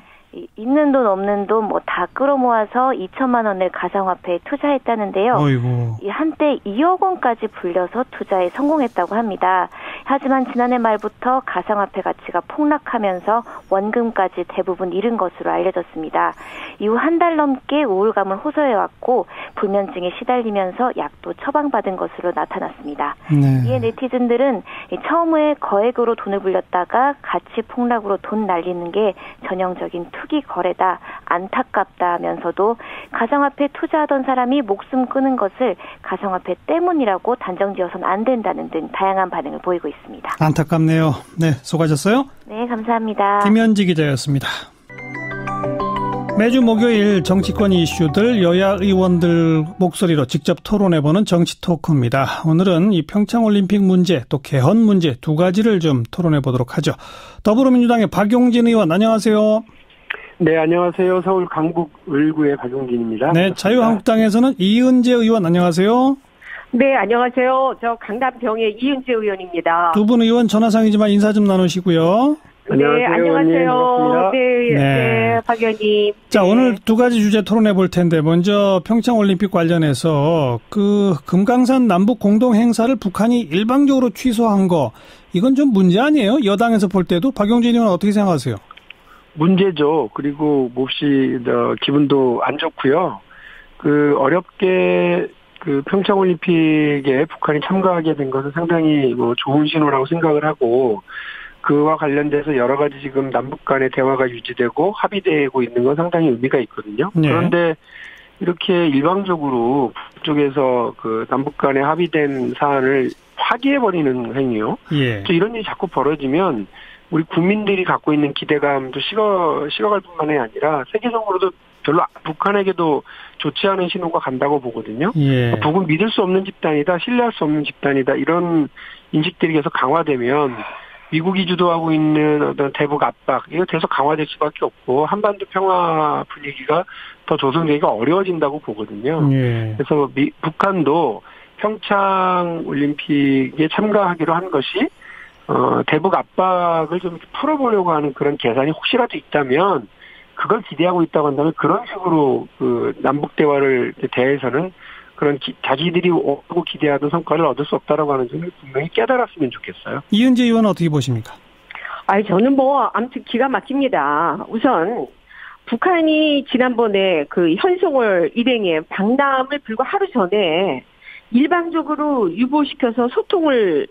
[SPEAKER 11] 있는 돈 없는 돈 뭐 다 끌어모아서 2천만 원을 가상화폐에 투자했다는데요. 어이구. 한때 2억 원까지 불려서 투자에 성공했다고 합니다. 하지만 지난해 말부터 가상화폐 가치가 폭락하면서 원금까지 대부분 잃은 것으로 알려졌습니다. 이후 한 달 넘게 우울감을 호소해왔고 불면증에 시달리면서 약도 처방받은 것으로 나타났습니다. 네. 이에 네티즌들은 처음에 거액으로 돈을 불렸다가 가치 폭락으로 돈 날리는 게 전형적인 투기 거래다, 안타깝다 하면서도 가상화폐 투자하던 사람이 목숨 끊은 것을 가상화폐 때문이라고 단정지어서는 안 된다는 등 다양한 반응을 보이고 있습니다.
[SPEAKER 1] 안타깝네요. 네, 수고하셨어요.
[SPEAKER 11] 네, 감사합니다.
[SPEAKER 1] 김현지 기자였습니다. 매주 목요일 정치권 이슈들 여야 의원들 목소리로 직접 토론해보는 정치 토크입니다. 오늘은 이 평창올림픽 문제 또 개헌 문제 두 가지를 좀 토론해보도록 하죠. 더불어민주당의 박용진 의원 안녕하세요.
[SPEAKER 5] 네, 안녕하세요. 서울 강북 을구의 박용진입니다.
[SPEAKER 1] 네, 자유한국당에서는 이은재 의원 안녕하세요.
[SPEAKER 6] 네, 안녕하세요. 저 강남병의 이은재 의원입니다.
[SPEAKER 1] 두 분 의원 전화상이지만 인사 좀 나누시고요.
[SPEAKER 6] 네, 안녕하세요. 네, 박 의원님.
[SPEAKER 1] 자,
[SPEAKER 6] 네.
[SPEAKER 1] 오늘 두 가지 주제 토론해 볼 텐데 먼저 평창올림픽 관련해서 그 금강산 남북 공동 행사를 북한이 일방적으로 취소한 거 이건 좀 문제 아니에요? 여당에서 볼 때도 박용진 의원은 어떻게 생각하세요?
[SPEAKER 5] 문제죠. 그리고 몹시 기분도 안 좋고요. 그 어렵게 그 평창올림픽에 북한이 참가하게 된 것은 상당히 좋은 신호라고 생각을 하고 그와 관련돼서 여러 가지 지금 남북 간의 대화가 유지되고 합의되고 있는 건 상당히 의미가 있거든요. 네. 그런데 이렇게 일방적으로 북쪽에서 그 남북 간에 합의된 사안을 파기해버리는 행위요. 예. 또 이런 일이 자꾸 벌어지면 우리 국민들이 갖고 있는 기대감도 식어갈 뿐만이 아니라 세계적으로도 별로 북한에게도 좋지 않은 신호가 간다고 보거든요. 예. 북은 믿을 수 없는 집단이다, 신뢰할 수 없는 집단이다 이런 인식들이 계속 강화되면 미국이 주도하고 있는 어떤 대북 압박 이거 계속 강화될 수밖에 없고 한반도 평화 분위기가 더 조성되기가 어려워진다고 보거든요. 예. 그래서 북한도 평창 올림픽에 참가하기로 한 것이 대북 압박을 좀 풀어보려고 하는 그런 계산이 혹시라도 있다면 그걸 기대하고 있다고 한다면 그런 식으로 그 남북 대화를 대해서는 그런 자기들이 오고 기대하던 성과를 얻을 수 없다라고 하는 점을 분명히 깨달았으면 좋겠어요.
[SPEAKER 1] 이은재 의원은 어떻게 보십니까?
[SPEAKER 6] 저는 아무튼 기가 막힙니다. 우선 북한이 지난번에 그 현송월 일행의 방남을 불과 하루 전에 일방적으로 유보시켜서 소통을